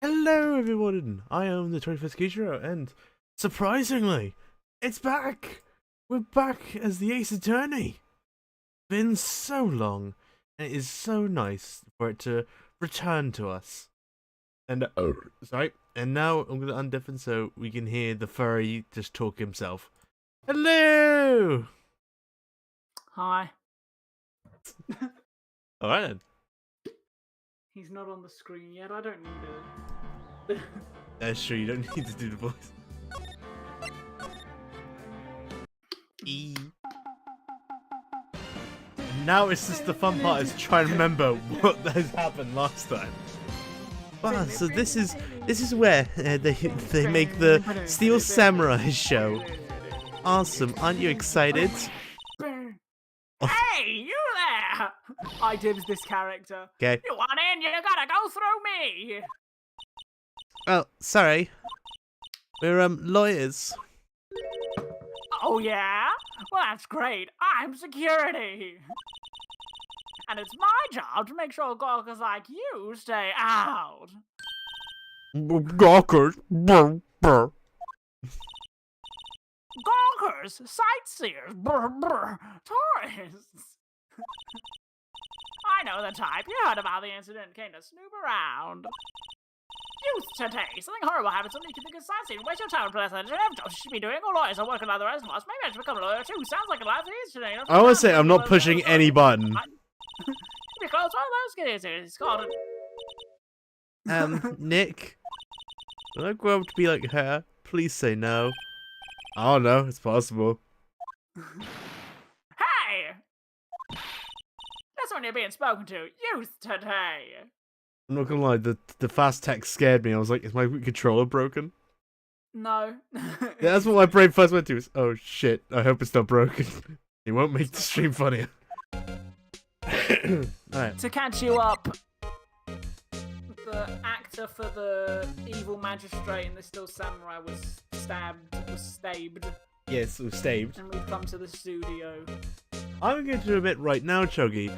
Hello everyone, I am the 21st Kishiro, and surprisingly, it's back! We're back as the Ace Attorney! Been so long, and it is so nice for it to return to us. And, and now I'm gonna undeafen so we can hear the furry just talk himself. Hello! Hi. Alright then. He's not on the screen yet, I don't need it. That's true, you don't need to do the voice. Now it's just the fun part is trying to remember what has happened last time. Wow, so this is where they make the Steel Samurai show. Awesome, aren't you excited? Hey, you there! I dibs this character. Okay. You want in? You gotta go through me. Oh, sorry. We're lawyers. Oh yeah? Well, that's great. I'm security. And it's my job to make sure gawkers like you stay out. Gawkers? Brr, brr. Gawkers, sightseers, brr, brr, tourists. I know the type. You heard about the incident, came to snoop around. Youth today. Something horrible happens, something you can think is sightseeing. Waste your time with pleasant. You should be doing. All lawyers are working like the rest of us. Maybe I should become a lawyer too. Sounds like a life is today. I want to say I'm not pushing any button. Because all those kids it's called. Nick, will I grow up to be like her? Please say no. I don't know. It's possible. Hey! That's when you're being spoken to. Youth today. I'm not gonna lie. The fast text scared me. I was like, is my controller broken? No. Yeah, that's what my brain first went to. Is, oh shit! I hope it's not broken. It won't make the stream funnier. Alright. To catch you up, the actor for the evil magistrate in the Still Samurai was stabbed. Yes, it was stabbed. And we've come to the studio. I'm going to admit right now, Chuggy,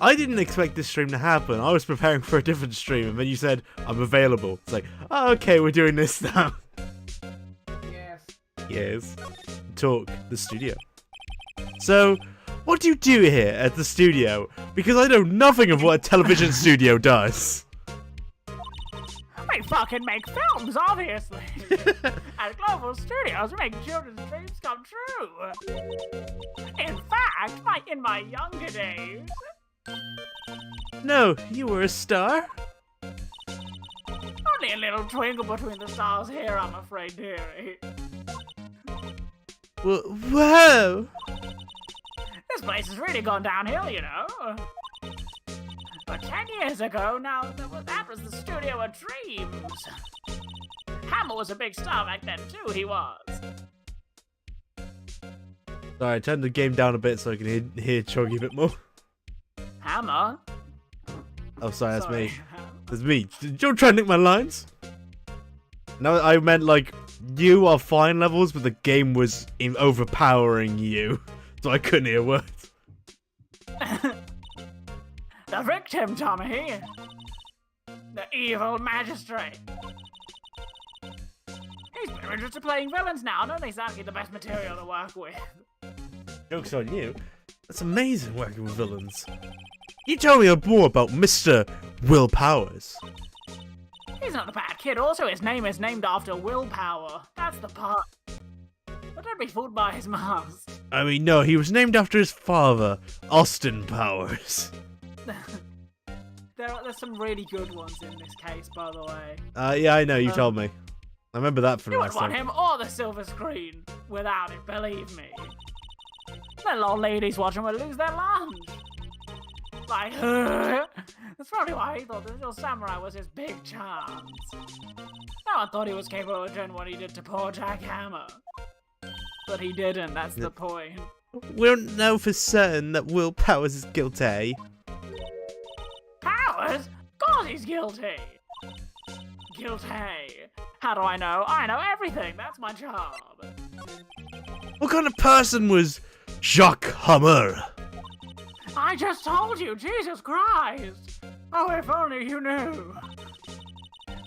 I didn't expect this stream to happen. I was preparing for a different stream, and then you said, I'm available. It's like, oh, okay, we're doing this now. Yes. Yes. Talk, the studio. So, what do you do here at the studio? Because I know nothing of what a television studio does. We fucking make films, obviously. At Global Studios, we make children's dreams come true. In fact, in my younger days... No, you were a star? Only a little twinkle between the stars here, I'm afraid, dearie. Whoa! This place has really gone downhill, you know. But 10 years ago, now, that was the studio of dreams. Hammer was a big star back then, too, he was. Sorry, I turned the game down a bit so I can hear Chuggy a bit more. Hammer? Oh, sorry, that's me. That's me. Did you try and nick my lines? No, I meant, like, you are fine levels, but the game was overpowering you. So I couldn't hear words. The victim, Tommy. The evil magistrate. He's very interested in playing villains now. Not exactly the best material to work with. Joke's on you. That's amazing working with villains. You tell me more about Mr. Will Powers. He's not a bad kid. Also, his name is named after Willpower. That's the part. But don't be fooled by his mask. I mean, no, he was named after his father, Austin Powers. There's some really good ones in this case, by the way. Yeah, I know, you told me. I remember that from you last would want time. him or the silver screen without it, believe me. Little old ladies watching would lose their lunch. Like, that's probably why he thought the Little Samurai was his big chance. No one thought he was capable of doing what he did to poor Jack Hammer. But he didn't, that's the point. We don't know for certain that Will Powers is guilty. Powers? Of course he's guilty. Guilty. How do I know? I know everything. That's my job. What kind of person was Jacques Hammer? I just told you, Jesus Christ. Oh, if only you knew.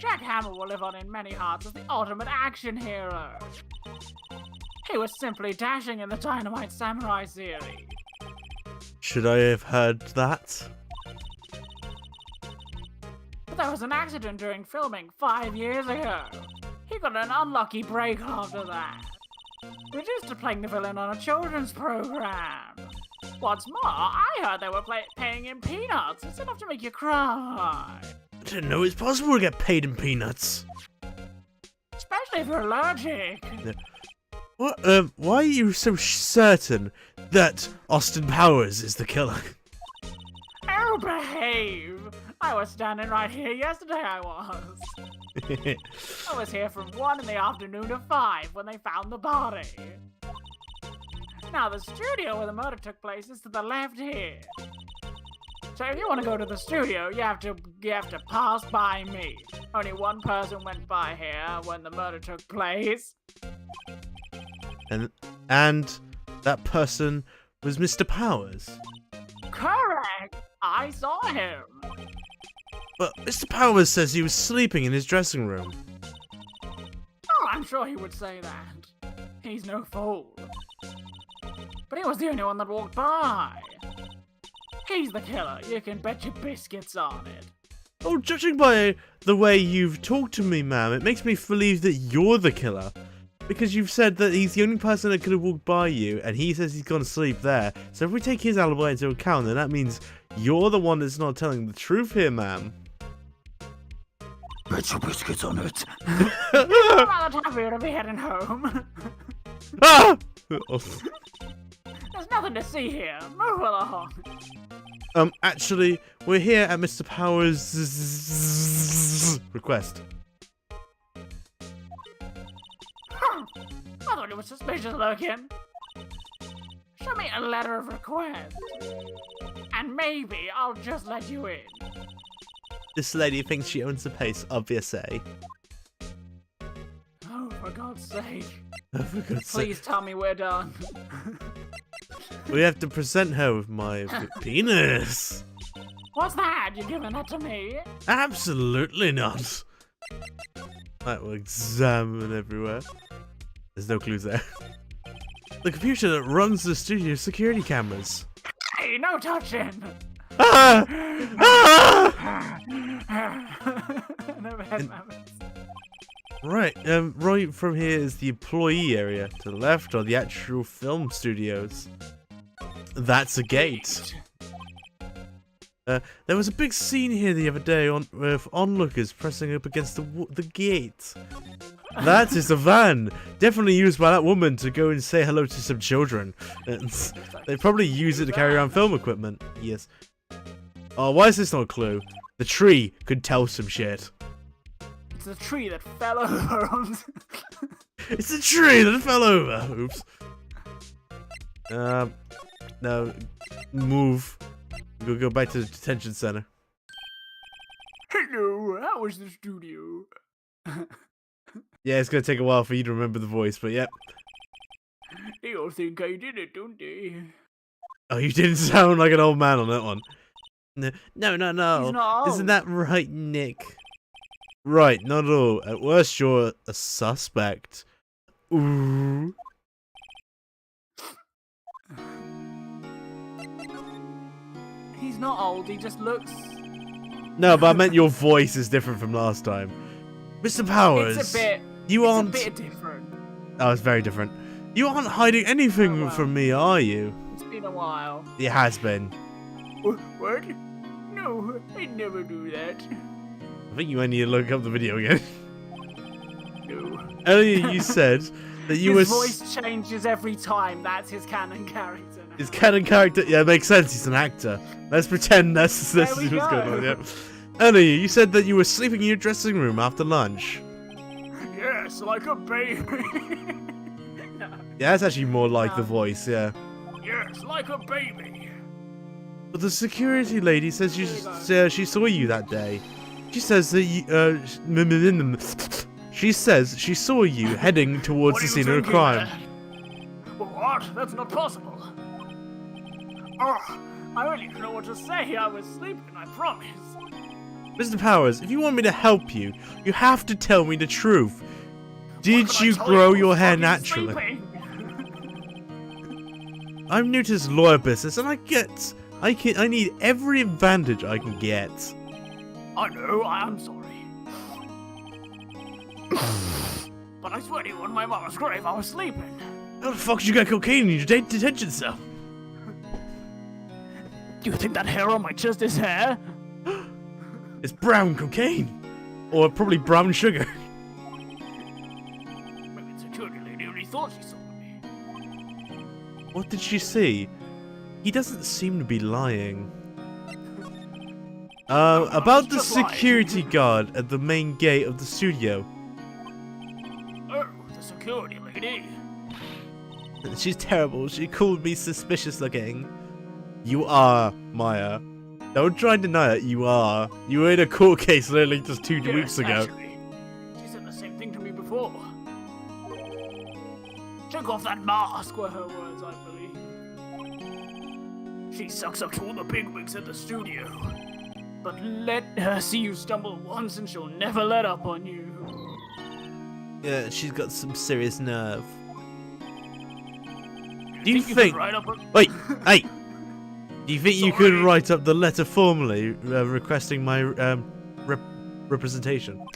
Jack Hammer will live on in many hearts as the ultimate action hero. He was simply dashing in the Dynamite Samurai series. Should I have heard that? But there was an accident during filming 5 years ago. He got an unlucky break after that. Reduced to playing the villain on a children's program. What's more, I heard they were paying him peanuts. It's enough to make you cry. I didn't know it's possible to get paid in peanuts. Especially if you're allergic. What? Why are you so certain that Austin Powers is the killer? Oh, behave! I was standing right here yesterday, I was. I was here from 1 in the afternoon to 5 when they found the body. Now, the studio where the murder took place is to the left here. So if you want to go to the studio, you have to pass by me. Only one person went by here when the murder took place. And that person was Mr. Powers. Correct! I saw him. But Mr. Powers says he was sleeping in his dressing room. Oh, I'm sure he would say that. He's no fool. But he was the only one that walked by. He's the killer. You can bet your biscuits on it. Oh, judging by the way you've talked to me, ma'am, it makes me believe that you're the killer. Because you've said that he's the only person that could have walked by you, and he says he's gone to sleep there. So if we take his alibi into account, then that means you're the one that's not telling the truth here, ma'am. Bet your biscuits on it. I'm rather happy to be heading home. Ah! There's nothing to see here. Move along. Actually, we're here at Mr. Powers' request. I thought it was suspicious looking. Show me a letter of request. And maybe I'll just let you in. This lady thinks she owns the place, obviously. Oh, for God's sake. Oh, for God's sake. Please tell me we're done. We have to present her with my penis. What's that? You giving that to me? Absolutely not. That will examine everywhere. There's no clues there. The computer that runs the studio security cameras. Hey, no touching! Ah! Ah! Never had moments. Right, right from here is the employee area. To the left are the actual film studios. That's a gate. There was a big scene here the other day with onlookers pressing up against the gate. That is a van, definitely used by that woman to go and say hello to some children. They probably use it to carry around film equipment. Yes. Oh, why is this not a clue? The tree could tell some shit. It's a tree that fell over on... It's a tree that fell over. Oops. No. Move. We'll go back to the detention center. Hello, how was the studio? Yeah, it's gonna take a while for you to remember the voice, but yep. They all think I did it, don't they? Oh, you didn't sound like an old man on that one. No. He's not old. Isn't that right, Nick? Right, not at all. At worst, you're a suspect. Ooh. He's not old, he just looks... No, but I meant your voice is different from last time. Mr. Powers, It's a bit different. Oh, it's very different. You aren't hiding anything from me, are you? It's been a while. It has been. What? No, I'd never do that. I think you might need to look up the video again. No. Earlier you said that you were... His voice changes every time, that's his canon character now. His canon character... Yeah, it makes sense, he's an actor. Let's pretend that's what's going on, yeah. Earlier, you said that you were sleeping in your dressing room after lunch. Yes, like a baby. No. Yeah, that's actually more like the voice, yeah. Yes, like a baby. But the security lady says she saw you that day. She says that you, she says she saw you heading towards the scene of a crime. What? That's not possible. Oh, I really don't know what to say. I was sleeping, I promise. Mr. Powers, if you want me to help you, you have to tell me the truth. Did you grow your hair naturally? I'm new to this lawyer business, and I need every advantage I can get. I know, I am sorry. But I swear to you, on my mama's grave, I was sleeping. How the fuck did you get cocaine in your detention cell? Do you think that hair on my chest is hair? It's brown cocaine. Or probably brown sugar. Maybe the security lady only thought she saw me. What did she see? He doesn't seem to be lying. About the security guard at the main gate of the studio. Oh, the security lady. She's terrible. She called me suspicious looking. You are, Maya. Don't try and deny it, you are. You were in a court case literally just 2 weeks ago. Actually, she said the same thing to me before. Take off that mask were her words, I believe. She sucks up to all the bigwigs at the studio. But let her see you stumble once and she'll never let up on you. Yeah, she's got some serious nerve. Do you think... Wait, hey! Do you think you could write up the letter formally requesting my representation?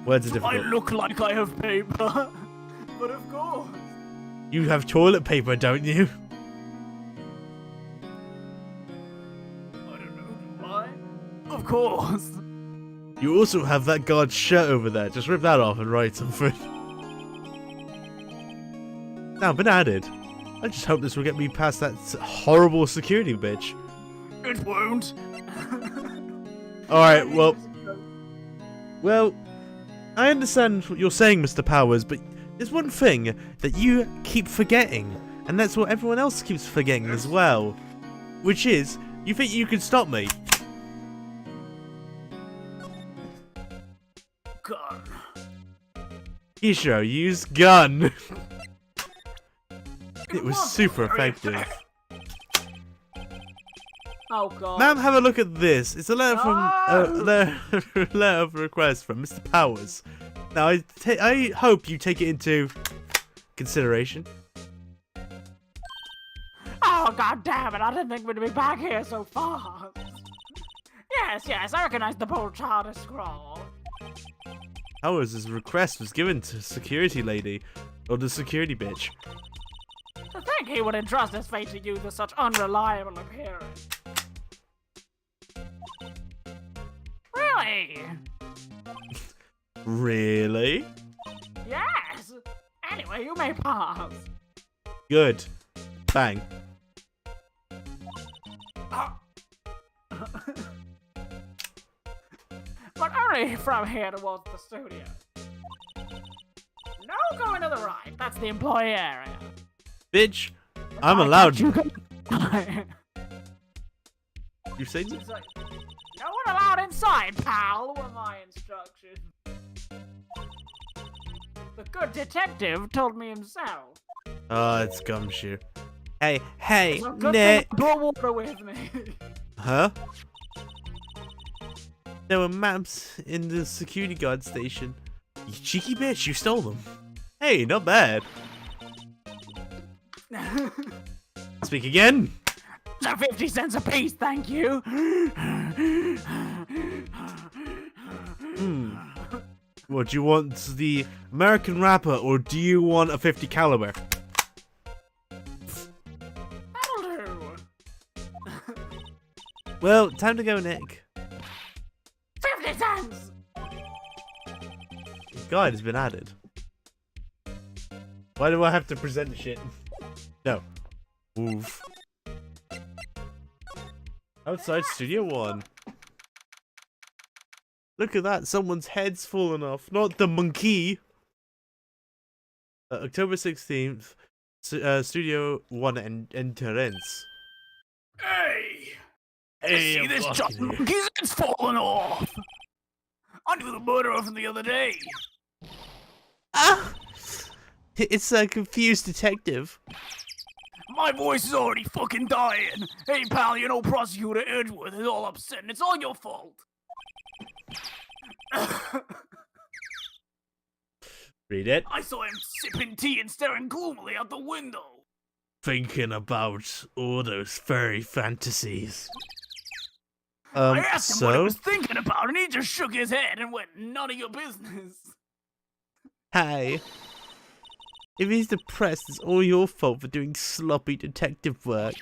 Words are difficult. I look like I have paper, but of course. You have toilet paper, don't you? I don't know, do I? Of course. You also have that guard's shirt over there. Just rip that off and write something. Now, been added. I just hope this will get me past that horrible security bitch. It won't. Alright, well, I understand what you're saying, Mr. Powers, but there's one thing that you keep forgetting, and that's what everyone else keeps forgetting as well, which is, you think you can stop me? Gun. Kishiro, use gun. It was super effective. Oh god. Ma'am, have a look at this. It's a letter from letter of request from Mr. Powers. Now, I hope you take it into consideration. Oh god damn it! I didn't think we'd be back here so fast. Yes, I recognize the bold charter scroll. Powers' request was given to security lady, or the security bitch. To think he would entrust his fate to you with such unreliable appearance. Really? Really? Yes! Anyway, you may pass. Good. Bang. But only from here towards the studio. No going to the right, that's the employee area. Bitch, I'm allowed. You say this? no one allowed inside, pal, were my instructions. The good detective told me himself. Oh, it's Gumshoe. Hey, So good Nick. thing I brought water with me. Huh? There were maps in the security guard station. You cheeky bitch, you stole them. Hey, not bad. Speak again. So 50 cents a piece, thank you. What, do you want the American rapper or do you want a 50 caliber? That'll do. Well, time to go, Nick. 50 cents. Guide has been added. Why do I have to present shit? No. Move. Outside Studio 1. Look at that, someone's head's fallen off. Not the monkey. October 16th, Studio 1 entrance. Hey! Hey, see this giant monkey's head's fallen off. I knew the murderer from the other day. Ah! It's a confused detective. My voice is already fucking dying. Hey pal, you know Prosecutor Edgeworth is all upset and it's all your fault. Read it. I saw him sipping tea and staring gloomily out the window. Thinking about all those furry fantasies. I asked him what he So? was thinking about, and he just shook his head and went, "None of your business." Hey. If he's depressed, it's all your fault for doing sloppy detective work.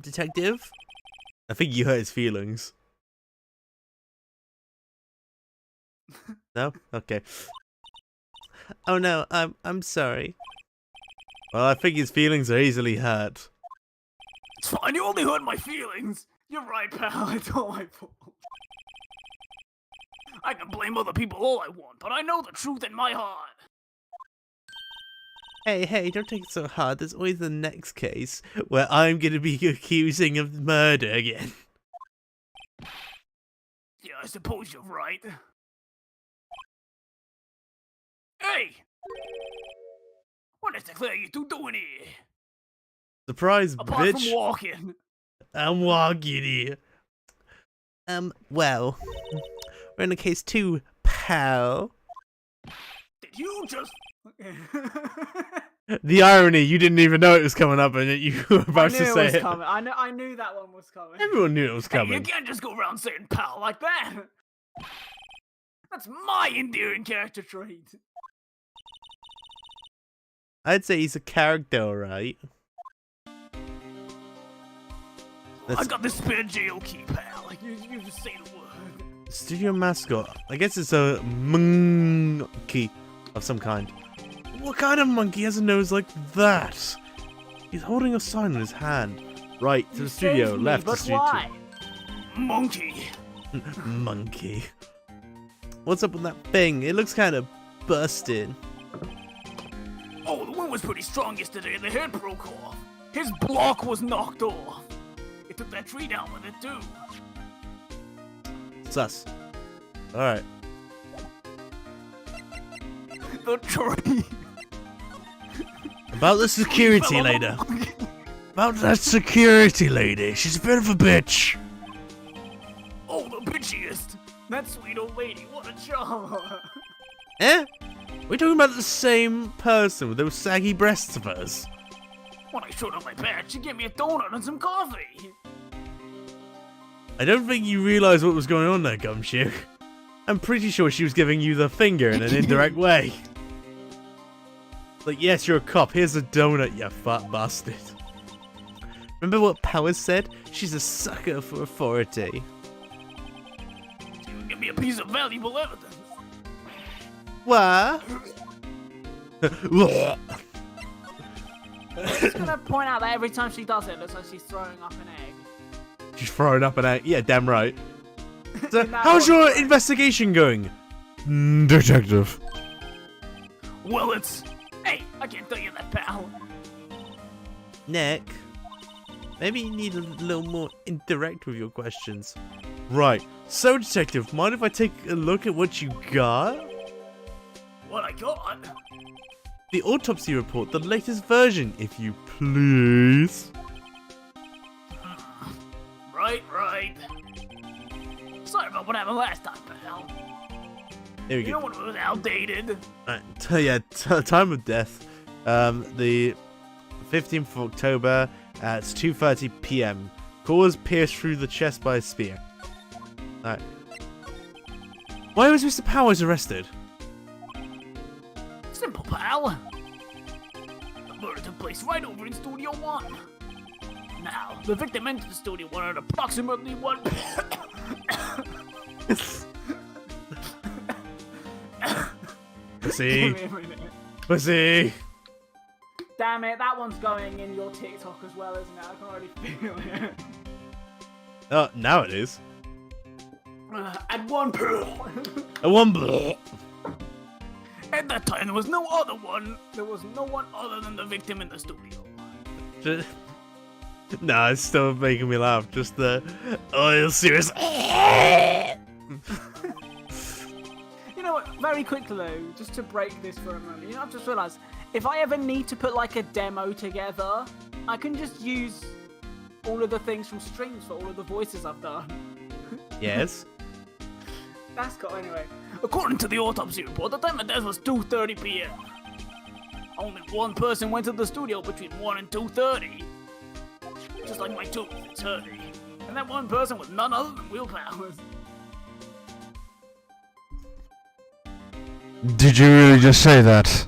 Detective? I think you hurt his feelings. No? Okay. Oh no, I'm sorry. Well, I think his feelings are easily hurt. It's fine, you only hurt my feelings. You're right, pal, it's all my fault. I can blame other people all I want, but I know the truth in my heart. Hey, don't take it so hard. There's always the next case where I'm gonna be accusing of murder again. Yeah, I suppose you're right. Hey! What is the clear you two doing here? Surprise, Apart bitch. from walking. I'm walking here. Well, we're in a case 2, pal. Did you just... The irony, you didn't even know it was coming up and you were about to say it. Coming. I knew that one was coming. Everyone knew it was Hey, coming. you can't just go around saying pal like that. That's my endearing character trait. I'd say he's a character, alright. I got this spare jail key, pal. Like, you just say the word. Studio mascot. I guess it's a monkey of some kind. What kind of monkey has a nose like that? He's holding a sign in his hand. Right, to You the studio, saved me, left to but studio. why? Monkey. Monkey. What's up with that thing? It looks kind of busted. Oh, the wind was pretty strong yesterday and the head broke off. His block was knocked off. It took that tree down with it, too. Sus. Alright. The tree. About the security Fell on the lady. monkey. About that security lady. She's a bit of a bitch. Oh, the bitchiest. That sweet old lady, what a charm. Eh? We're talking about the same person with those saggy breasts of hers. When I showed her my badge, she gave me a donut and some coffee. I don't think you realised what was going on there, Gumshoe. I'm pretty sure she was giving you the finger in an indirect way. Like, yes, you're a cop. Here's a donut, you fat bastard. Remember what Powers said? She's a sucker for authority. She would give me a piece of valuable evidence. What? I'm just gonna point out that every time she does it, it looks like she's throwing up an egg. She's throwing up an egg. Yeah, damn right. So, In that how's one your frame. investigation going? Detective. Well, it's... Hey, I can't tell you that, pal. Nick, maybe you need a little more indirect with your questions. Right. So, Detective, mind if I take a look at what you got? What I got? The autopsy report, the latest version, if you please. Right. Sorry about what happened last time, pal. Here we You know go. when it was outdated? Right, time of death. The 15th of October at 2:30 p.m. Cause pierced through the chest by a spear. Alright. Why was Mr. Powers arrested? Simple, pal. The murder took place right over in Studio 1. Now, the victim entered the Studio 1 at approximately 1... Pussy. Give me a minute. Pussy. Damn it, that one's going in your TikTok as well, isn't it? I can already feel it. Oh, now it is. At one A one blow. At that time, there was no other one. There was no one other than the victim in the studio. Nah, it's still making me laugh. Just the oil serious. You know what? Very quickly though, just to break this for a moment. You know, I've just realised if I ever need to put like a demo together, I can just use all of the things from streams for all of the voices I've done. Yes. That's cool. Anyway, according to the autopsy report, the time of death was 2:30 p.m. Only one person went to the studio between 1 and 2:30. Just like my tooth, it's hurting. And that one person was none other than Will Powers. Did you really just say that?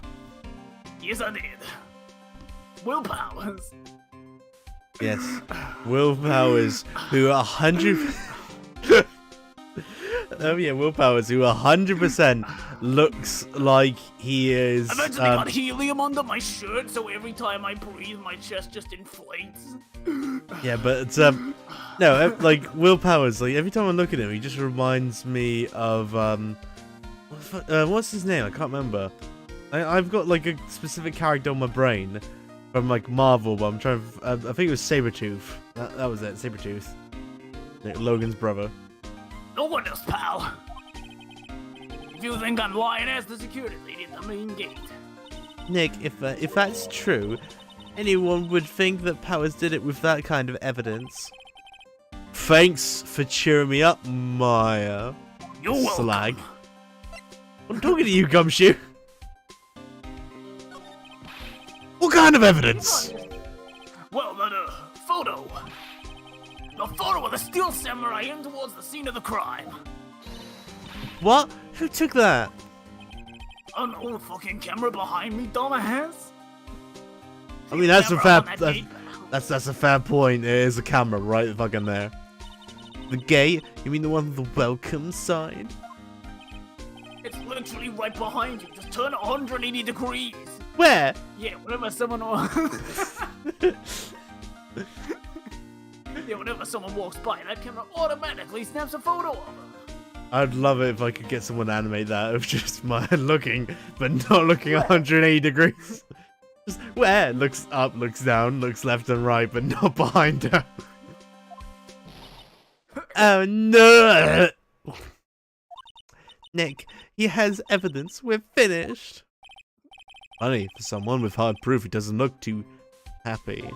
Yes, I did. Will Powers. Yes. Will Powers, who 100. Oh yeah, Will Powers, who 100% looks like he is. I've actually got helium under my shirt, so every time I breathe, my chest just inflates. Yeah, but no, like Will Powers, like every time I look at him, he just reminds me of what's his name? I can't remember. I've got like a specific character on my brain from like Marvel, but I'm trying. I think it was Sabretooth. That was it, Sabretooth. Like, Logan's brother. No one else, pal. If you think I'm lying, ask the security lady at the main gate. Nick, if that's true, anyone would think that Powers did it with that kind of evidence. Thanks for cheering me up, Maya. You're welcome. Slag. I'm talking to you, Gumshoe. What kind of evidence? Well, the photo. The photo of the steel samurai in towards the scene of the crime. What? Who took that? Oh no, the fucking camera behind me, dumbass. I mean, that's a Camera fair. on that gate, pal. That's a fair point. There is a camera right fucking there. The gate? You mean the one with the welcome sign? It's literally right behind you. Just turn it 180 degrees. Where? Yeah, whenever someone yeah, whenever someone walks by, that camera automatically snaps a photo of them. I'd love it if I could get someone to animate that of just my looking, but not looking 180 degrees. Just where? Looks up, looks down, looks left and right, but not behind her. Oh no! Nick, he has evidence. We're finished. Funny, for someone with hard proof, he doesn't look too happy.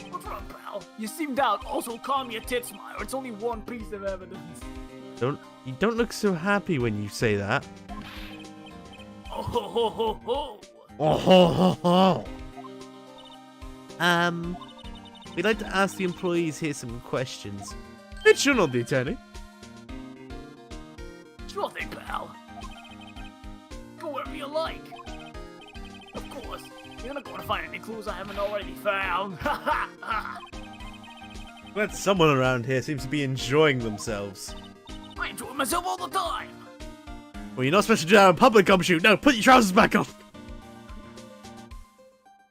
What's wrong, pal? You seemed out. Also, calm your tits, Meyer. It's only one piece of evidence. You don't look so happy when you say that. Oh ho ho ho ho! Oh ho ho ho! We'd like to ask the employees here some questions. It's you, not the attorney. Sure thing, pal. Go wherever you like. Of course, you're not going to find any clues I haven't already found. Ha ha ha! Glad someone around here seems to be enjoying themselves. I enjoy myself all the time. Well, you're not supposed to do that in public, Gumshoe. No, put your trousers back on.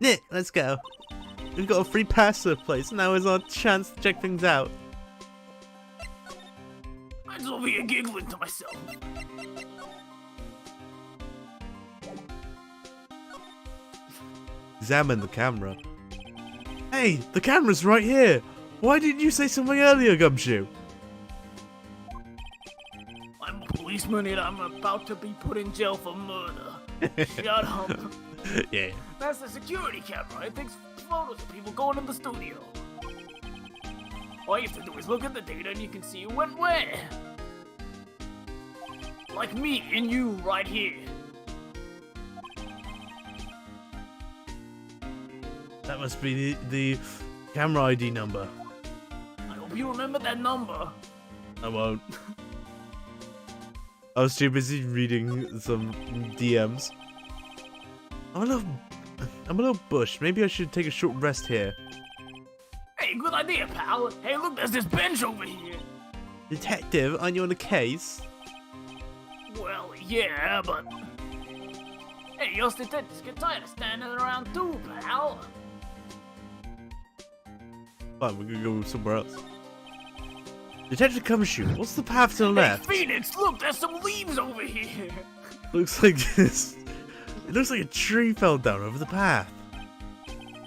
Nick, let's go. We've got a free pass to the place. Now is our chance to check things out. I'm just over here giggling to myself. Examine the camera. Hey, the camera's right here. Why didn't you say something earlier, Gumshoe? I'm a policeman and I'm about to be put in jail for murder. Shut up. Yeah. That's the security camera. It takes photos of people going in the studio. All you have to do is look at the data and you can see who went where. Like me and you right here. That must be the camera ID number. I hope you remember that number. I won't. I was too busy reading some DMs. I'm a little bush. Maybe I should take a short rest here. Hey, good idea, pal. Hey, look, there's this bench over here. Detective, aren't you on a case? Well, yeah, but... Hey, us detectives get tired of standing around too, pal. Fine, we're gonna go somewhere else. Detective Gumshoe, what's the path to the left? Hey, Phoenix, look, there's some leaves over here. Looks like this. It looks like a tree fell down over the path.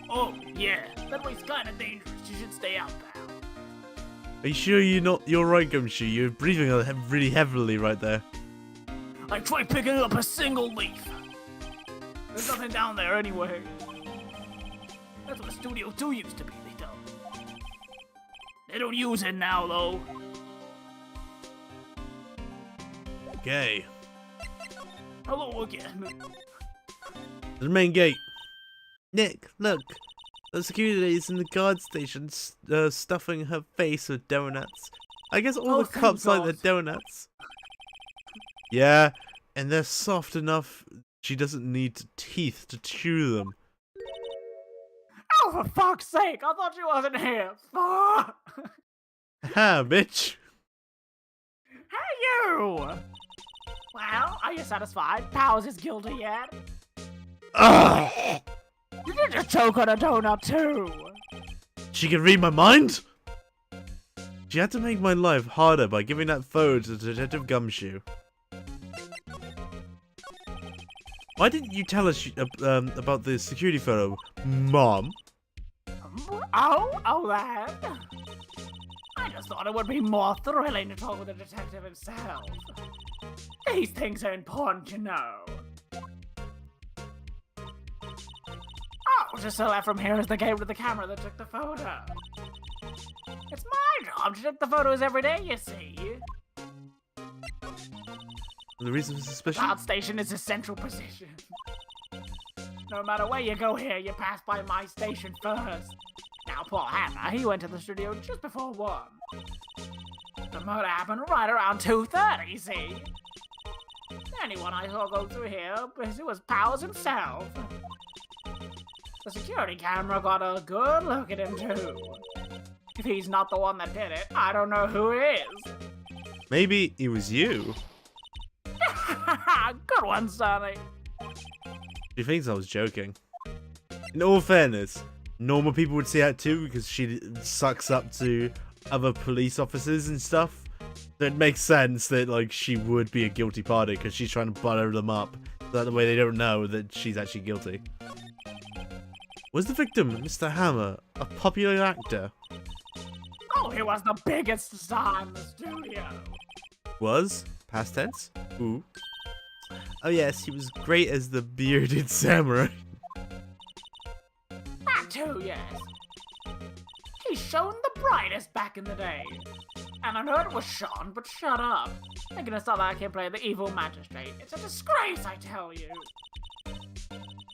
Oh, yeah, that way's kinda dangerous. You should stay out, pal. Are you sure you're right, Gumshoe? You're breathing really heavily right there. I tried picking up a single leaf. There's nothing down there anyway. That's what Studio 2 used to be, they tell me. They don't use it now, though. Okay. Hello again. The main gate. Nick, look. The security lady's in the guard station stuffing her face with donuts. I guess all the thank cops like God. the donuts. Yeah, and they're soft enough she doesn't need teeth to chew them. Oh, for fuck's sake! I thought she wasn't here. Fuck! Ha, bitch. Hey, you! Well, are you satisfied? Powers is guilty yet? Ugh! You did just choke on a donut, too! She can read my mind? She had to make my life harder by giving that photo to Detective Gumshoe. Why didn't you tell us about the security photo, Mom? Oh, that? I just thought it would be more thrilling to talk with the detective himself. These things are important to know. Oh, just a left from here is the gate with the camera that took the photo. It's my job to take the photos every day, you see. The reason for suspicion? Guard station is a central position. No matter where you go here, you pass by my station first. Now, poor Hannah, he went to the studio just before 1. The murder happened right around 2:30, see? Anyone I saw go through here, it was Powers himself. The security camera got a good look at him, too. If he's not the one that did it, I don't know who is. Maybe it was you. Good one, Sonny. She thinks I was joking. In all fairness, normal people would see that too because she sucks up to other police officers and stuff. So it makes sense that like she would be a guilty party because she's trying to butter them up. So that the way they don't know that she's actually guilty. Was the victim Mr. Hammer a popular actor? Oh, he was the biggest star in the studio. Was? Past tense? Ooh. Oh yes, he was great as the bearded samurai. That too, yes. He shone the brightest back in the day. And I know it was Sean, but shut up. Thinking of stuff I can play the evil magistrate. It's a disgrace, I tell you.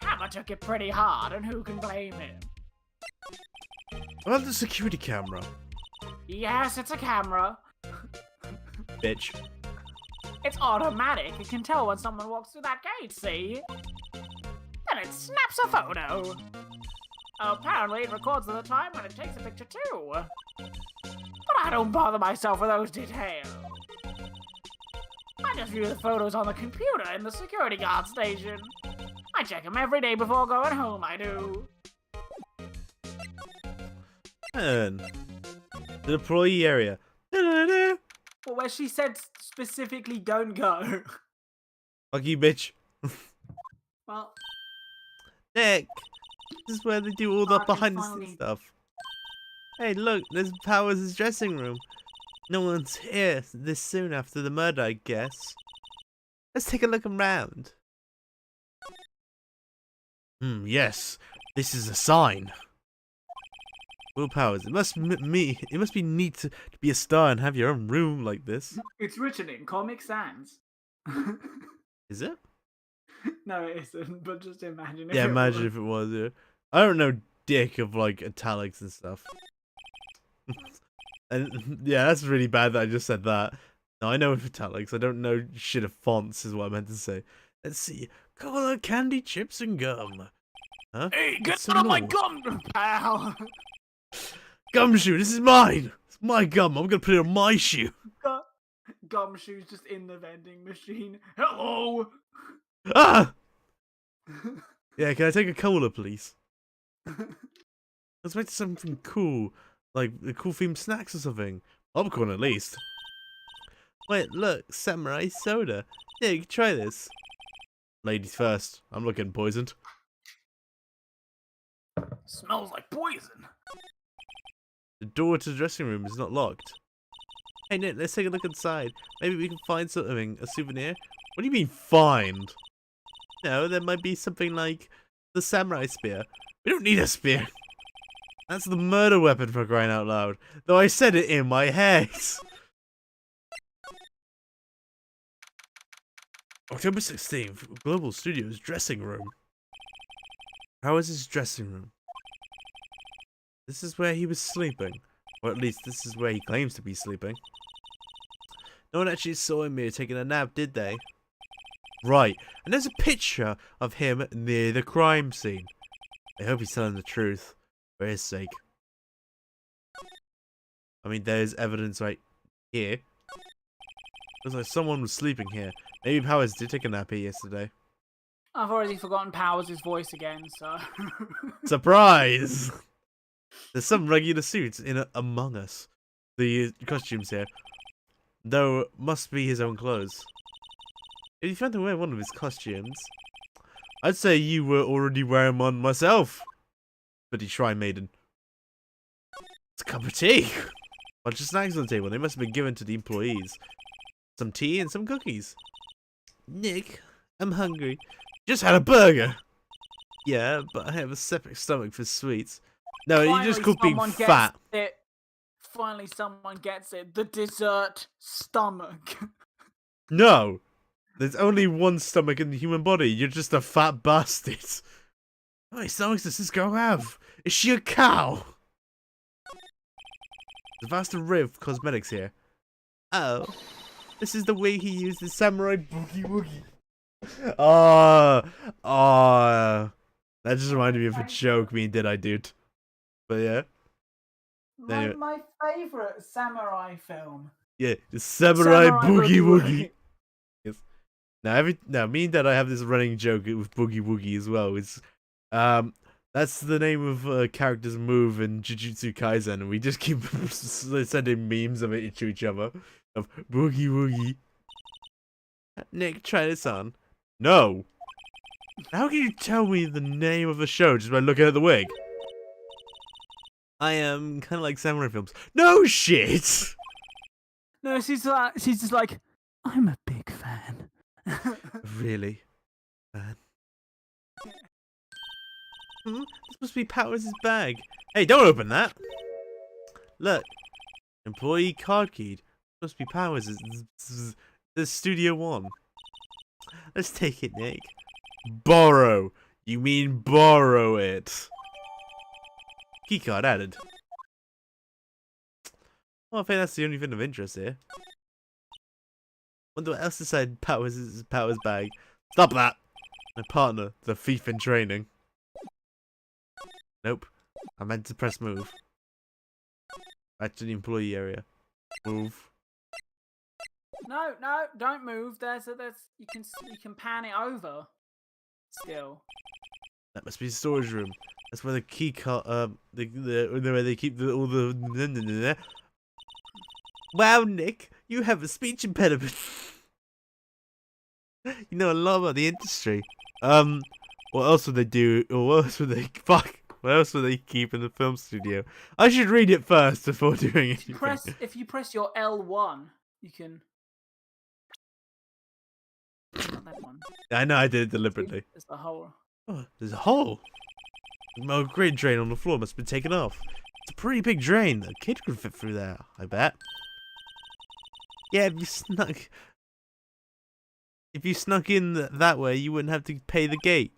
Hammer took it pretty hard, and who can blame him? What about the security camera? Yes, it's a camera. Bitch. It's automatic. It can tell when someone walks through that gate, see? Then it snaps a photo. Apparently, it records at the time when it takes a picture too. But I don't bother myself with those details. I just view the photos on the computer in the security guard station. I check them every day before going home, I do. And the employee area. Da-da-da. Well, where she said specifically don't go. Fuck you, bitch. Well, Nick, this is where they do all the I can behind the finally- scenes stuff. Hey, look, there's Powers' dressing room. No one's here this soon after the murder, I guess. Let's take a look around. Yes, this is a sign. Will Powers, it must be neat to be a star and have your own room like this. it's written in Comic Sans. Is it? No, it isn't, but just imagine if Yeah, it imagine was. if it was. Yeah. I don't know dick of like italics and stuff. And yeah, that's really bad that I just said that. No, I know of italics. I don't know shit of fonts is what I meant to say. Let's see. Cola, candy, chips, and gum. Huh? Hey, get What's some out of my more? gum, pal! Gumshoe, this is mine. It's my gum. I'm gonna put it on my shoe. Gumshoe's just in the vending machine. Hello! Ah! Yeah, can I take a cola, please? Let's make something cool, like the cool themed snacks or something. Popcorn, at least. Wait, look, samurai soda. Yeah, you can try this. Ladies first. I'm looking poisoned. Smells like poison. The door to the dressing room is not locked. Hey, Nick, let's take a look inside. Maybe we can find something, a souvenir. What do you mean, find? No, there might be something like the samurai spear. We don't need a spear. That's the murder weapon, for crying out loud. Though I said it in my head. October 16th, Global Studios dressing room. How is his dressing room? This is where he was sleeping. Or at least this is where he claims to be sleeping. No one actually saw him here taking a nap, did they? Right, and there's a picture of him near the crime scene. I hope he's telling the truth, for his sake. I mean, there's evidence right here. Looks like someone was sleeping here. Maybe Powers did take a nap here yesterday. I've already forgotten Powers' voice again, so... Surprise! There's some regular suits in Among Us. The costumes here. Though, must be his own clothes. If you found to wear one of his costumes, I'd say you were already wearing one myself. But Shrine Maiden. It's a cup of tea. Bunch of snacks on the table. They must have been given to the employees. Some tea and some cookies. Nick, I'm hungry. Just had a burger. Yeah, but I have a separate stomach for sweets. No, you just called being fat. Finally, someone gets it. The dessert stomach. No. There's only one stomach in the human body. You're just a fat bastard. How many stomachs does this girl have? Is she a cow? The vast array of cosmetics here. Oh. This is the way he used the samurai boogie woogie. That just reminded me of a joke me and Did I Dude. But yeah. Anyway. My favourite samurai film. Yeah, the samurai boogie woogie. Yes. Now me and Dad, I have this running joke with Boogie Woogie as well. It's that's the name of a character's move in Jujutsu Kaisen, and we just keep sending memes of it to each other of Boogie Woogie. Nick, try this on. No. How can you tell me the name of a show just by looking at the wig? I am kind of like samurai films. No shit. No, she's just like, I'm a big fan. Really? Fan? This must be Powers' bag. Hey, don't open that. Look. Employee card key. Must be Powers'. The Studio One. Let's take it, Nick. Borrow. You mean borrow it. Keycard added. Well, I think that's the only thing of interest here. Wonder what else inside Powers' bag. Stop that! My partner, the thief in training. Nope. I meant to press move. Back to the employee area. Move. No, don't move. You can pan it over. Still. That must be the storage room. That's where the key card, where they keep all the. Wow, Nick, you have a speech impediment. You know a lot about the industry. What else would they do? Or what else would they? Fuck. What else would they keep in the film studio? I should read it first before doing anything. If you press your L1, you can. Not that one. I know I did it deliberately. There's a hole. Oh, there's a hole. The grid drain on the floor must have been taken off. It's a pretty big drain. A kid could fit through there, I bet. Yeah, if you snuck in that way, you wouldn't have to pay the gate.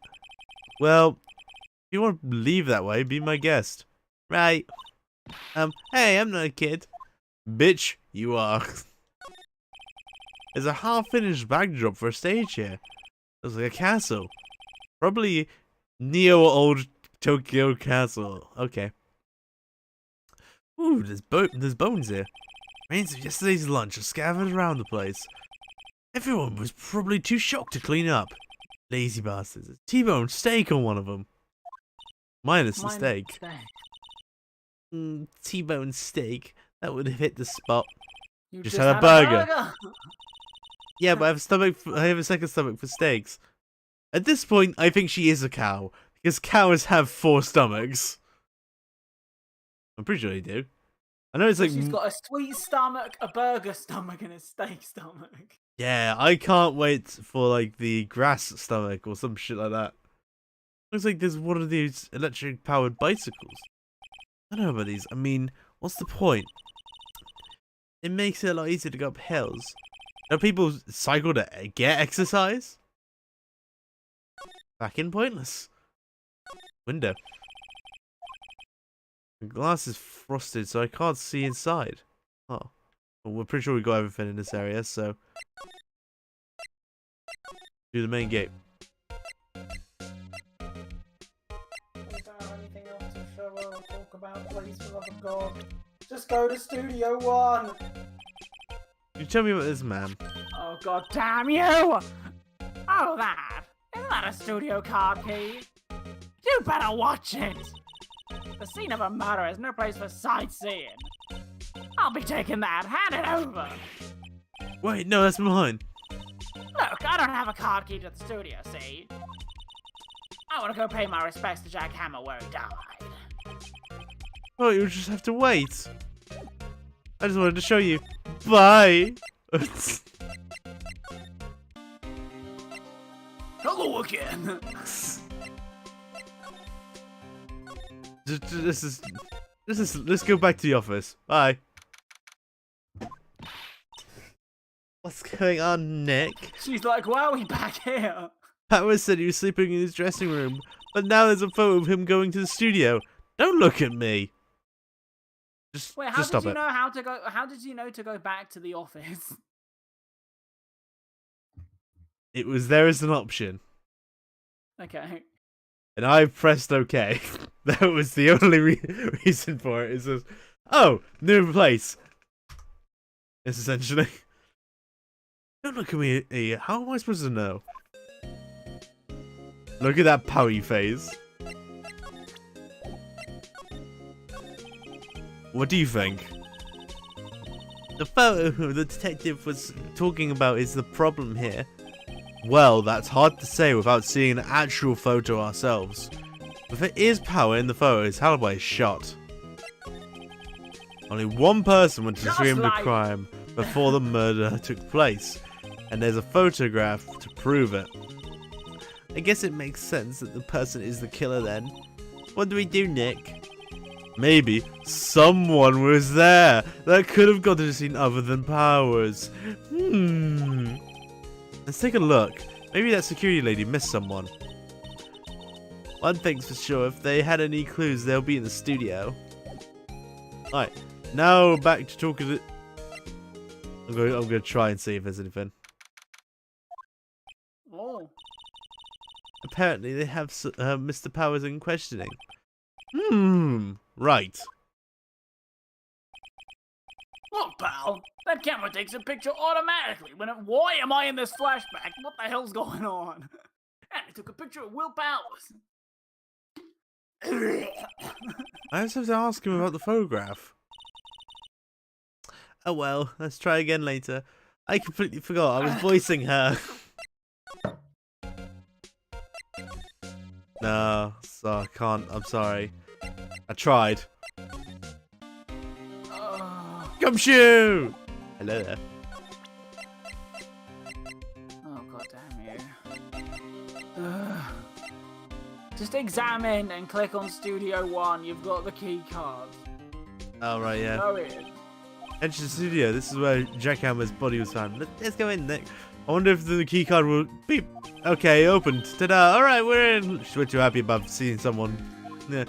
Well, if you want to leave that way, be my guest. Right. Hey, I'm not a kid. Bitch, you are. There's a half-finished backdrop for a stage here. Looks like a castle. Probably neo-old Tokyo castle. Okay. Ooh, there's bones here. Remains of yesterday's lunch are scattered around the place. Everyone was probably too shocked to clean up. Lazy bastards. A T-bone steak on one of them. Minus the steak. T-bone steak. That would have hit the spot. You just had a burger. Yeah, but I have a second stomach for steaks. At this point, I think she is a cow. Because cows have 4 stomachs. I'm pretty sure they do. I know it's like... She's got a sweet stomach, a burger stomach, and a steak stomach. Yeah, I can't wait for like the grass stomach or some shit like that. Looks like there's one of these electric powered bicycles. I don't know about these. I mean, what's the point? It makes it a lot easier to go up hills. Don't people cycle to get exercise? Back in pointless. Window. The glass is frosted, so I can't see inside. Oh. Well, we're pretty sure we got everything in this area, so... Do the main gate. Anything else to show or talk about, please, for the love of God? Just go to Studio 1! You tell me about this, man. Oh, God damn you! Oh, that! Isn't that a studio card key? You better watch it! The scene of a murder is no place for sightseeing. I'll be taking that. Hand it over! Wait, no, that's mine. Look, I don't have a card key to the studio, see? I want to go pay my respects to Jack Hammer where he died. Oh, you just have to wait. I just wanted to show you. Bye. Hello again. Let's go back to the office. Bye. What's going on, Nick? She's like, why are we back here? Powers said he was sleeping in his dressing room, but now there's a photo of him going to the studio. Don't look at me. Wait, just stop it. How did you know to go back to the office? It was there as an option. Okay. And I pressed OK. That was the only reason for it. It says, oh, new place. It's essentially. Don't look at me here. How am I supposed to know? Look at that powy face. What do you think? The photo the detective was talking about is the problem here. Well, that's hard to say without seeing an actual photo ourselves. If there is power in the photo, his alibi is shot. Only one person went to the scene of the crime before the murder took place, and there's a photograph to prove it. I guess it makes sense that the person is the killer then. What do we do, Nick? Maybe someone was there that could have got to the scene other than Powers. Let's take a look. Maybe that security lady missed someone. One thing's for sure, if they had any clues, they'll be in the studio. Alright, now back to talking to... I'm going to try and see if there's anything. Oh. Apparently they have Mr. Powers in questioning. Right. Look, pal, that camera takes a picture automatically. Why am I in this flashback? What the hell's going on? And it took a picture of Will Powers. I just have to ask him about the photograph. Oh well, let's try again later. I completely forgot I was voicing her. No, so I can't. I'm sorry. I tried. Gumshoe! Hello there. Oh, god damn you. Just examine and click on Studio 1. You've got the key card. Oh, right, yeah. Go in. Enter the studio. This is where Jack Hammer's body was found. Let's go in, Nick. I wonder if the key card will beep. Okay, opened. Ta-da. Alright, we're in. She's way too happy about seeing someone. Yeah.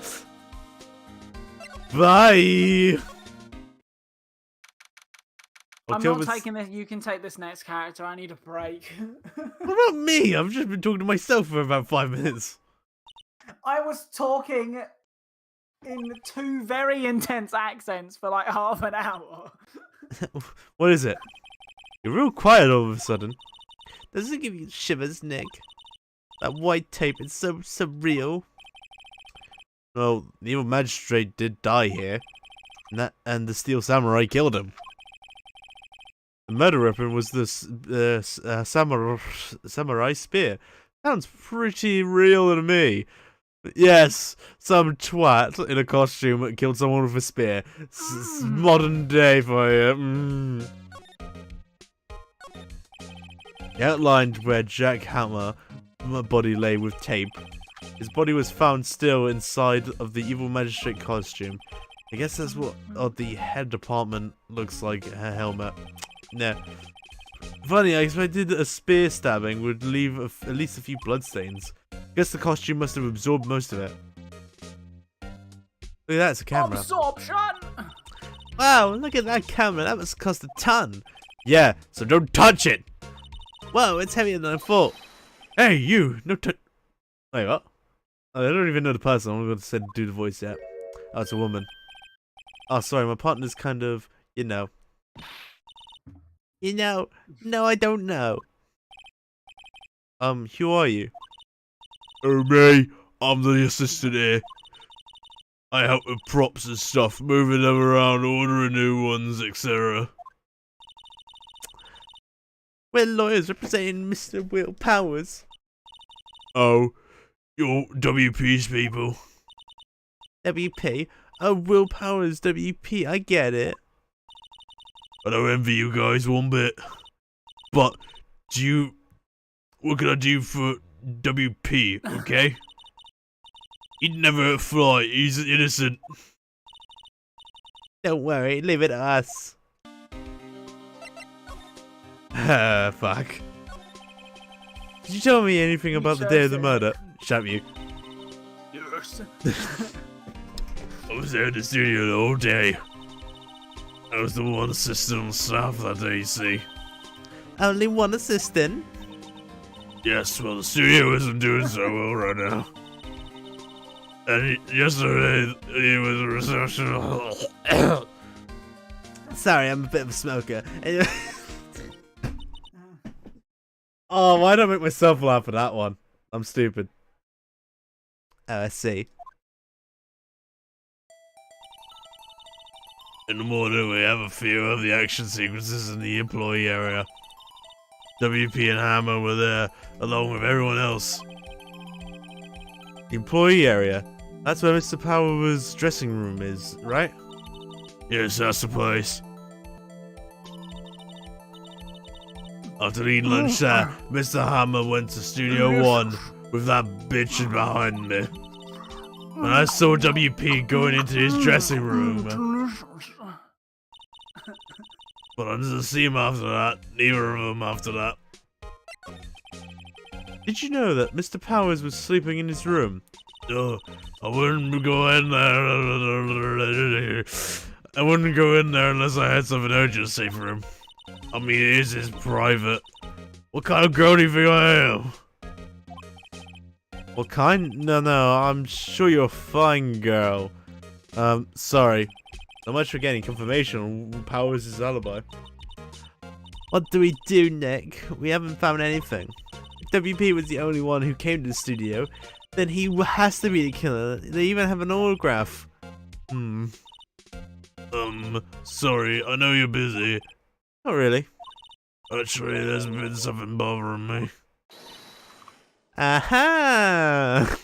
Bye! I'm not taking this. You can take this next character. I need a break. What about me? I've just been talking to myself for about 5 minutes. I was talking in 2 very intense accents for like half an hour. What is it? You're real quiet all of a sudden. Does it give you shivers, Nick? That white tape is so surreal. Well, the evil magistrate did die here, and the steel samurai killed him. The murder weapon was the samurai spear. Sounds pretty real to me. Yes, some twat in a costume killed someone with a spear. Modern day for you. He outlined where Jack Hammer's body lay with tape. His body was found still inside of the evil magistrate costume. I guess that's what the head department looks like, her helmet. No. Funny, I expected a spear stabbing would leave at least a few bloodstains. Guess the costume must have absorbed most of it. Look at that, it's a camera. Absorption! Wow, look at that camera, that must cost a ton. Yeah, so don't touch it. Whoa, it's heavier than I thought. Hey, you, no touch. Wait, what? Oh, I don't even know the person, I'm not going to do the voice yet. Oh, it's a woman. Oh, sorry, my partner's kind of, you know. No, I don't know. Who are you? Oh, me. I'm the assistant here. I help with props and stuff, moving them around, ordering new ones, etc. We're lawyers representing Mr. Will Powers. Oh, you're WP's people. WP? Oh, Will Powers, WP, I get it. I don't envy you guys one bit. But, what can I do for WP, okay? He'd never fly, he's innocent. Don't worry, leave it to us. Fuck. Did you tell me anything about the day of the murder? Shut you. Yes. I was there in the studio the whole day. I was the one assistant on staff that day, you see. Only one assistant? Yes, well, the studio isn't doing so well right now. And yesterday, he was a reception. Sorry, I'm a bit of a smoker. Oh, why don't I make myself laugh at that one? I'm stupid. Oh, I see. In the morning, we have a few of the action sequences in the employee area. WP and Hammer were there, along with everyone else. The employee area? That's where Mr. Powers' dressing room is, right? Yes, that's the place. After eating lunch there, Mr. Hammer went to Studio 1 with that bitch behind me. When I saw WP going into his dressing room, but I didn't see him after that, neither of them after that. Did you know that Mr. Powers was sleeping in his room? No, I wouldn't go in there. I wouldn't go in there unless I had something urgent to say for him. I mean, it is private. What kind of girl do you think I am? What kind? No, I'm sure you're a fine girl. Sorry. Not much for getting confirmation on Powers' alibi. What do we do, Nick? We haven't found anything. If WP was the only one who came to the studio, then he has to be the killer. They even have an autograph. Sorry, I know you're busy. Not really. Actually, there's been something bothering me. Aha!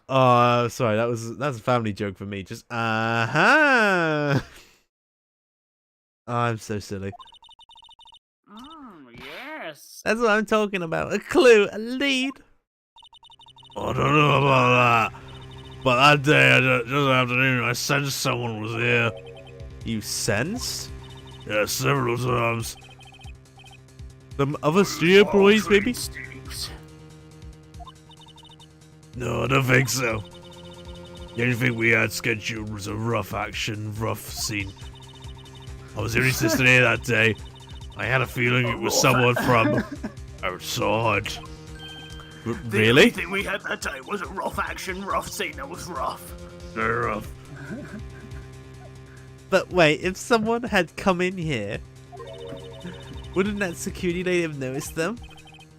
Oh, sorry, that's a family joke for me. Just aha! Oh, I'm so silly. Yes. That's what I'm talking about. A clue, a lead. I don't know about that. But that day, just afternoon, I sensed someone was here. You sensed? Yeah, several times. Some other studio employees, maybe? No, I don't think so. The only thing we had scheduled was a rough scene. I was the only assistant here that day. I had a feeling it was someone from outside. Really? The only thing we had that day was a rough scene that was rough. Very rough. But wait, if someone had come in here, wouldn't that security lady have noticed them?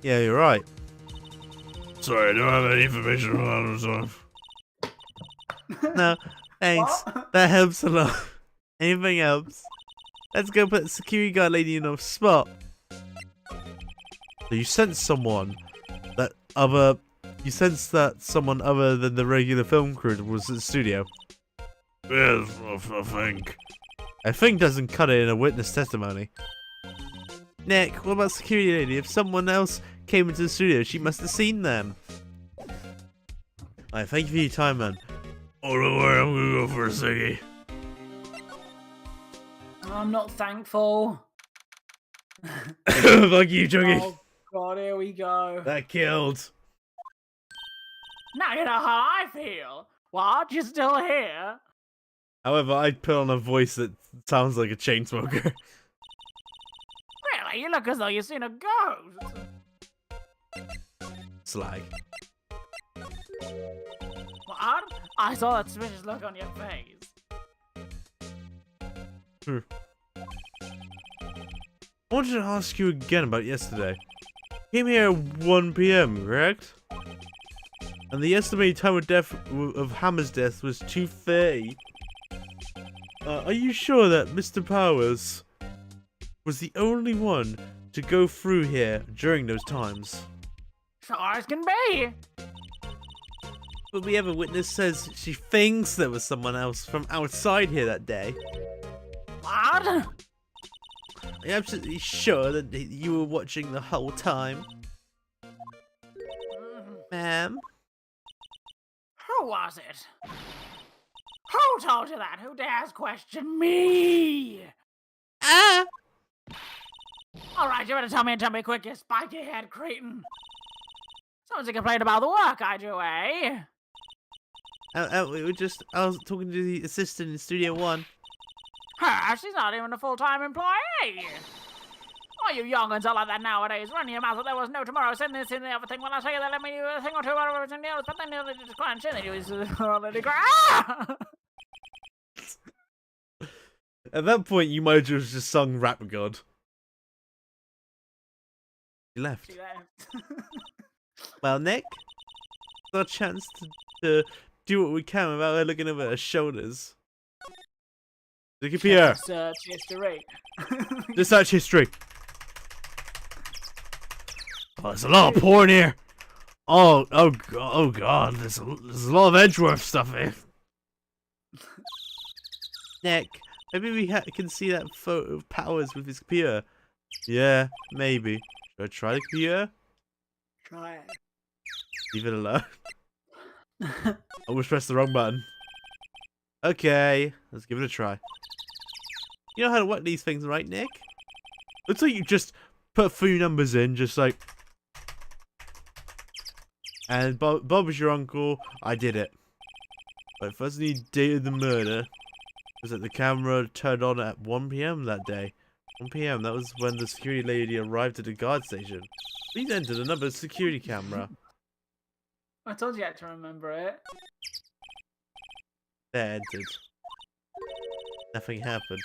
Yeah, you're right. Sorry, I don't have any information on that. No, thanks. What? That helps a lot. Anything else? Let's go put the security guard lady in a spot. So you sense someone that someone other than the regular film crew was at the studio. Yes, I think. I think doesn't cut it in a witness testimony. Nick, what about security lady? If someone else came into the studio, she must have seen them. Alright, thank you for your time, man. Oh, don't worry, I'm gonna go for a ciggy. I'm not thankful. Fuck you, Chuggy. Oh god, here we go. That killed. Now you know how I feel. What? You're still here? However, I'd put on a voice that sounds like a chain smoker. Really? You look as though you've seen a ghost. Slag. What? I saw that suspicious look on your face. I wanted to ask you again about yesterday. You came here at 1 PM, correct? And the estimated time of Hammer's death was 2:30. Are you sure that Mr. Powers was the only one to go through here during those times? Sure as can be. But we have a witness says she thinks there was someone else from outside here that day. What? Are you absolutely sure that you were watching the whole time? Ma'am? Who was it? Who told you that? Who dares question me? Ah! Alright, you better tell me quick, you spiky head cretin. Someone's complained about the work I do, eh? I was talking to the assistant in Studio 1. Her, she's not even a full-time employee. Why you young'uns are like that nowadays? Run your mouth that there was no tomorrow. Send this in the other thing. When I tell you that, let me do a thing or two out of everything else. But then they'll just cry and shit. They do is already cry. At that point, you might have just sung Rap God. He left. She left. Well, Nick, it's our chance to do what we can without her looking over her shoulders. Look up here. Search history. Just search history. Oh, there's a lot of porn here. Oh god, there's a lot of Edgeworth stuff here. Nick, maybe we can see that photo of Powers with his computer. Yeah, maybe. Should I try the computer? Try it. Leave it alone. I almost pressed the wrong button. Okay, let's give it a try. You know how to work these things, right, Nick? Looks like you just put a few numbers in, just like... And Bob is your uncle. I did it. But first I need date of the murder. Was that the camera turned on at 1 PM that day? 1 PM, that was when the security lady arrived at the guard station. Please enter the number security camera. I told you I had to remember it. There, entered. Nothing happened.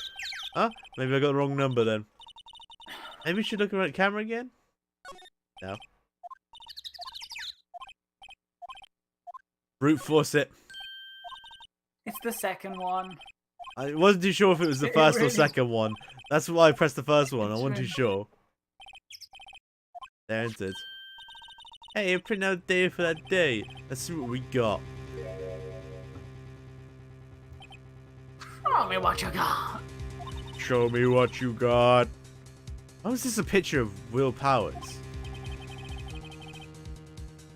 Huh? Maybe I got the wrong number then. Maybe we should look at the camera again? No. Brute force it. It's the second one. I wasn't too sure if it was the first or second one. That's why I pressed the first one. I wasn't too sure. There entered. Hey, print out data for that day. Let's see what we got. Show me what you got. Show me what you got. How is this a picture of Will Powers?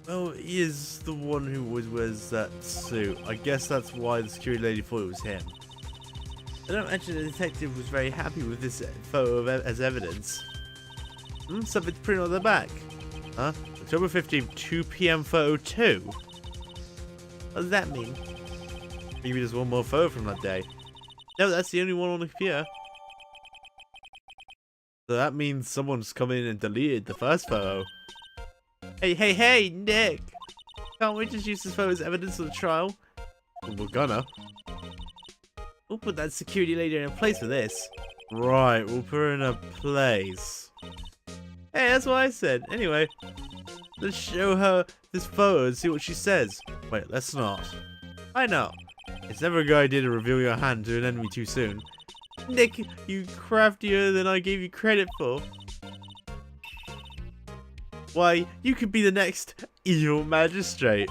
Well, he is the one who always wears that suit. I guess that's why the security lady thought it was him. I don't imagine the detective was very happy with this photo as evidence. Something's printed on the back. Huh? October 15th, 2 PM photo 2? What does that mean? Maybe there's one more photo from that day. No, that's the only one on the computer. So that means someone's come in and deleted the first photo. Hey, Nick! Can't we just use this photo as evidence of the trial? Well, we're gonna. We'll put that security lady in a place for this. Right, we'll put her in a place. Hey, that's what I said. Anyway, let's show her this photo and see what she says. Wait, let's not. I know. It's never a good idea to reveal your hand to an enemy too soon. Nick, you craftier than I gave you credit for. Why, you could be the next evil magistrate.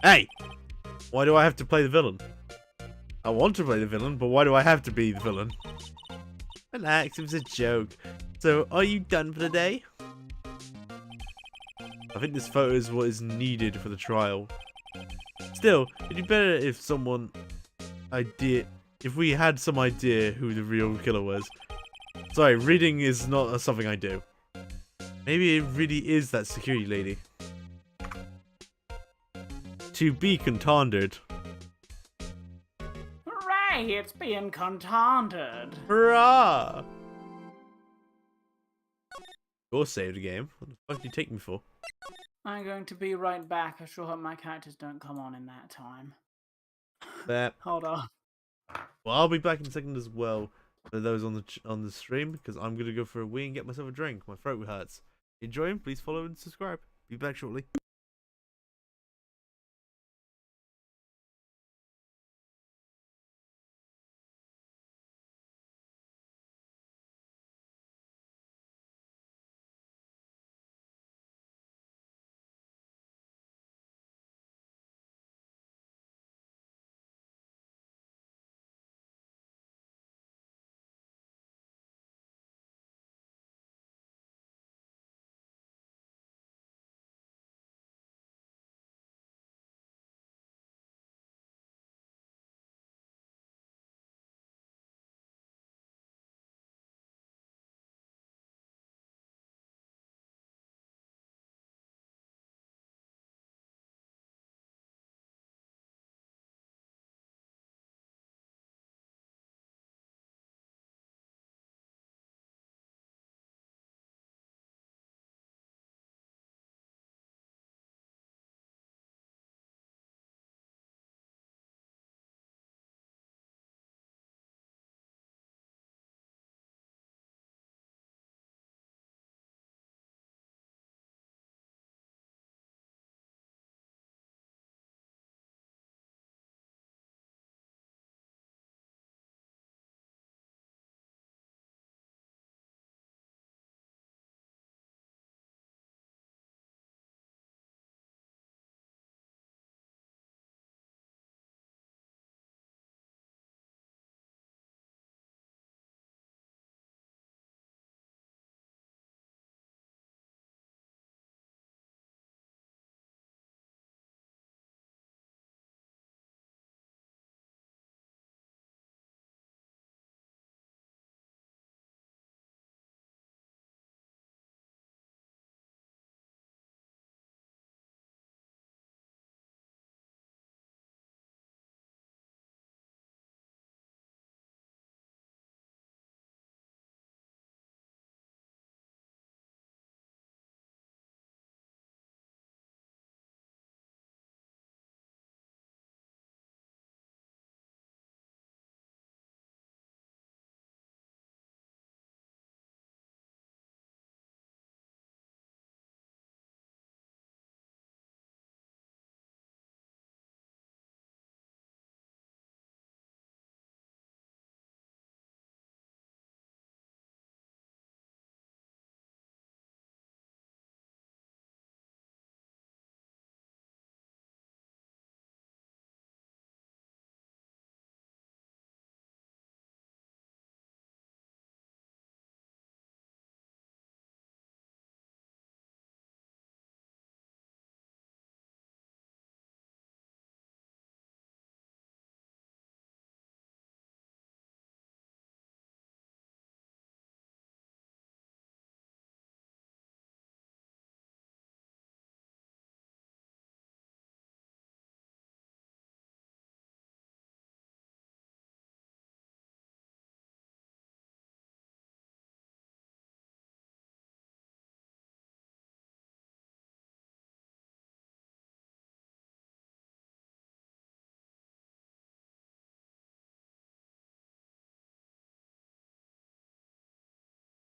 Hey! Why do I have to play the villain? I want to play the villain, but why do I have to be the villain? Relax, it was a joke. So, are you done for the day? I think this photo is what is needed for the trial. Still, it'd be better if someone if we had some idea who the real killer was. Sorry, reading is not something I do. Maybe it really is that security lady. To be contended. Hooray, it's being contended. Hurrah! You're saved the game. What the fuck did you take me for? I'm going to be right back. I sure hope my characters don't come on in that time. There. Hold on. Well, I'll be back in a second as well for those on the stream, because I'm gonna go for a wee and get myself a drink. My throat hurts. Enjoying? Please follow and subscribe. Be back shortly.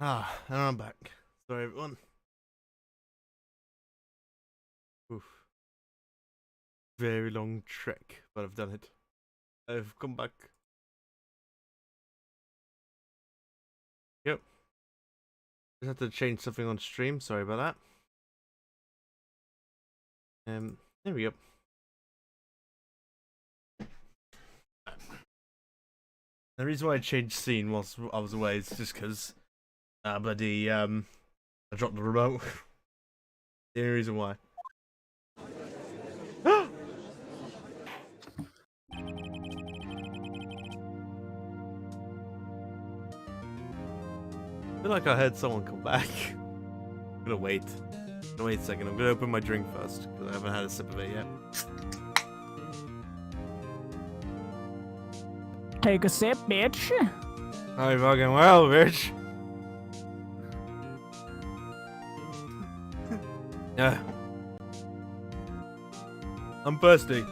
Ah, and I'm back. Sorry, everyone. Oof. Very long trek, but I've done it. I've come back. Yep. Just had to change something on stream. Sorry about that. There we go. The reason why I changed scene whilst I was away is just because I dropped the remote. The only reason why. feel like I heard someone come back. I'm gonna wait. Wait a second. I'm gonna open my drink first because I haven't had a sip of it yet. Take a sip, bitch. Oh, fucking well, bitch. Yeah. I'm thirsty.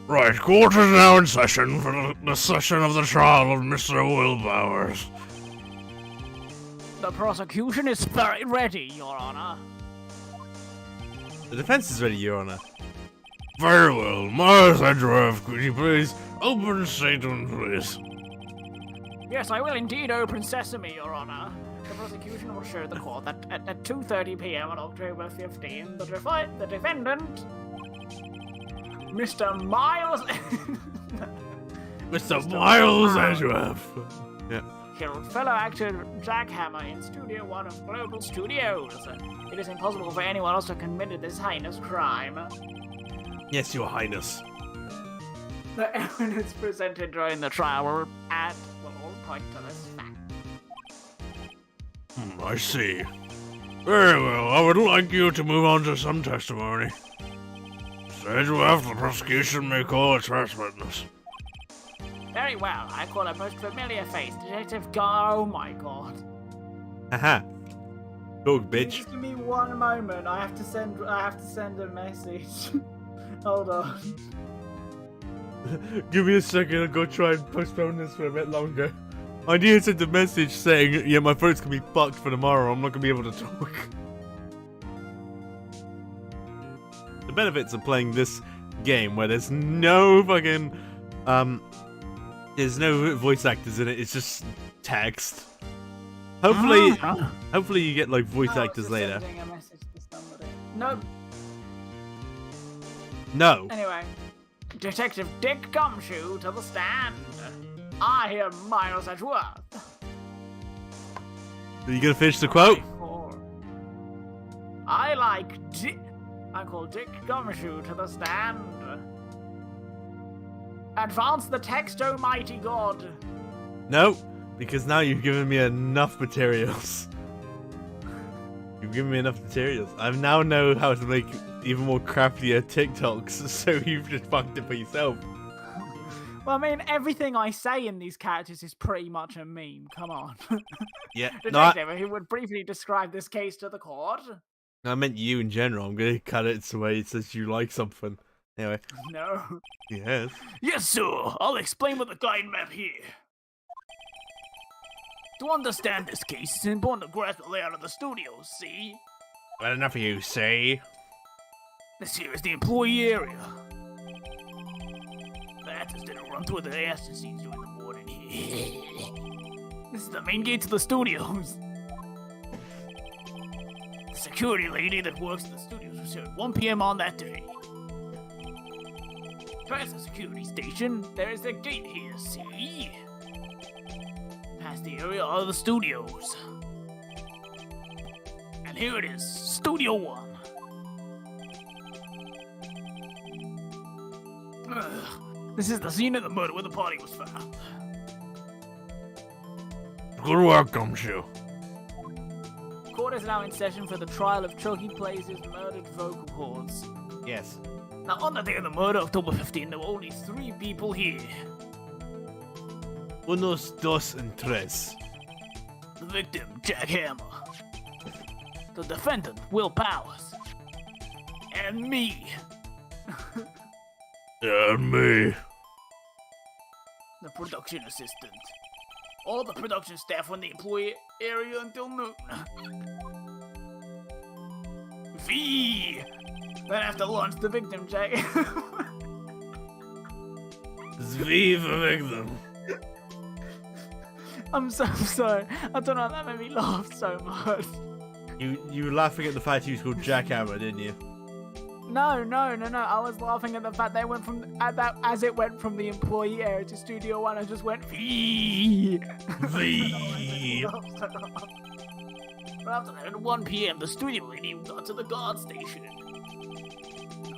Right, court is now in session for the session of the trial of Mr. Wilbowers. The prosecution is very ready, Your Honor. The defense is ready, Your Honor. Very well, Miles Edgeworth, could you please open statement, please? Yes, I will indeed open sesame, Your Honor. The prosecution will show the court that at 2:30 p.m. on October 15, the defendant, Mr. Miles... Mr. Miles Edgeworth. Yeah. killed fellow actor Jack Hammer in Studio 1 of Global Studios. It is impossible for anyone else to have committed this heinous crime. Yes, Your Highness. The evidence presented during the trial will all point to this fact. I see. Very well, I would like you to move on to some testimony. Mr. Edgeworth, the prosecution may call its first witness. Very well, I call a most familiar face, Detective Gar. Oh my god. Haha. Dog, bitch. Just give me one moment. I have to send a message. Hold on. Give me a second, I'll go try and postpone this for a bit longer. I need to send a message saying, yeah, my throat's gonna be fucked for tomorrow, I'm not gonna be able to talk. The benefits of playing this game where there's no fucking, there's no voice actors in it, it's just text. Hopefully you get like voice actors later. Sending a message to somebody. No. No. Anyway, Detective Dick Gumshoe to the stand. I am Miles Edgeworth. Are you gonna finish the quote? I call Dick Gumshoe to the stand. Advance the text, oh mighty God. No, because now you've given me enough materials. You've given me enough materials. I now know how to make even more crappier TikToks, so you've just fucked it for yourself. Well, I mean, everything I say in these characters is pretty much a meme. Come on. Yeah. Detective, who would briefly describe this case to the court? I meant you in general. I'm gonna cut it so it says you like something. Anyway. No. Yes. Yes, sir. I'll explain with the guide map here. To understand this case, it's important to grasp the layout of the studio, see? Well, enough of you, say. This here is the employee area. The actors didn't run through the action scenes during the morning here. This is the main gate to the studios. The security lady that works in the studios was here at 1 p.m. on that day. Past the security station, there is a gate here, see? Past the area of the studios. And here it is, Studio 1. This is the scene of the murder where the body was found. Good work, Gumshoe. Court is now in session for the trial of Chucky Place's murdered vocal cords. Yes. Now, on the day of the murder, October 15, there were only 3 people here. Unos, dos, and tres. The victim, Jack Hammer. The defendant, Will Powers. And me. And me. The production assistant. All the production staff were in the employee area until noon. V. Then after lunch, the victim, Jack. V for victim. I'm so sorry. I don't know, that made me laugh so much. You were laughing at the fact he was called Jackhammer, didn't you? No. I was laughing at the fact they went as it went from the employee area to Studio 1. I just went V. V. But after that, at 1 p.m., the studio lady got to the guard station.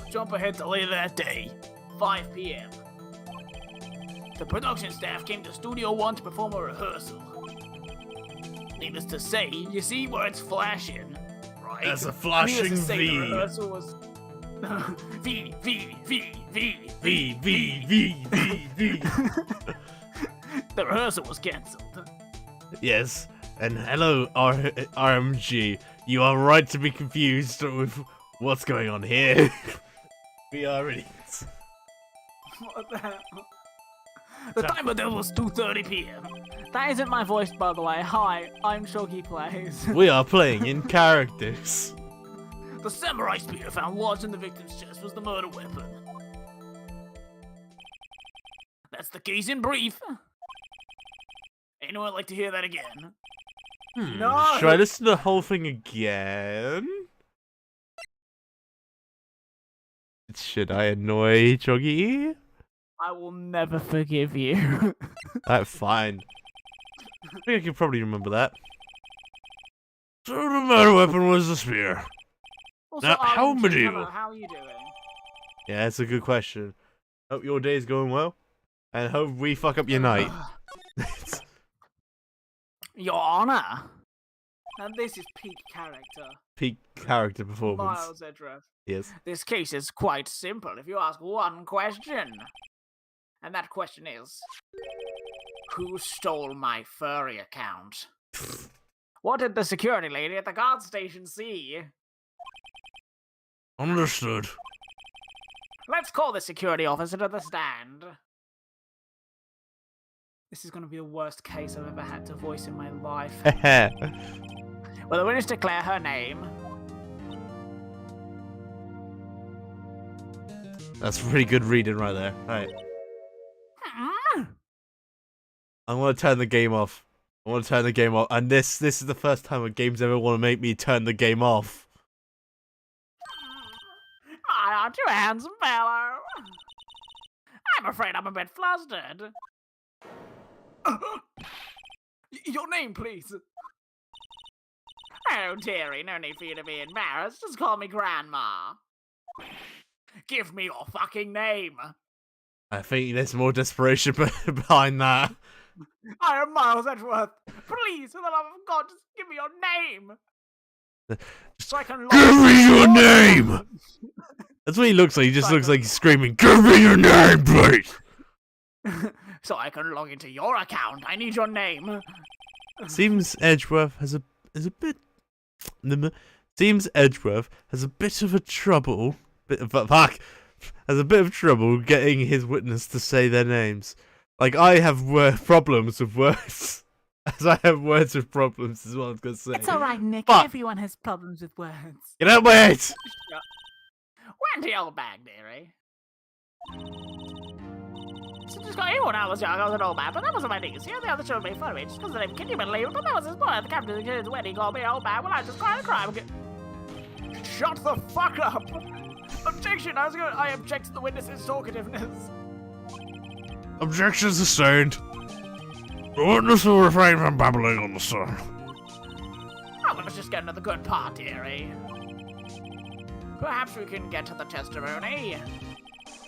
Jump ahead to later that day, 5 p.m. The production staff came to Studio 1 to perform a rehearsal. Needless to say, you see where it's flashing, right? That's a flashing Needless to say, V. The rehearsal was... V. V. The rehearsal was cancelled. Yes, and hello, RMG. You are right to be confused with what's going on here. We are idiots. What the hell? The time of death was 2:30 p.m. That isn't my voice, by the way. Hi, I'm Shogi Plays. We are playing in characters. The samurai spear found lodged in the victim's chest was the murder weapon. That's the case in brief. Anyone like to hear that again? No! Should I listen to the whole thing again? Should I annoy Choggy? I will never forgive you. That's fine. I think I can probably remember that. So the murder weapon was the spear. Also, Now, how RNG, medieval? hello, how are you doing? Yeah, that's a good question. Hope your day's going well. And hope we fuck up your night. Your Honor. And this is peak character. Peak character performance. Miles Edgeworth. Yes. This case is quite simple if you ask one question. And that question is... Who stole my Furry account? What did the security lady at the guard station see? Understood. Let's call the security officer to the stand. This is going to be the worst case I've ever had to voice in my life. Will the witness declare her name? That's pretty good reading right there. Alright. Hmm? I want to turn the game off. I want to turn the game off. And this is the first time a game's ever want to make me turn the game off. Aren't you a handsome fellow? I'm afraid I'm a bit flustered. Your name, please. Oh, dearie, no need for you to be embarrassed. Just call me Grandma. Give me your fucking name. I think there's more desperation behind that. I am Miles Edgeworth. Please, for the love of God, just give me your name. So I can Give me your name! That's what he looks like. He just looks like he's screaming, "Give me your name, please!" So I can log into your account. I need your name. Seems Edgeworth has a bit. Seems Edgeworth has a bit of a trouble. Has a bit of trouble getting his witness to say their names. Like I have problems with words. As I have words with problems, is what I was gonna say. It's alright, Nick. Fuck. Everyone has problems with words. Get out of my head! Went to your bag, dearie. So just got anyone I was young, I was an old man, but that wasn't my niece. The only other showed me Furry just because the name, can you believe it? But that was his boy at the captain of the kid's wedding, called me old man. Well, I just cried and cried. Shut the fuck up! Objection! I object to the witness's talkativeness. Objection sustained. The witness will refrain from babbling on the stand. Oh, well, let's just get into the good part, dearie. Perhaps we can get to the testimony.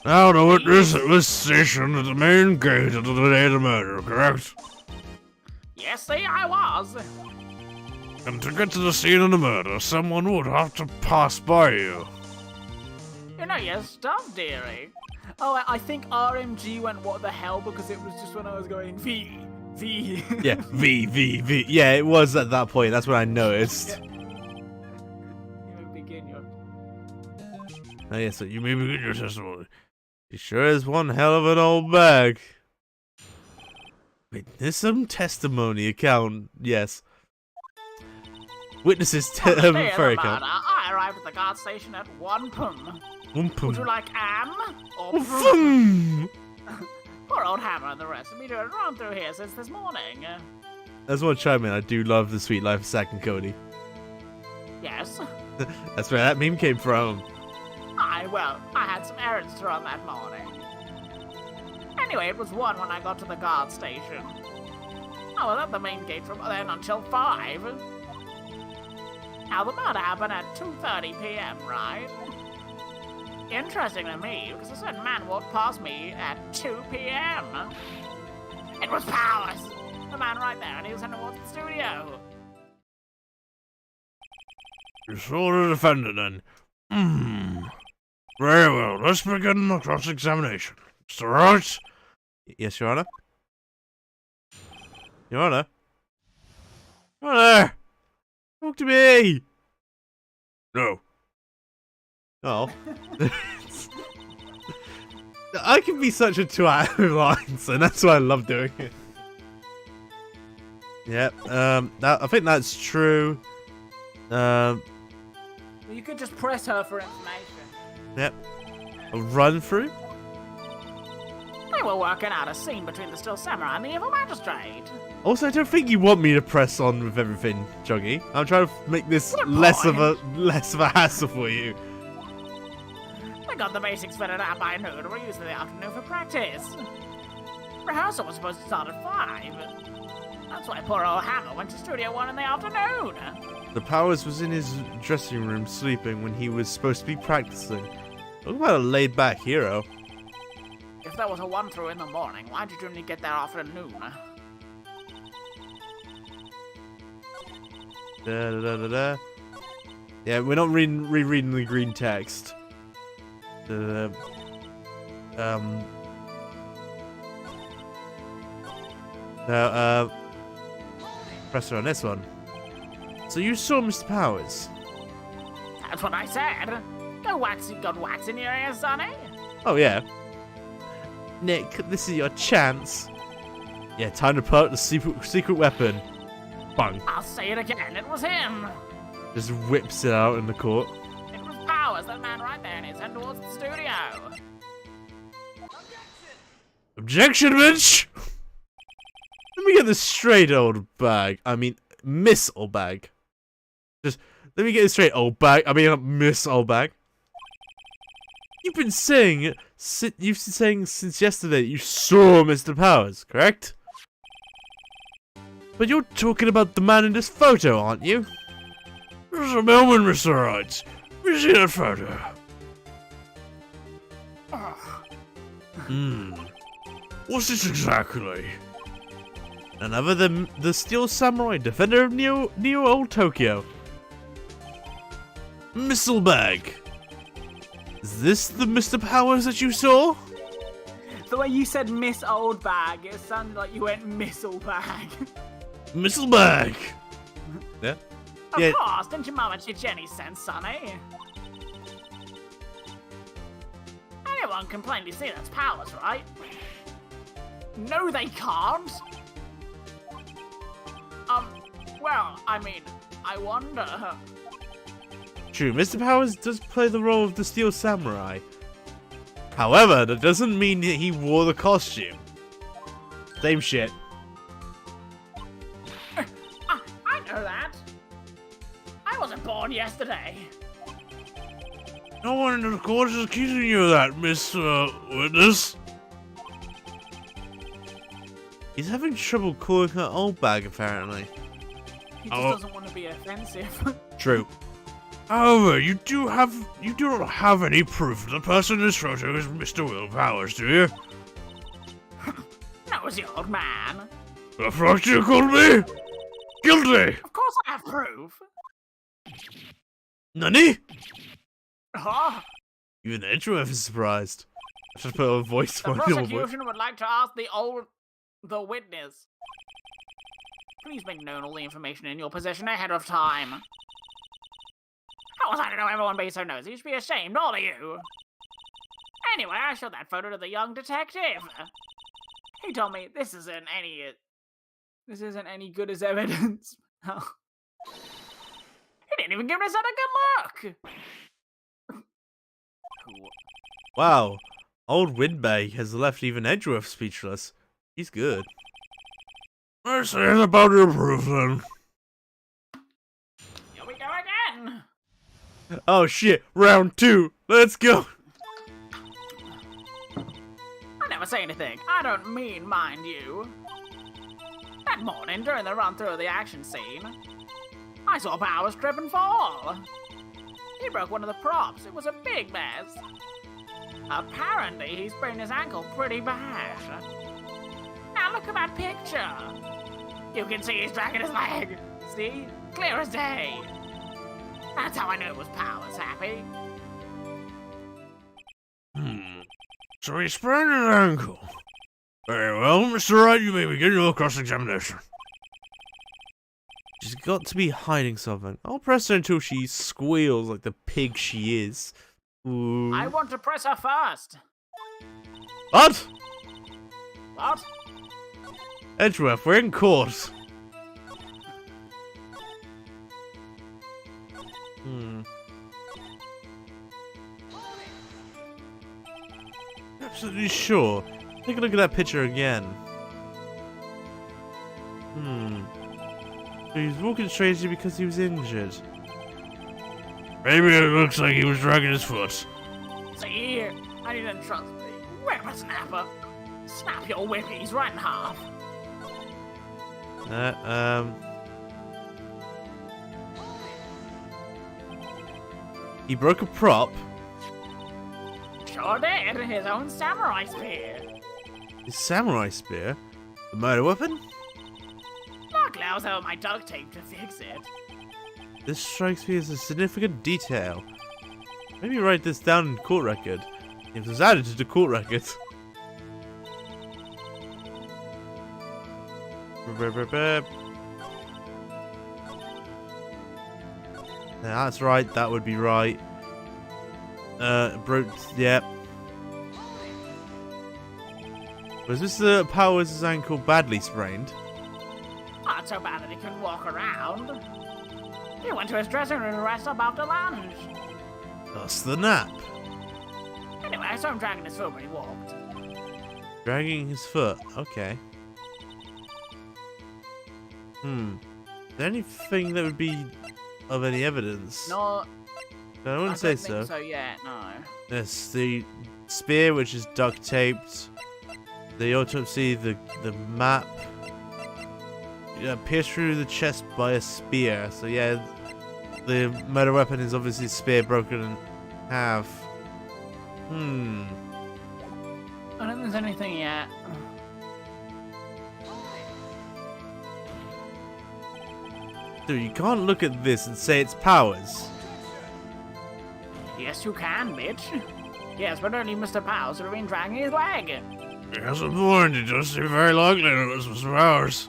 Now the witness was stationed at the main gate of the day of the murder, correct? Yes, see, I was. And to get to the scene of the murder, someone would have to pass by you. You know your stuff, dearie. Oh, I think RMG went what the hell because it was just when I was going V. Yeah, V. Yeah, it was at that point. That's when I noticed. Yeah. You may begin your... Oh, yeah, so you may begin your testimony. He sure is one hell of an old bag. Witness some testimony account. Yes. Witnesses furry account. I arrived at the guard station at 1 p.m. Would you like am or poor old Hammer and the rest of me doing run through here since this morning. That's what chime in. I do love the sweet life of Zack and Cody. Yes. That's where that meme came from. I had some errands to run that morning. Anyway, it was 1 when I got to the guard station. I was at the main gate from then until 5. Now, the murder happened at 2:30 p.m., right? interesting to me because a certain man walked past me at 2 p.m. It was Powers! The man right there, and he was heading towards the studio. You saw the defendant then? Very well, let's begin the cross-examination. Mr. Wright? Yes, Your Honor. Your Honor. Your Honor! Talk to me! No. Oh. I can be such a twat with lines, and that's why I love doing it. Yep, I think that's true. You could just press her for information. Yep. A run through? They were working out a scene between the Still Samurai and the Evil Magistrate. Also, I don't think you want me to press on with everything, Joggy. I'm trying to make this less of a hassle for you. They got the basics figured out by noon and were using the afternoon for practice. Rehearsal was supposed to start at 5. That's why poor old Hammer went to Studio 1 in the afternoon. The Powers was in his dressing room sleeping when he was supposed to be practicing. Talk about a laid-back hero. If there was a 1-through in the morning, why did you only get there after noon? Yeah, we're not rereading the green text. Pressure on this one. So you saw Mr. Powers? That's what I said. Got wax in your ears, Sonny? Oh yeah. Nick, this is your chance. Yeah, time to put out the secret weapon. Bang. I'll say it again, it was him. Just whips it out in the court. It was Powers, that man right there, and he's heading towards the studio. Objection, bitch! Let me get this straight, old bag. I mean, Miss Old Bag. Just, let me get this straight, old bag. I mean, Miss Old Bag. You've been saying since yesterday that you saw Mr. Powers, correct? But you're talking about the man in this photo, aren't you? Just a moment, Mr. Wright. We see that photo. What's this exactly? None other than the Steel Samurai, defender of Neo Old Tokyo. Missile Bag. Is this the Mr. Powers that you saw? The way you said Miss Old Bag, it sounded like you went Missile Bag. Missile Bag. Yeah. Of course, didn't your mama teach you any sense, Sonny? Anyone can plainly see that's Powers, right? No, they can't. Well, I mean, I wonder. True, Mr. Powers does play the role of the Steel Samurai. However, that doesn't mean that he wore the costume. Same shit. I know that. I wasn't born yesterday. No one in the court is accusing you of that, Miss Witness. He's having trouble calling her old bag, apparently. He just doesn't want to be offensive. True. However, you do not have any proof that the person in this photo is Mr. Will Powers, do you? That was the old man. The fuck you called me? Guilty! Of course I have proof. Nani? Huh? Even Edgeworth is surprised. I should put a voice The on your voice. prosecution would like to ask the witness. Please make known all the information in your possession ahead of time. How was I to know everyone being so nosy? You should be ashamed, all of you. Anyway, I showed that photo to the young detective. He told me this isn't any good as evidence. He didn't even give us a good look. Wow. Old Windbag has left even Edgeworth speechless. He's good. I say it about your proof then. Here we go again. Oh shit, round 2. Let's go. I never say anything. I don't mean, mind you. That morning, during the run-through of the action scene, I saw Powers trip and fall. He broke one of the props. It was a big mess. Apparently, he sprained his ankle pretty bad. Now look at that picture. You can see he's dragging his leg. See? Clear as day. That's how I knew it was Powers, Happy. So he sprained his ankle. Very well, Mr. Wright, you may begin your cross-examination. She's got to be hiding something. I'll press her until she squeals like the pig she is. Ooh. I want to press her first. What? What? Edgeworth, we're in court. Absolutely sure. Take a look at that picture again. So he's walking strangely because he was injured. Maybe it looks like he was dragging his foot. See? I didn't trust me. Whippersnapper. Snap your whippies right in half. He broke a prop. Sure did. His own samurai spear. His samurai spear? The murder weapon? Luckily, I was over my duct tape to fix it. This strikes me as a significant detail. Maybe write this down in court record. It was added to the court record. Yeah, that's right, that would be right. Yep. Was Mr. Powers' ankle badly sprained? Not so bad that he couldn't walk around. He went to his dressing room to rest up after lunch. That's the nap. Anyway, I saw him dragging his foot when he walked. Dragging his foot, okay. Is there anything that would be of any evidence? No, I wouldn't say so. I don't think so yet, no. Yes, the spear, which is duct taped. The autopsy, the map. Yeah, pierced through the chest by a spear. So yeah, the murder weapon is obviously a spear broken in half. I don't think there's anything yet. Dude, you can't look at this and say it's Powers. Yes, you can, bitch. Yes, but only Mr. Powers would have been dragging his leg. He hasn't warned, it does seem very likely that it was Mr. Powers.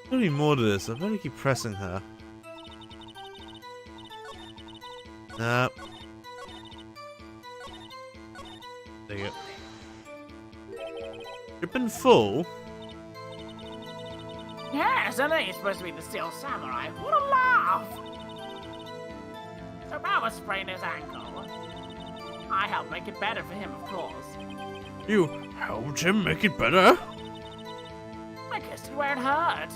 There'll be more to this. I better keep pressing her. Nope. There you go. Trip and fall? Yes, and then he's supposed to be the Steel Samurai. What a laugh! So Powers sprained his ankle. I helped make it better for him, of course. You helped him make it better? I kissed it where it hurt.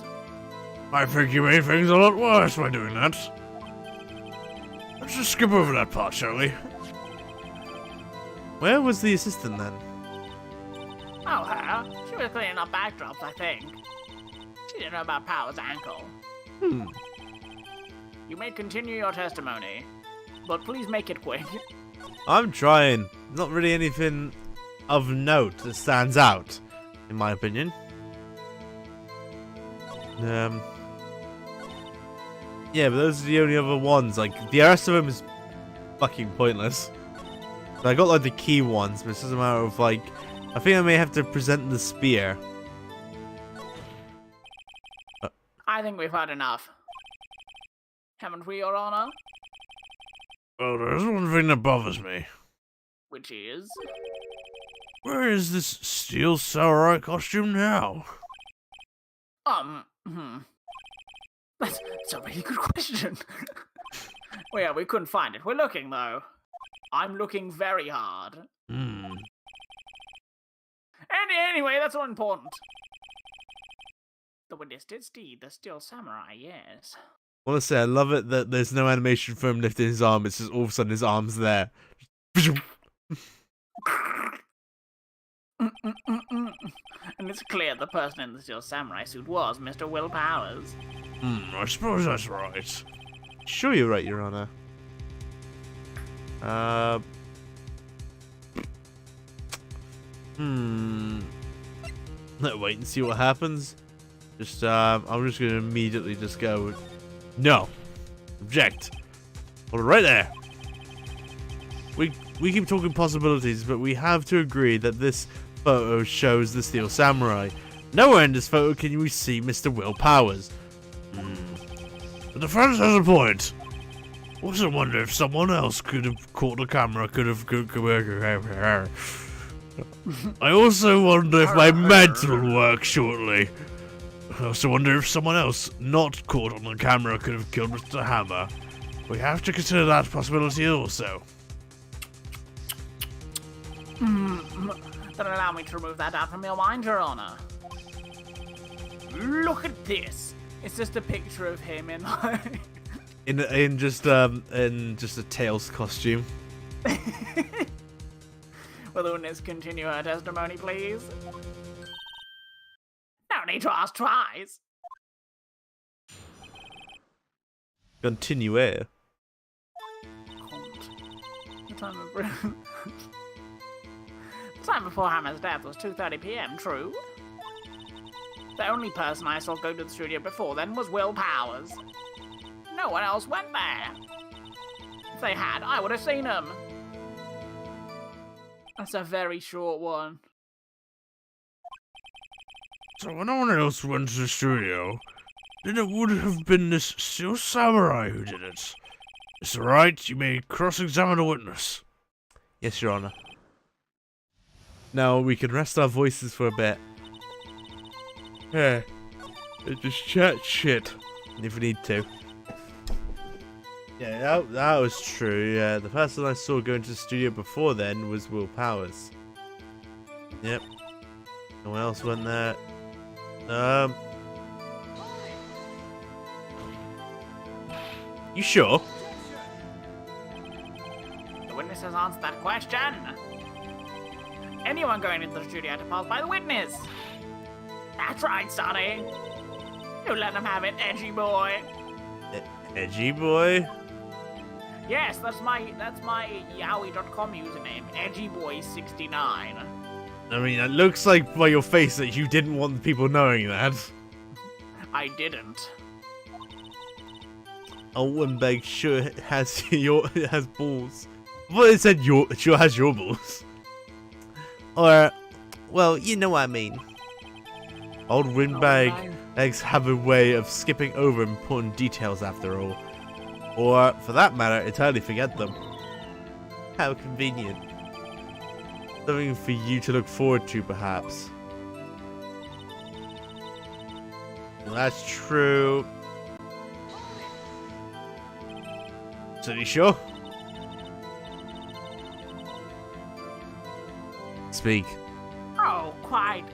I think you made things a lot worse by doing that. Let's just skip over that part, shall we? Where was the assistant then? Oh, her? She was cleaning up backdrops, I think. She didn't know about Powers' ankle. You may continue your testimony, but please make it quick. I'm trying. Not really anything of note that stands out, in my opinion. Yeah, but those are the only other ones. Like, the rest of them is fucking pointless. So I got, like, the key ones, but it's just a matter of, like... I think I may have to present the spear. I think we've had enough. Haven't we, Your Honor? Well, there's one thing that bothers me. Which is? Where is this Steel Samurai costume now? That's a really good question. Well, yeah, we couldn't find it. We're looking, though. I'm looking very hard. Anyway, that's not important. The witness did see the Steel Samurai, yes. Honestly, I love it that there's no animation for him lifting his arm. It's just all of a sudden his arm's there. And it's clear the person in the Steel Samurai suit was Mr. Will Powers. I suppose that's right. Sure you're right, Your Honor. Let's wait and see what happens. Just, I'm just gonna immediately just go, no. Object. Hold it right there. We keep talking possibilities, but we have to agree that this photo shows the Steel Samurai. Nowhere in this photo can we see Mr. Will Powers. The defense has a point. Also wonder if someone else could have caught the camera, I also wonder if my mental will work shortly. I also wonder if someone else not caught on the camera could have killed Mr. Hammer. We have to consider that possibility also. Then allow me to remove that doubt from your mind, Your Honor. Look at this. It's just a picture of him in like... in just a Tails costume. Will the witness continue her testimony, please? No need to ask twice. Continue air. The time before Hammer's death was 2:30 p.m., true? The only person I saw go to the studio before then was Will Powers. No one else went there. If they had, I would have seen them. That's a very short one. So when no one else went to the studio, then it would have been this Steel Samurai who did it. It's alright, you may cross-examine the witness. Yes, Your Honor. Now we can rest our voices for a bit. Yeah, just chat shit if we need to. Yeah, that was true. Yeah, the person I saw going to the studio before then was Will Powers. Yep. No one else went there. You sure? The witness has answered that question. Anyone going into the studio had to pass by the witness. That's right, Sonny. You let him have it, edgy boy. Edgy boy? Yes, that's my Yowie.com username, edgyboy69. I mean, it looks like by your face that you didn't want people knowing that. I didn't. Alwenbeg sure has has balls. Well, it said sure has your balls. Or, well, you know what I mean. Old windbag eggs have a way of skipping over important details after all. Or, for that matter, entirely forget them. How convenient. Something for you to look forward to, perhaps. Well, that's true. So you sure? Speak. Oh, quite,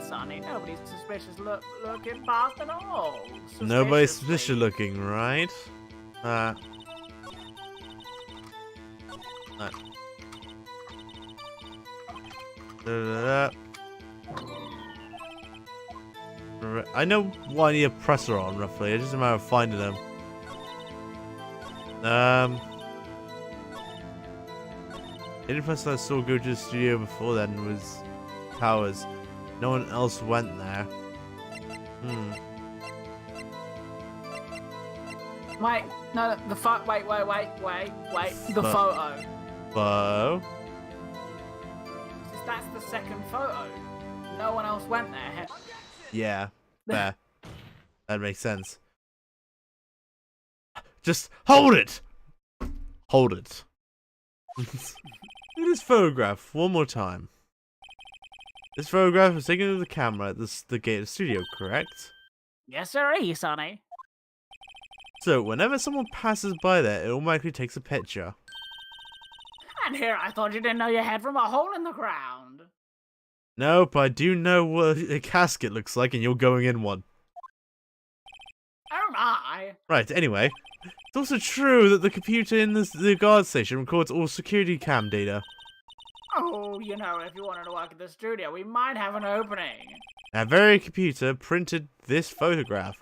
Sonny. Nobody's suspicious looking past at all. Nobody's Suspiciously. suspicious looking, right? I know what I need a presser on, roughly. It's just a matter of finding them. The only person I saw go to the studio before then was Powers. No one else went there. Wait, no, the photo. Wait. The photo. Bo? That's the second photo. No one else went there. Yeah, there. That makes sense. Just hold it! Hold it. Look at this photograph one more time. This photograph was taken with the camera at the gate of the studio, correct? Yes, sirree, Sonny. So, whenever someone passes by there, it automatically takes a picture. And here I thought you didn't know your head from a hole in the ground. Nope, I do know what a casket looks like, and you're going in one. Oh my. Right, anyway. It's also true that the computer in the guard station records all security cam data. Oh, you know, if you wanted to work at the studio, we might have an opening. That very computer printed this photograph.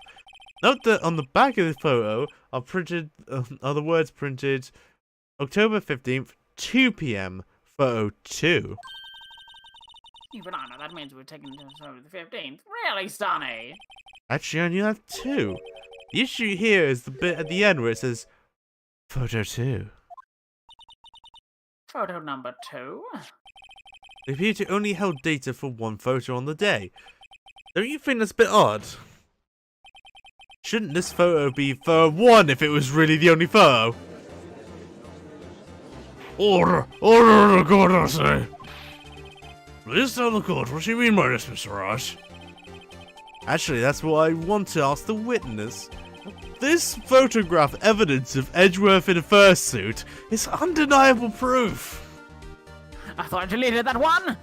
Note that on the back of this photo are the words printed October 15th, 2 p.m. photo 2. Even I know that means we're taking it to the 15th. Really, Sonny? Actually, I knew that too. The issue here is the bit at the end where it says, Photo 2. Photo number 2? They appear to only hold data for one photo on the day. Don't you think that's a bit odd? Shouldn't this photo be photo 1 if it was really the only photo? Order of the court, I say. Please tell the court what you mean by this, Mr. Rush. Actually, that's what I want to ask the witness. This photograph evidence of Edgeworth in a fursuit is undeniable proof. I thought I deleted that one!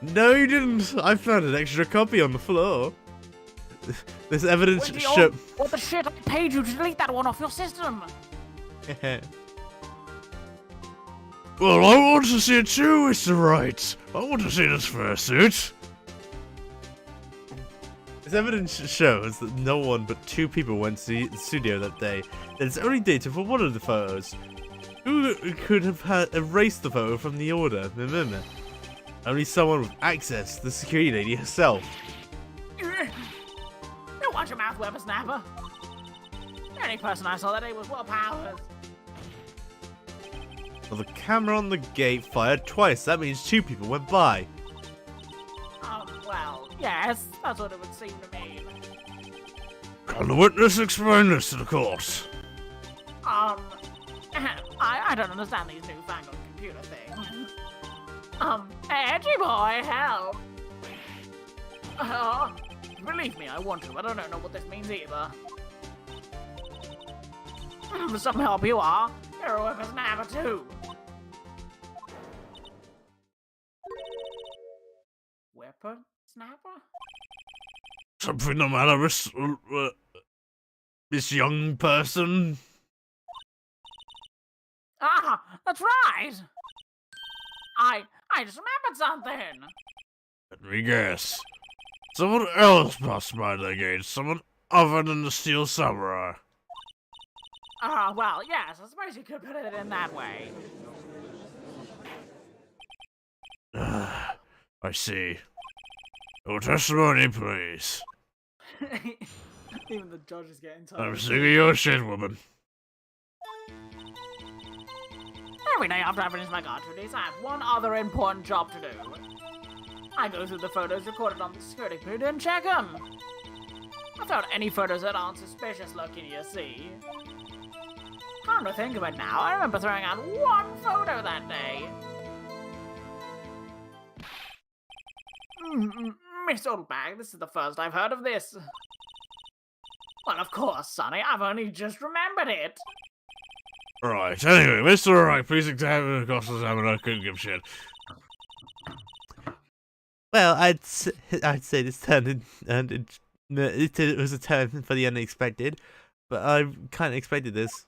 No, you didn't. I found an extra copy on the floor. This evidence show. What the shit? I paid you to delete that one off your system! Well, I want to see it too, Mr. Wright. I want to see this fursuit. This evidence shows that no one but 2 people went to the studio that day. There's only data for one of the photos. Who could have erased the photo from the order? Remember, only someone with access, the security lady herself. Don't watch your mouth, whippersnapper. The only person I saw that day was Will Powers. Well, the camera on the gate fired twice. That means 2 people went by. Well, yes, that's what it would seem to me. Can the witness explain this to the court? I don't understand these newfangled computer things. Edgy boy, help! Believe me, I want to, but I don't know what this means either. Some help you are. You're a whippersnapper too. Whippersnapper? Something the matter, Miss young person? Ah, that's right! I just remembered something! Let me guess. Someone else passed by the gate. Someone other than the Steel Samurai. Well, yes, I suppose you could put it in that way. I see. Your testimony, please. Even the judge is getting tired. I'm sick of your shit, woman. Every day after I finish my guard duties, I have one other important job to do. I go through the photos recorded on the security booth and check them. I found any photos that aren't suspicious looking, you see. Come to think of it now, I remember throwing out one photo that day. Miss Oldbag, this is the first I've heard of this. Well, of course, Sonny, I've only just remembered it. Right, anyway, Mr. Wright, please examine the cross-examiner. I couldn't give a shit. Well, I'd say this turn it was a turn for the unexpected, but I kind of expected this.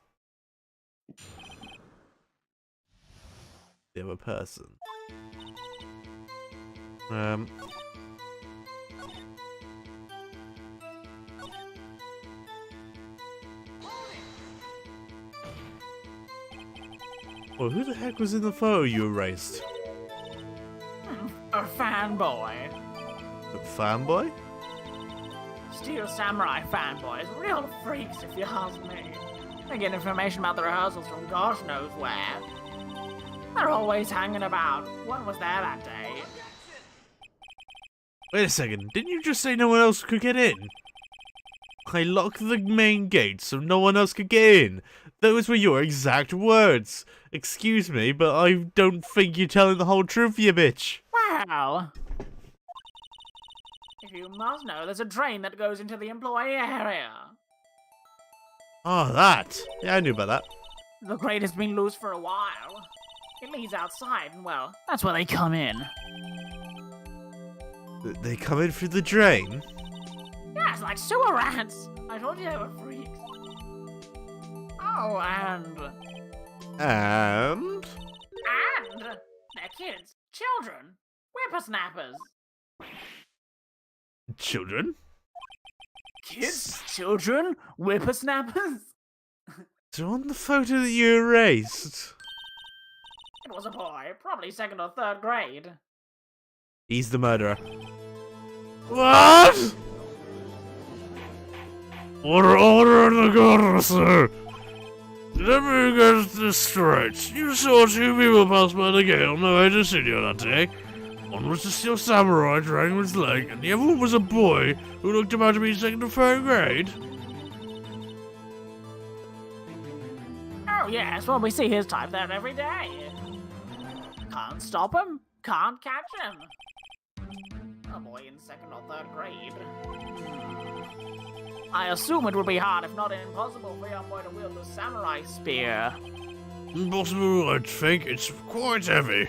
The other person. Well, who the heck was in the photo you erased? A fanboy. A fanboy? Steel Samurai fanboys, real freaks if you ask me. They get information about the rehearsals from gosh knows where. They're always hanging about. One was there that day. Wait a second, didn't you just say no one else could get in? I locked the main gate so no one else could get in. Those were your exact words. Excuse me, but I don't think you're telling the whole truth, you bitch. Well, if you must know, there's a drain that goes into the employee area. Oh, that. Yeah, I knew about that. The grate has been loose for a while. It leads outside, and well, that's where they come in. They come in through the drain? Yeah, it's like sewer rats. I told you they were freaks. Oh, and they're kids, children, whippersnappers. Children? Kids, children, whippersnappers. So on the photo that you erased? It was a boy, probably 2nd or 3rd grade. He's the murderer. What? Order the governor, sir. Let me get this straight. You saw two people pass by the gate on the way to studio that day. One was a steel samurai dragging his leg, and the other one was a boy who looked about to be second or third grade. Oh yes, well we see his type there every day. Can't stop him, can't catch him. A boy in second or third grade. I assume it would be hard, if not impossible, for young boy to wield the samurai spear. Impossible, I think. It's quite heavy.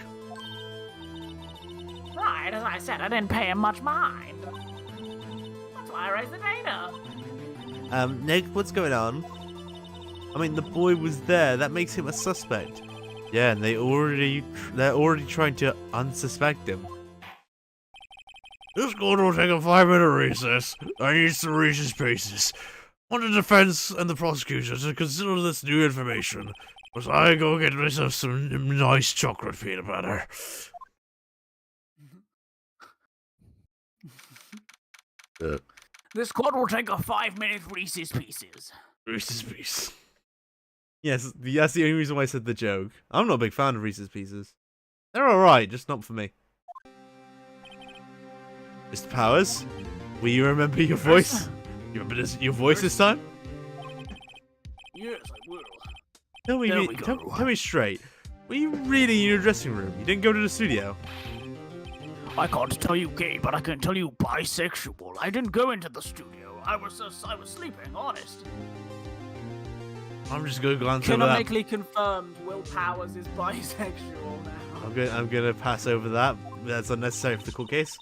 Right, as I said, I didn't pay him much mind. That's why I raised the data. Nick, what's going on? I mean, the boy was there. That makes him a suspect. Yeah, and they're already trying to unsuspect him. This court will take a 5-minute recess. I need some Reese's Pieces. Want the defense and the prosecution to consider this new information, as I go get myself some nice chocolate peanut butter. This court will take a 5-minute Reese's Pieces. Reese's Pieces. Yes, that's the only reason why I said the joke. I'm not a big fan of Reese's Pieces. They're alright, just not for me. Mr. Powers, will you remember your voice? You remember your voice this time? Yes, I will. Tell me straight. Were you really in your dressing room? You didn't go to the studio? I can't tell you gay, but I can tell you bisexual. I didn't go into the studio. I was sleeping, honest. I'm just gonna glance over that. Canonically confirmed, Will Powers is bisexual now. I'm gonna pass over that. That's unnecessary for the court case.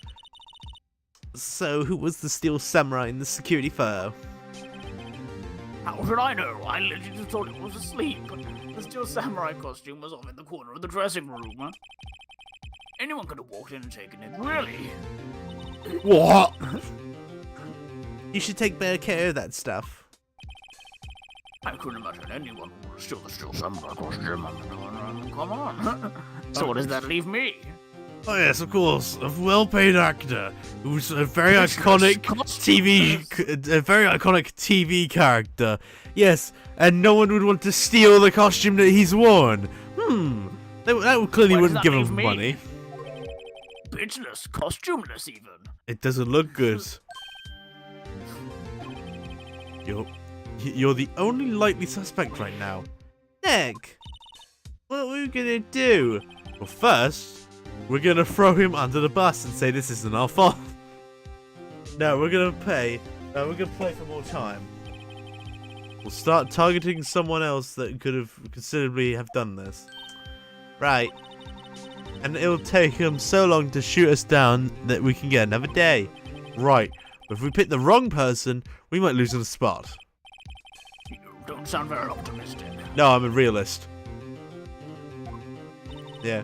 So, who was the steel samurai in the security photo? How should I know? I literally just thought he was asleep. The steel samurai costume was off in the corner of the dressing room. Huh? Anyone could have walked in and taken it, really. What? You should take better care of that stuff. I couldn't imagine anyone who would steal the steel samurai costume. Come on. So what does that leave me? Oh yes, of course, a well-paid actor who's a very iconic TV character. Yes, and no one would want to steal the costume that he's worn. That clearly wouldn't give him money. Bitchless, costumeless even. It doesn't look good. You're the only likely suspect right now. Nick, what are we gonna do? Well, first, we're gonna throw him under the bus and say this isn't our fault. No, we're gonna play for more time. We'll start targeting someone else that could have considerably have done this. Right. And it'll take him so long to shoot us down that we can get another day. Right. But if we pick the wrong person, we might lose on the spot. You don't sound very optimistic. No, I'm a realist. Yeah.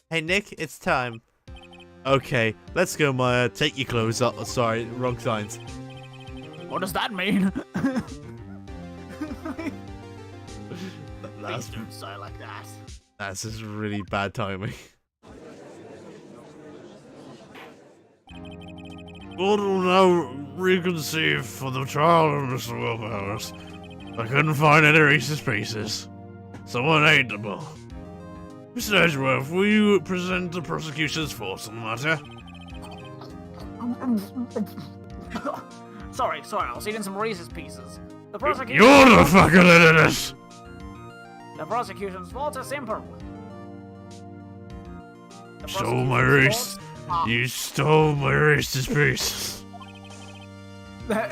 Hey, Nick, it's time. Okay, let's go, Maya. Take your clothes off. Oh, sorry, wrong signs. What does that mean? Please don't say like that. That's just really bad timing. God will now reconceive for the trial of Mr. Wilberforce. I couldn't find any Reese's Pieces. Someone ate them all. Mr. Edgeworth, will you present the prosecution's thoughts on the matter? Sorry, I was eating some Reese's Pieces. The prosecution. You're the fucking idiot! The prosecution's faults are simple. Stole my Reese. You stole my Reese's Pieces. Wait,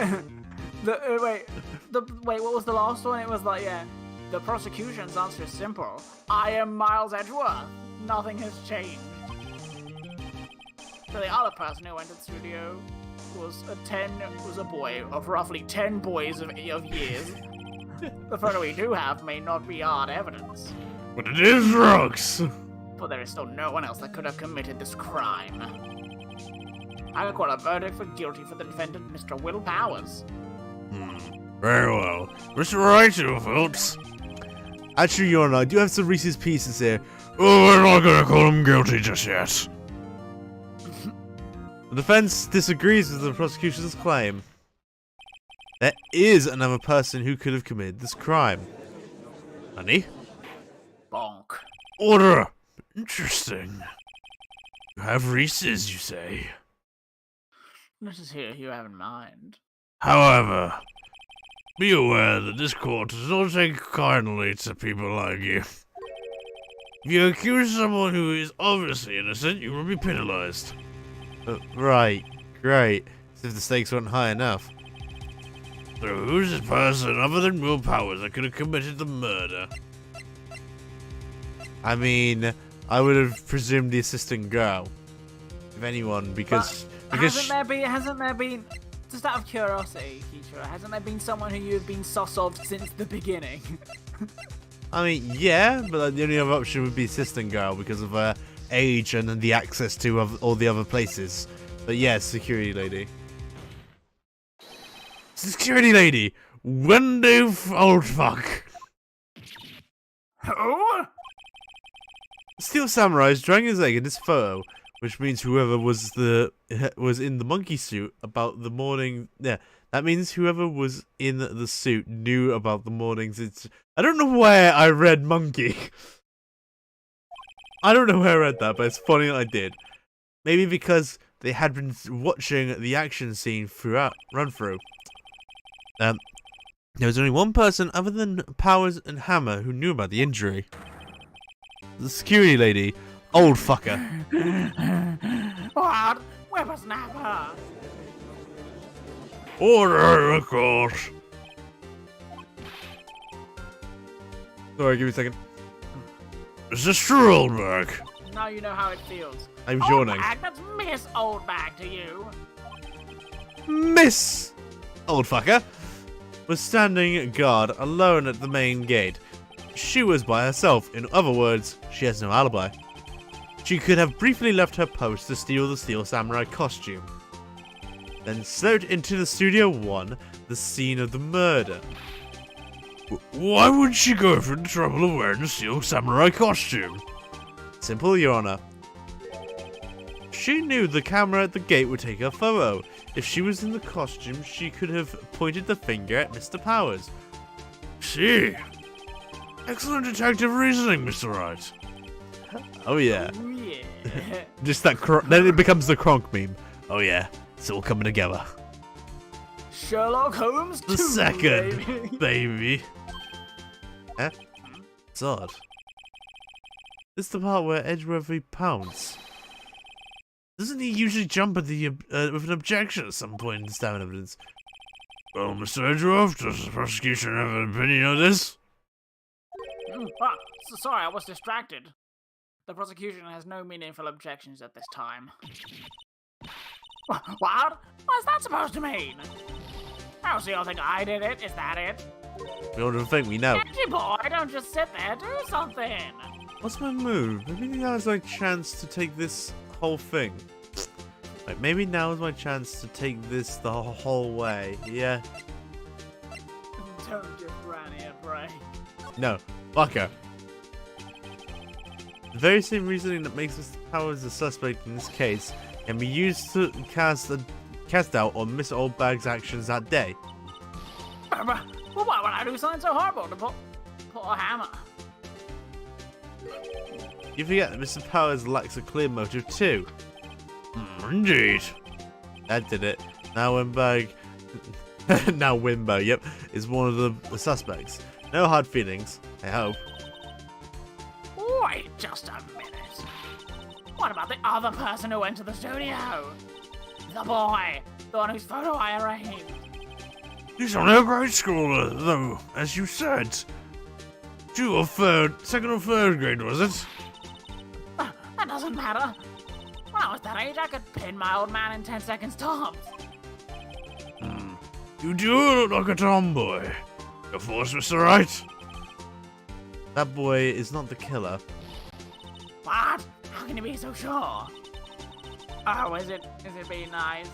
what was the last one? It was like, yeah. The prosecution's answer is simple. I am Miles Edgeworth. Nothing has changed. So the other person who entered the studio was a boy of roughly 10 boys of years. The photo we do have may not be hard evidence. But it is drugs! But there is still no one else that could have committed this crime. I call a verdict for guilty for the defendant, Mr. Will Powers. Very well. Mr. Rachel, folks. Actually, Your Honor, I do have some Reese's Pieces here. Oh, we're not gonna call him guilty just yet. The defense disagrees with the prosecution's claim. There is another person who could have committed this crime. Honey? Bonk. Order! Interesting. You have Reese's, you say? Let us hear who you have in mind. However, be aware that this court does not take kindly to people like you. If you accuse someone who is obviously innocent, you will be penalized. Right. Great. As if the stakes weren't high enough. So who's this person other than Will Powers that could have committed the murder? I mean, I would have presumed the assistant girl. If anyone, because Hasn't there been, just out of curiosity, Kishiro, hasn't there been someone who you've been sus of since the beginning? I mean, yeah, but the only other option would be assistant girl because of her age and then the access to all the other places. But yeah, security lady. Security lady! Wendy old fuck! Who? Steel Samurai is drying his egg in this photo, which means whoever was in the monkey suit about the morning. Yeah, that means whoever was in the suit knew about the morning's. I don't know where I read monkey. I don't know where I read that, but it's funny that I did. Maybe because they had been watching the action scene throughout run through. There was only one person other than Powers and Hammer who knew about the injury. The security lady. Old fucker. What? Whippersnapper! Order, of course. Sorry, give me a second. Mr. Strolberg. Now you know how it feels. I'm Old yawning. bag, that's Miss Old Bag to you. Miss Old fucker was standing guard alone at the main gate. She was by herself. In other words, she has no alibi. She could have briefly left her post to steal the Steel Samurai costume, then slipped into the Studio 1, the scene of the murder. Why would she go through the trouble of wearing the Steel Samurai costume? Simple, Your Honor. She knew the camera at the gate would take her photo. If she was in the costume, she could have pointed the finger at Mr. Powers. See. Excellent detective reasoning, Mr. Wright. Oh yeah. Oh, yeah. Just that then it becomes the Kronk meme. Oh yeah, it's all coming together. Sherlock Holmes The 2, second, baby. baby. Eh? It's odd. This is the part where Edgeworth pounds. Doesn't he usually jump at the with an objection at some point in the stamina evidence? Well, Mr. Edgeworth, does the prosecution have an opinion on this? Sorry, I was distracted. The prosecution has no meaningful objections at this time. What? What's that supposed to mean? Oh, so you all think I did it? Is that it? We all don't think we know. Edgy boy, don't just sit there, do something! What's my move? Maybe now is my chance to take this whole thing. Like, maybe now is my chance to take this the whole way. Yeah. Don't give Granny a break. No. Fuck her. The very same reasoning that makes Mr. Powers a suspect in this case can be used to cast doubt on Miss Oldbag's actions that day. Well, why would I do something so horrible to put a hammer? You forget that Mr. Powers lacks a clear motive too. Indeed. That did it. Now Wimberg, yep, is one of the suspects. No hard feelings, I hope. Wait just a minute. What about the other person who went to the studio? The boy, the one whose photo I arranged. He's only a grade schooler, though, as you said. Second or third grade, was it? That doesn't matter. When I was that age, I could pin my old man in 10 seconds tops. You do look like a tomboy. Your force, Mr. Wright. That boy is not the killer. What? How can you be so sure? Oh, is it being nice?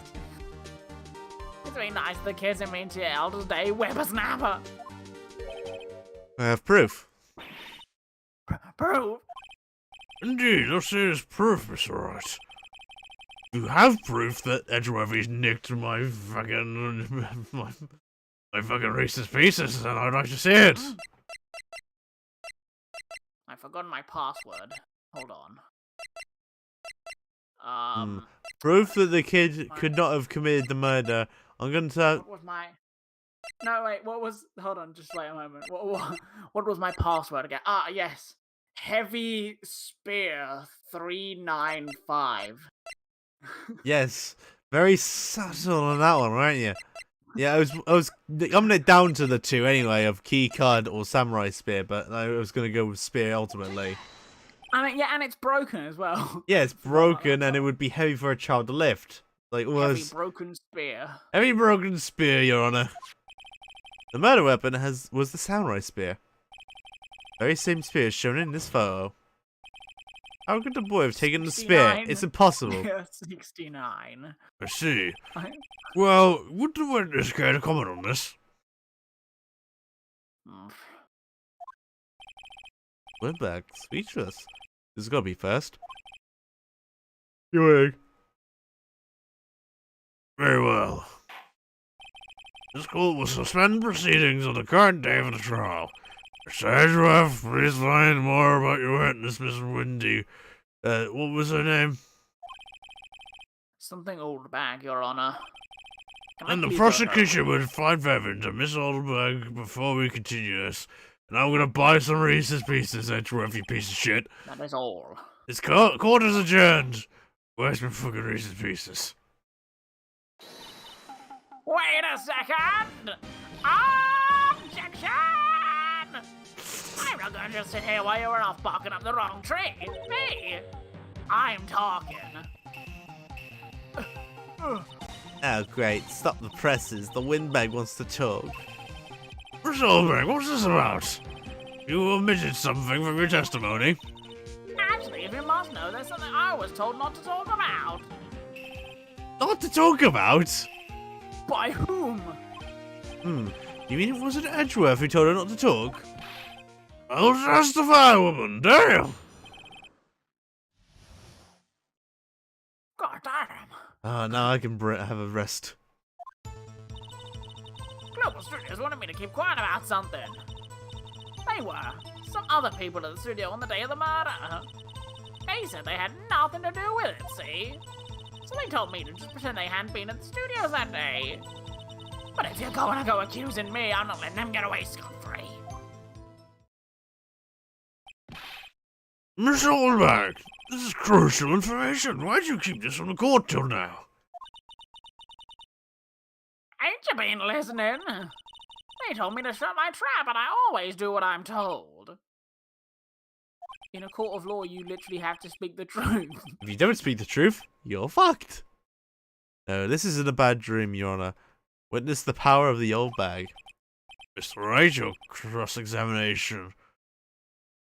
It's being nice to the kids and mean to your elders day, whippersnapper. I have proof. Proof? Indeed, I'll say it's proof, Mr. Wright. you have proof that Edgeworth nicked my fucking my fucking Reese's Pieces, and I'd like to see it. I've forgotten my password. Hold on. Proof that the kid could not have committed the murder. I'm going to... What was my... No, wait, what was... Hold on, just wait a moment. What was my password again? Ah, yes. Heavy Spear 395. Yes. Very subtle on that one, weren't you? Yeah, I was I'm it down to the two anyway, of key card or samurai spear, but I was going to go with spear ultimately. I mean, yeah, and it's broken as well. Yeah, it's broken and it would be heavy for a child to lift. Like, Heavy broken spear. Heavy broken spear, Your Honor. The murder weapon was the samurai spear. Very same spear shown in this photo. How could the boy have taken the spear? 69. It's impossible. 69. I see. Well, would the witness care to comment on this? We're back, speechless. This is gonna be first. Very well. This court will suspend proceedings on the current day of the trial. Mr. Edgeworth, please find more about your witness, Miss Windy. What was her name? Something Oldbag, Your Honor. And the prosecution would find evidence of Miss Oldberg before we continue this. And I'm gonna buy some Reese's Pieces, Edgeworth, you piece of shit. That is all. This court is adjourned. Where's my fucking Reese's Pieces? Wait a second! Objection! I'm not gonna just sit here while you're off barking up the wrong tree. Me! I'm talking. Oh, great. Stop the presses. The windbag wants to talk. Miss Oldberg, what's this about? You omitted something from your testimony. Actually, if you must know, there's something I was told not to talk about. Not to talk about? By whom? You mean it wasn't Edgeworth who told her not to talk? I'll testify, woman, damn! God damn. Ah, now I can have a rest. Global Studios wanted me to keep quiet about something. They were. Some other people at the studio on the day of the murder. They said they had nothing to do with it, see? So they told me to just pretend they hadn't been at the studios that day. But if you're going to go accusing me, I'm not letting them get away scot-free. Miss Oldberg, this is crucial information. Why'd you keep this from the court till now? Ain't you been listening? They told me to shut my trap, and I always do what I'm told. In a court of law, you literally have to speak the truth. If you don't speak the truth, you're fucked. No, this isn't a bad dream, Your Honor. Witness the power of the old bag. Mr. Rachel, cross-examination.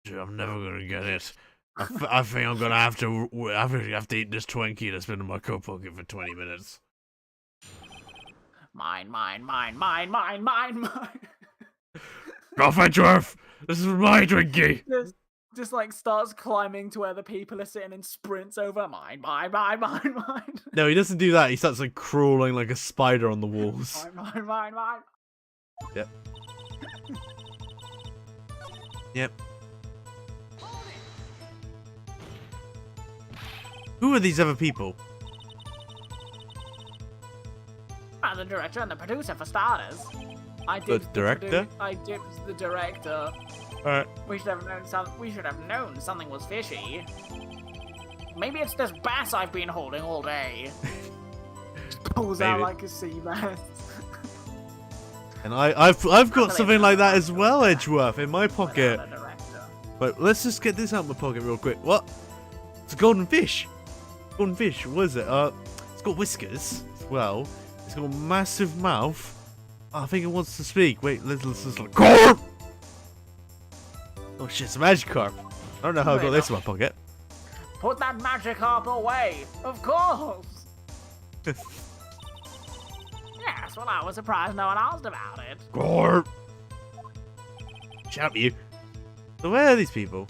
I'm never gonna get it. I think I'm gonna have to eat this Twinkie that's been in my coat pocket for 20 minutes. Mine. Off, Edgeworth! This is my Twinkie! Just like starts climbing to where the people are sitting and sprints over mine. No, he doesn't do that. He starts like crawling like a spider on the walls. Mine. Yep. Yep. Who are these other people? The director and the producer, for starters. The director? I dipped the director. Alright. We should have known something was fishy. Maybe it's this bass I've been holding all day. Just pulls out like a sea bass. And I've got something like that as well, Edgeworth, in my pocket. But let's just get this out of my pocket real quick. What? It's a golden fish. Golden fish, what is it? It's got whiskers as well. It's got a massive mouth. Oh, I think it wants to speak. Wait, let's like Carp! Oh shit, it's a Magikarp. I don't know how I got this in my pocket. Put that Magikarp away, of course. Yes, well, I was surprised no one asked about it. Carp! Shut up, you. So where are these people?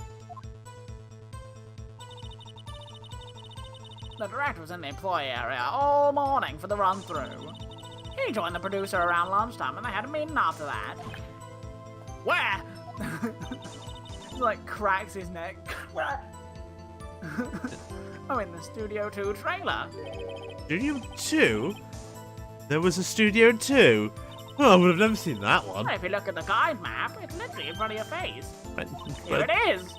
The director was in the employee area all morning for the run-through. He joined the producer around lunchtime and they had a meeting after that. Where? He like cracks his neck. I'm in the Studio 2 trailer. Studio 2? There was a Studio 2? Oh, I would have never seen that one. If you look at the guide map, it's literally in front of your face. Here it is.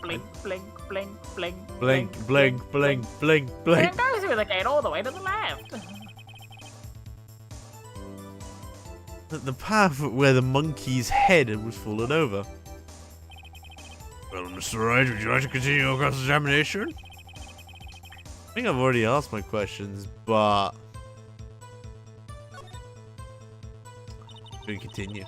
Blink, blink, blink, blink, Blink, blink, blink, blink, blink. And it goes through the gate all the way to the left. The path where the monkey's head was fallen over. Well, Mr. Wright, would you like to continue your cross-examination? I think I've already asked my questions, but we continue.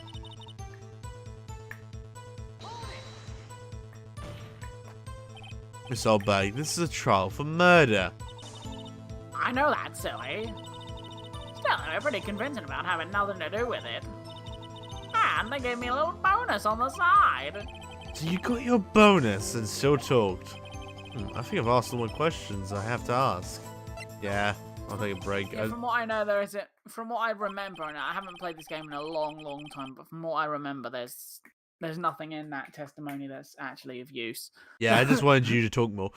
Miss Oldbag, this is a trial for murder. I know that's silly. Still, they were pretty convincing about having nothing to do with it. And they gave me a little bonus on the side. So you got your bonus and still talked. I think I've asked all my questions I have to ask. Yeah, I'll take a break. Yeah, from what I know, from what I remember, and I haven't played this game in a long, long time, but from what I remember, there's nothing in that testimony that's actually of use. Yeah, I just wanted you to talk more.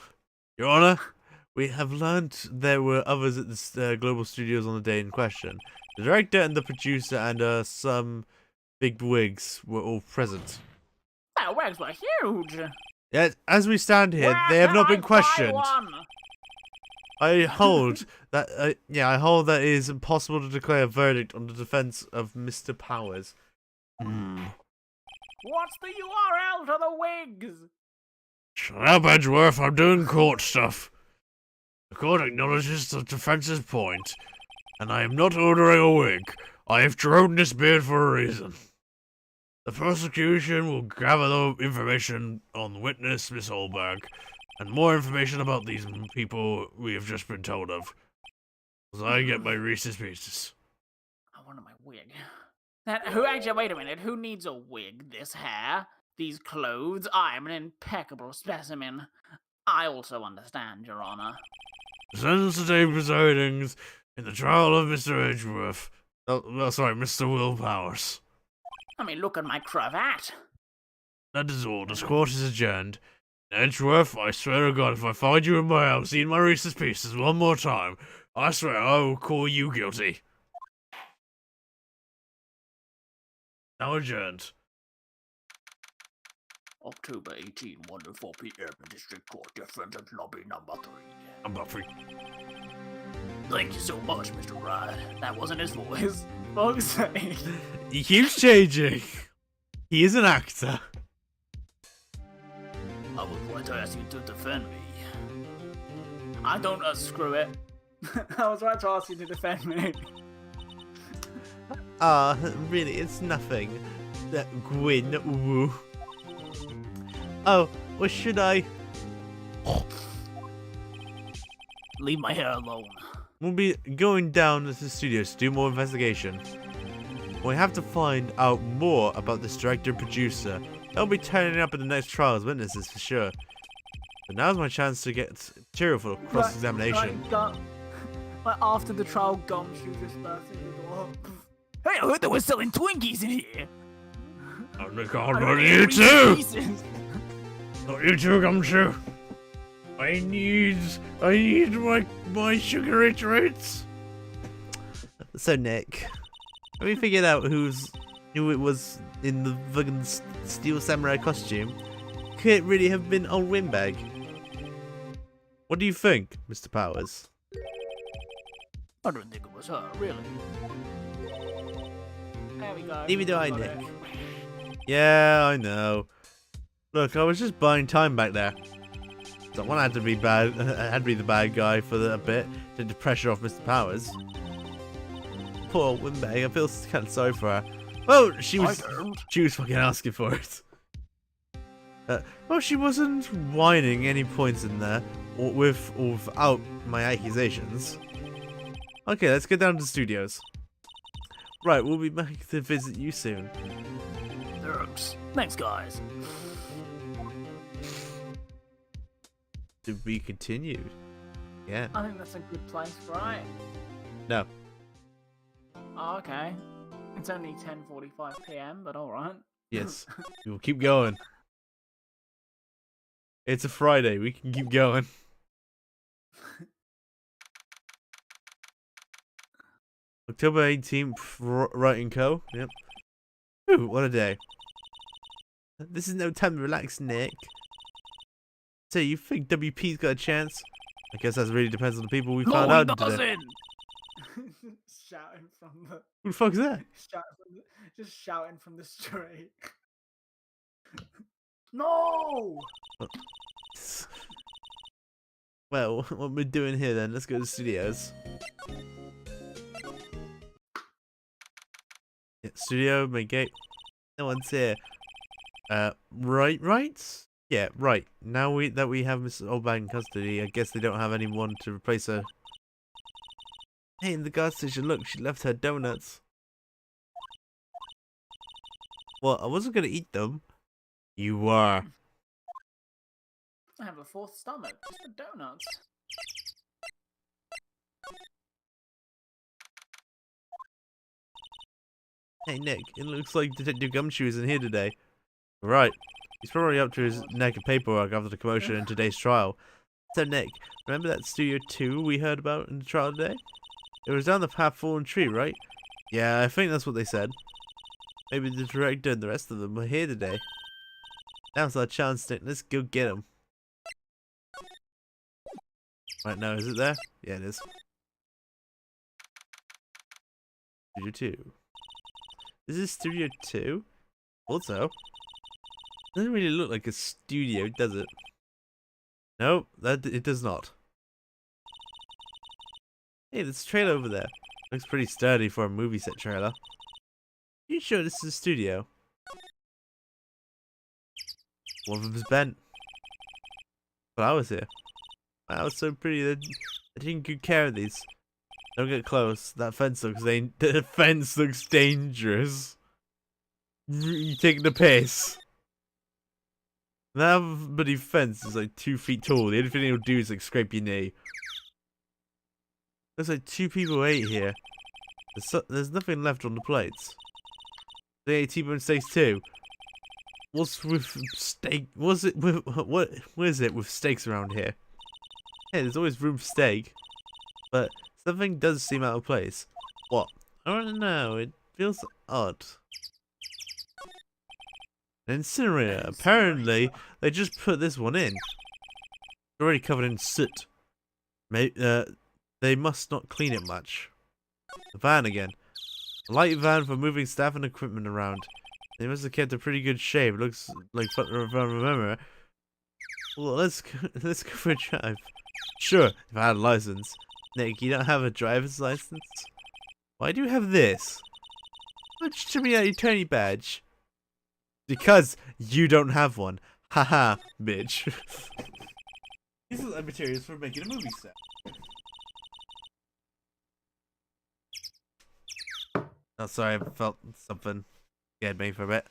Your Honor, we have learned there were others at the Global Studios on the day in question. The director and the producer and some big wigs were all present. Their wigs were huge. Yet, as we stand here, Where they have can not I been questioned. buy one? I hold that. I hold that it is impossible to declare a verdict on the defense of Mr. Powers. What's the URL to the wigs? Shut up, Edgeworth, I'm doing court stuff. The court acknowledges the defense's point, and I am not ordering a wig. I have grown this beard for a reason. The prosecution will gather the information on the witness, Miss Holberg, and more information about these people we have just been told of. As I get my Reese's Pieces. I wanted my wig. Actually, wait a minute. Who needs a wig? This hair? These clothes? I am an impeccable specimen. I also understand, Your Honor. Sentence today proceedings in the trial of Mr. Edgeworth. Mr. Will Powers. I mean, look at my cravat. That is all. This court is adjourned. Edgeworth, I swear to God, if I find you in my house eating my Reese's Pieces one more time, I swear I will call you guilty. Now adjourned. October 18, 1 to 4 p.m. District Court, Defendant Lobby number 3. Number 3. Thank you so much, Mr. Wright. That wasn't his voice. Fuck's sake. He keeps changing. He is an actor. I would like to ask you to defend me. I don't, screw it. I was right to ask you to defend me. Really, it's nothing. Gwyn, woo. Oh, or should I? Leave my hair alone. We'll be going down to the studios to do more investigation. We have to find out more about this director and producer. They'll be turning up in the next trial as witnesses for sure. But now's my chance to get material for cross-examination. Like after the trial, Gumshoe just burst in the door. Hey, I heard they were selling Twinkies in here. Oh my God, not you too! Not you too, Gumshoe. I need my sugary treats. So Nick, have we figured out who it was in the fucking steel samurai costume? Could it really have been old Windbag? What do you think, Mr. Powers? I don't think it was her, really. There we go. Neither do I, Nick. Yeah, I know. Look, I was just buying time back there. Someone had to be bad. Had to be the bad guy for a bit to take the pressure off Mr. Powers. Poor old Windbag. I feel kind of sorry for her. Well, she was fucking asking for it. Well, she wasn't whining any points in there, or without my accusations. Okay, let's get down to the studios. Right, we'll be back to visit you soon. Thanks, guys. To be continued. Yeah. I think that's a good place, right? No. Oh, okay. It's only 10:45 p.m., but all right. Yes. We will keep going. It's a Friday. We can keep going. October 18th, Writing Co. Yep. Ooh, what a day. This is no time to relax, Nick. So you think WP's got a chance? I guess that really depends on the people we found out today. Shouting from the Who the fuck is that? just shouting from the street. No! Well, what we're doing here then, let's go to the studios. Yeah, studio, main gate. No one's here. Right? Yeah, right. Now that we have Mrs. Oldbag in custody, I guess they don't have anyone to replace her. Hey, in the gas station, look, she left her donuts. Well, I wasn't gonna eat them. You were. I have a fourth stomach, just for donuts. Hey, Nick, it looks like Detective Gumshoe isn't here today. Right. He's probably up to his neck of paperwork after the commotion in today's trial. So, Nick, remember that Studio 2 we heard about in the trial today? It was down the half-fallen tree, right? Yeah, I think that's what they said. Maybe the director and the rest of them were here today. Now's our chance, Nick. Let's go get them. Right now, is it there? Yeah, it is. Studio 2. This is Studio 2? Also, doesn't really look like a studio, does it? No, it does not. Hey, there's a trailer over there. Looks pretty sturdy for a movie set trailer. You sure this is a studio? One of them's bent. But I was here. Wow, it's so pretty. They're taking good care of these. Don't get close. That fence looks the fence looks dangerous. You taking the piss? That bloody fence is like 2 feet tall. The only thing it'll do is like scrape your knee. Looks like 2 people ate here. There's nothing left on the plates. They ate T-bone steaks too. What's with steak? What's it with what is it with steaks around here? Hey, there's always room for steak, but something does seem out of place. What? I don't know. It feels odd. An incinerator. Apparently, they just put this one in. It's already covered in soot. They must not clean it much. The van again. A light van for moving staff and equipment around. They must have kept a pretty good shape. Looks like fun to remember. Well, let's go for a drive. Sure, if I had a license. Nick, you don't have a driver's license? Why do you have this? Why don't you show me your attorney badge? Because you don't have one. Haha, bitch. These are the materials for making a movie set. Oh, sorry, I felt something scared me for a bit.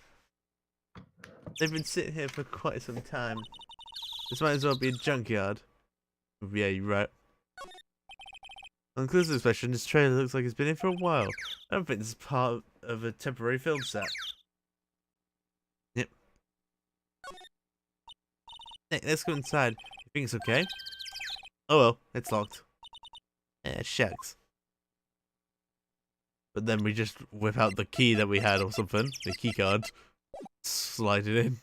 They've been sitting here for quite some time. This might as well be a junkyard. Yeah, you're right. On the close inspection, this trailer looks like it's been here for a while. I don't think this is part of a temporary film set. Yep. Hey, let's go inside. You think it's okay? Oh well, it's locked. Eh, shucks. But then we just whip out the key that we had or something. The key card. Slide it in.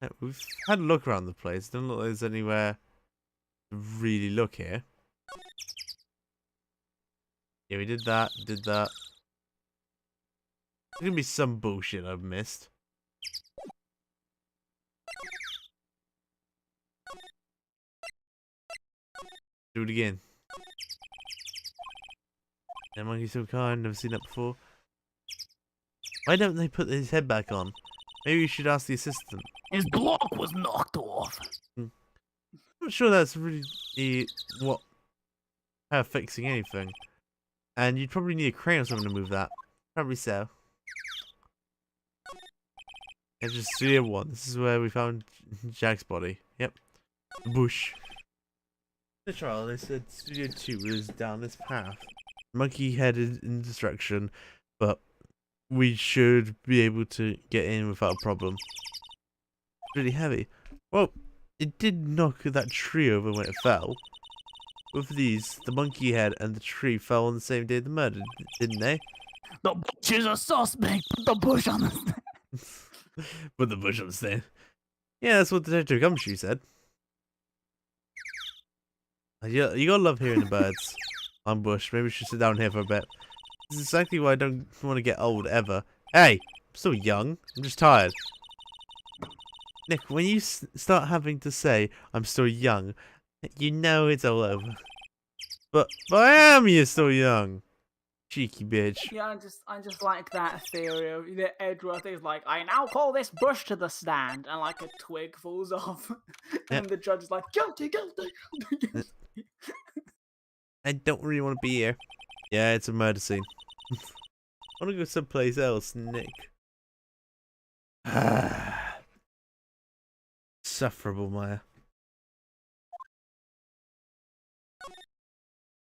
Yeah, we've had a look around the place. Don't look like there's anywhere to really look here. Yeah, we did that. There's gonna be some bullshit I've missed. Do it again. Yeah, monkey so kind. Never seen that before. Why don't they put his head back on? Maybe you should ask the assistant. His block was knocked off. I'm not sure that's really how fixing anything. And you'd probably need a crane or something to move that. Probably so. It's just Studio 1. This is where we found Jack's body. Yep. The bush. The trial, they said Studio 2 was down this path. Monkey headed in destruction, but we should be able to get in without a problem. It's really heavy. Well, it did knock that tree over when it fell. With these, the monkey head and the tree fell on the same day of the murder, didn't they? The bush is a suspect. Put the bush on the stand. Put the bush on the stand. Yeah, that's what Detective Gumshoe said. Yeah, you gotta love hearing the birds on bush. Maybe we should sit down here for a bit. This is exactly why I don't want to get old ever. Hey, I'm still young. I'm just tired. Nick, when you start having to say I'm still young, you know it's all over. But I am. You're still young, cheeky bitch. Yeah, I just like that theory that Edgeworth is like, I now call this bush to the stand, and like a twig falls off, and the judge is like, guilty, guilty, guilty, guilty. I don't really want to be here. Yeah, it's a murder scene. I want to go someplace else, Nick. Sufferable, Maya.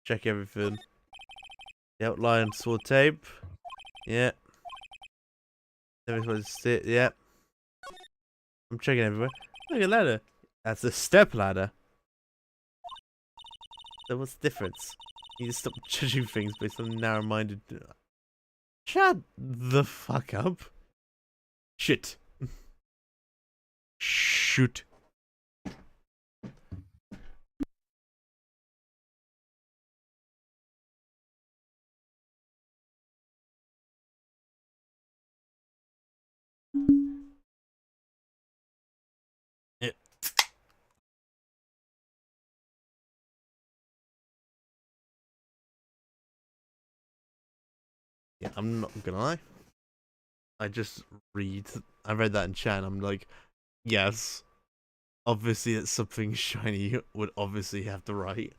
Check everything. The outline, saw tape. Yeah. Everybody's sit. Yeah. I'm checking everywhere. Look at that ladder. That's a step ladder. So what's the difference? You need to stop judging things based on narrow-minded. Shut the fuck up. Shit. Shoot. Yeah, I'm not gonna lie. I read that in chat and I'm like, yes. Obviously it's something shiny would obviously have to write.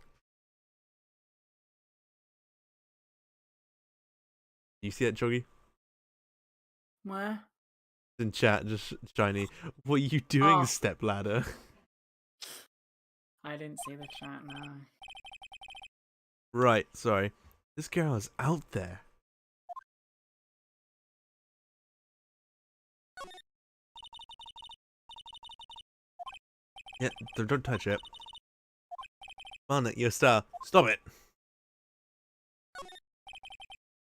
You see that, Choggy? Where? In chat, just shiny. What are you doing, Oh. stepladder? I didn't see the chat now. Right, sorry. This girl is out there. Yeah, don't touch it. Come on, you're a star. Stop it!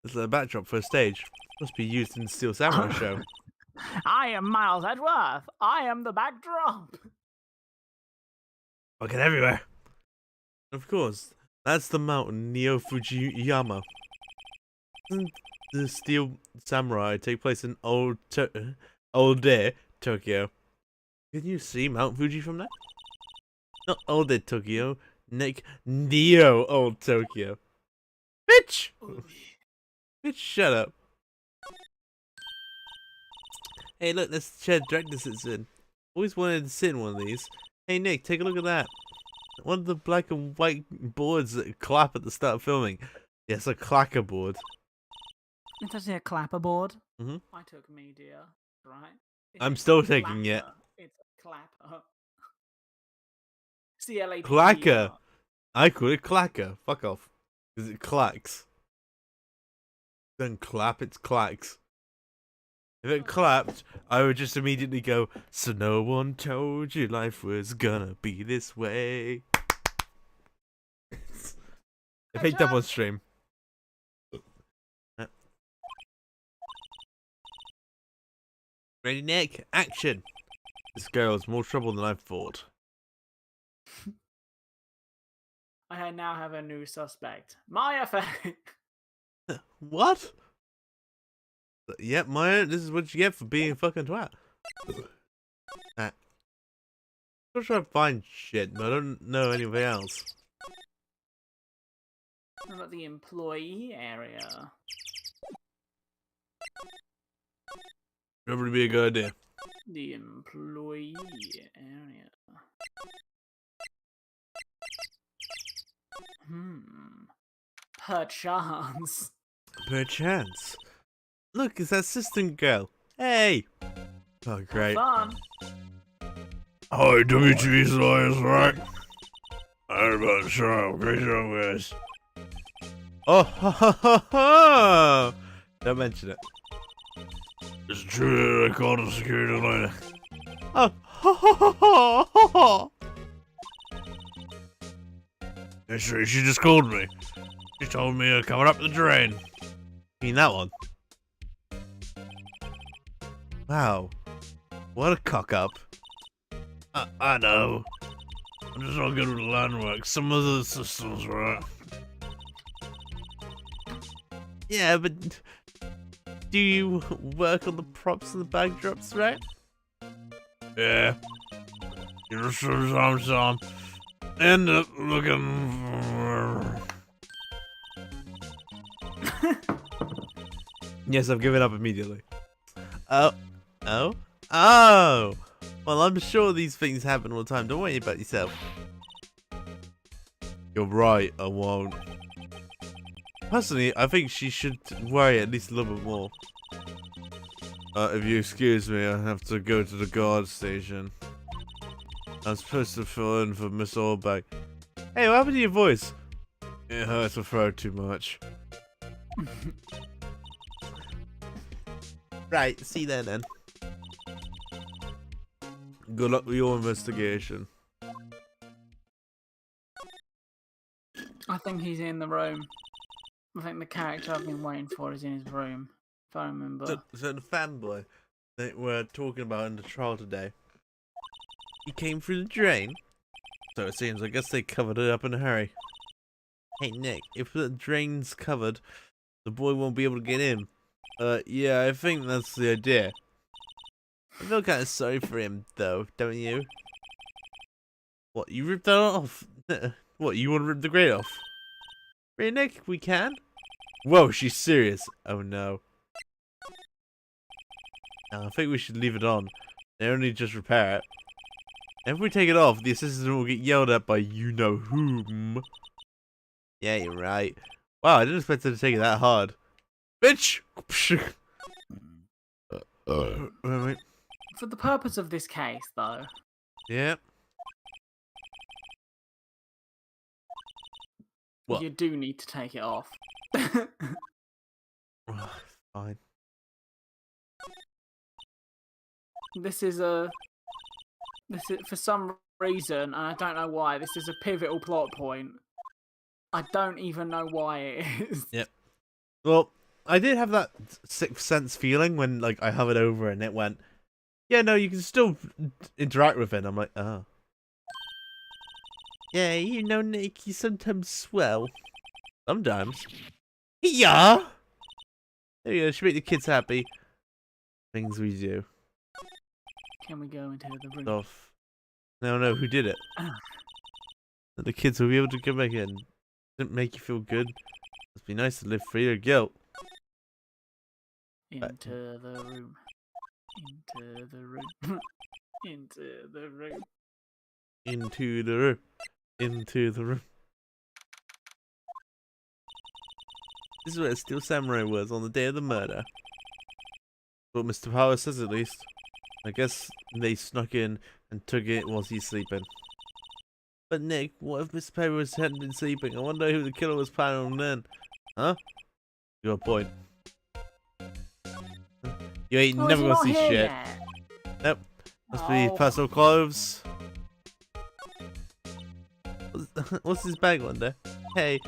This is a backdrop for a stage. Must be used in the Steel Samurai show. I am Miles Edgeworth. I am the backdrop. Fucking everywhere. Of course, that's the mountain Neo Fujiyama. Doesn't the Steel Samurai take place in old Tokyo? Can you see Mount Fuji from there? Not old Tokyo, Nick. Neo old Tokyo. Bitch! Bitch, shut up. Hey, look, that's the chair director sits in. Always wanted to sit in one of these. Hey, Nick, take a look at that. One of the black and white boards that clap at the start of filming. Yes, a clacker board. It's actually a clapperboard. Mm-hmm. I took media, right? I'm still taking it. It's a clapper. CLAP. Clacker. I call it clacker. Fuck off. Because it clacks. Don't clap, it's clacks. If it clapped, I would just immediately go, so no one told you life was gonna be this way. I picked up on stream. Ready, Nick? Action! This girl's more trouble than I thought. I now have a new suspect. My effect. What? Yep, Maya, this is what you get for being a fucking twat. I'm trying to find shit, but I don't know anything else. What about the employee area? Probably be a good idea. The employee area. Perchance. Perchance. Look, it's that assistant girl. Hey! Oh, great. Fun. Hi, WT's Lions, right? I heard about the show. Great show, guys. Oh, ha, ha, ha, ha. Don't mention it. It's true that I called the security later. Oh, ha, ha, ha, ha, ha, ha. That's right, she just called me. She told me coming up the drain. You mean that one? Wow. What a cock up. I know. I'm just not good with the line work. Some of the systems, right? Yeah, but do you work on the props and the backdrops, right? Yeah. You know, sometimes end up looking for... Yes, I've given up immediately. Oh. Well, I'm sure these things happen all the time. Don't worry about yourself. You're right, I won't. Personally, I think she should worry at least a little bit more. If you excuse me, I have to go to the guard station. I'm supposed to fill in for Miss Oldback. Hey, what happened to your voice? It hurts my throat too much. Right, see you then. Good luck with your investigation. I think he's in the room. I think the character I've been waiting for is in his room, if I remember. So the fanboy that we're talking about in the trial today, he came through the drain. So it seems. I guess they covered it up in a hurry. Hey Nick, if the drain's covered, the boy won't be able to get in. Yeah, I think that's the idea. I feel kind of sorry for him, though, don't you? What, you ripped that off? What, you want to rip the grate off? Really, Nick? We can? Whoa, she's serious. Oh no. I think we should leave it on. They only just repair it. And if we take it off, the assistant will get yelled at by you-know-whom. Yeah, you're right. Wow, I didn't expect her to take it that hard. Bitch! Wait. For the purpose of this case, though, Yeah. What? you do need to take it off. Fine. This is for some reason, and I don't know why, this is a pivotal plot point. I don't even know why it is. Yep. Well, I did have that sixth sense feeling when, like, I hovered over and it went, yeah, no, you can still interact with it. I'm like, oh. Yeah, you know, Nick, you sometimes swell. Sometimes. Yeah! There you go, should make the kids happy. Things we do. Can we go into the room? Stuff. No, who did it? The kids will be able to come back in. Didn't make you feel good. Must be nice to live free of guilt. Into the room. Into the room. Into the room. Into the room. Into the room. This is where Steel Samurai was on the day of the murder. What Mr. Power says, at least. I guess they snuck in and took it whilst he's sleeping. But Nick, what if Mr. Power hadn't been sleeping? I wonder who the killer was planning on then. Huh? You got a point. You ain't never gonna see shit. Yet? Nope. Must be personal clothes. What's his bag under? Hey,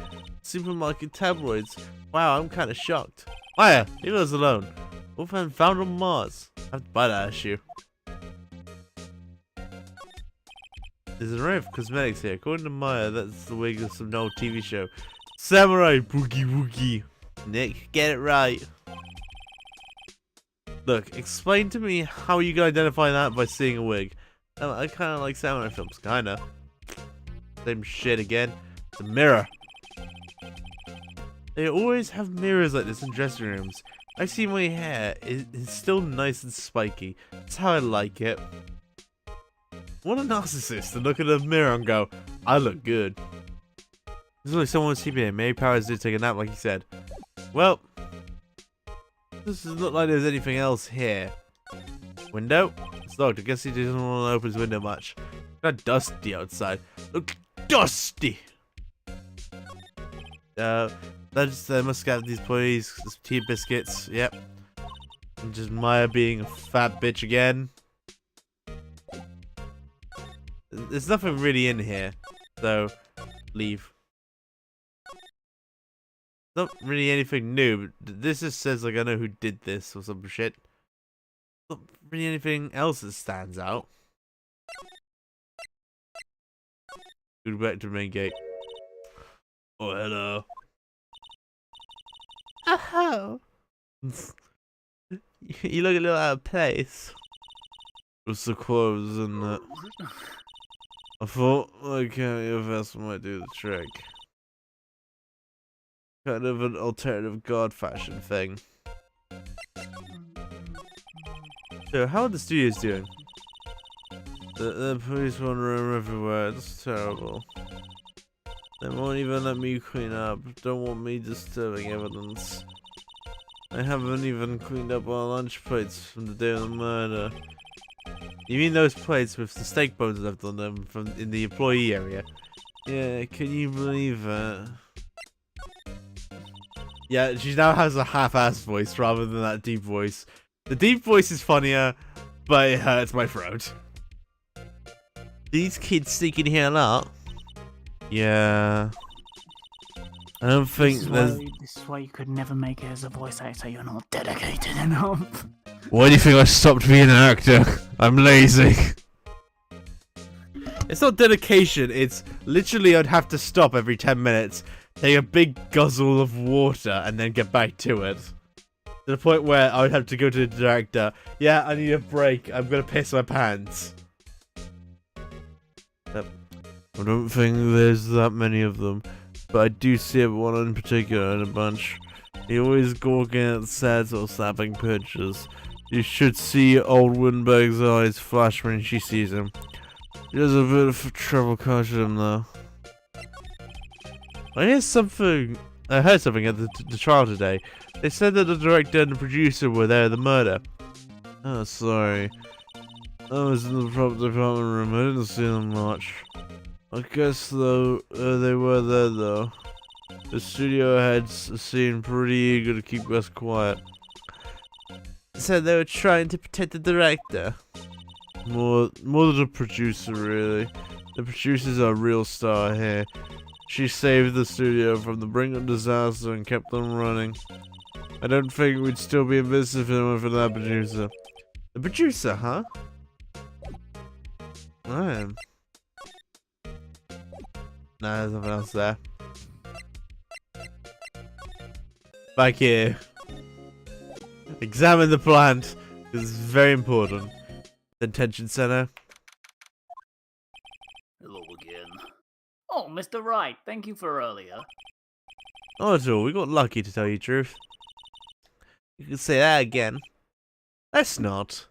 supermarket tabloids. Wow, I'm kind of shocked. Maya, leave us alone. Wolfman found on Mars. I have to buy that issue. There's an array of cosmetics here. According to Maya, that's the wig of some old TV show. Samurai Boogie Woogie. Nick, get it right. Look, explain to me how you can identify that by seeing a wig. I kind of like samurai films, kinda. Same shit again. The mirror. They always have mirrors like this in dressing rooms. I see my hair. It's still nice and spiky. That's how I like it. What a narcissist to look at a mirror and go, I look good. There's only someone sleeping here. Maybe Powers did take a nap like he said. Well, this doesn't look like there's anything else here. Window? It's locked. I guess he doesn't want to open his window much. It's kind of dusty outside. Look, dusty. That's they must get these employees tea biscuits. Yep. And just Maya being a fat bitch again. There's nothing really in here, so leave. Not really anything new. But this just says like I know who did this or some shit. Not really anything else that stands out. Go back to the main gate. Oh, hello. Oh. You look a little out of place. What's the clothes, isn't it? I thought, okay, your vest might do the trick. Kind of an alternative god fashion thing. So, how are the studios doing? The police wander everywhere, it's terrible. They won't even let me clean up, don't want me disturbing evidence. I haven't even cleaned up our lunch plates from the day of the murder. You mean those plates with the steak bones left on them from in the employee area? Yeah, can you believe it? Yeah, she now has a half-assed voice rather than that deep voice. The deep voice is funnier, but it hurts my throat. These kids sneaking here a lot? Yeah. I don't think there's... This is why you could never make it as a voice actor, you're not dedicated enough. Why do you think I stopped being an actor? I'm lazy. It's not dedication, it's literally I'd have to stop every 10 minutes, take a big guzzle of water, and then get back to it. To the point where I would have to go to the director, yeah, I need a break, I'm gonna piss my pants. Yep. I don't think there's that many of them, but I do see one in particular in a bunch. He always gawking at sets or snapping pictures. You should see old Winberg's eyes flash when she sees him. She has a bit of trouble catching him though. I heard something at the trial today. They said that the director and the producer were there at the murder. Oh, sorry. I was in the prop department room, I didn't see them much. I guess though, they were there though. The studio heads seemed pretty eager to keep us quiet. Said they were trying to protect the director. More than the producer, really. The producer's our real star here. She saved the studio from the brink of disaster and kept them running. I don't think we'd still be in business if it weren't for that producer. The producer, huh? I am. Nah, there's nothing else there. Back here. Examine the plant. This is very important. Detention center. Hello again. Oh, Mr. Wright, thank you for earlier. Not at all. We got lucky, to tell you the truth. You can say that again. Let's not.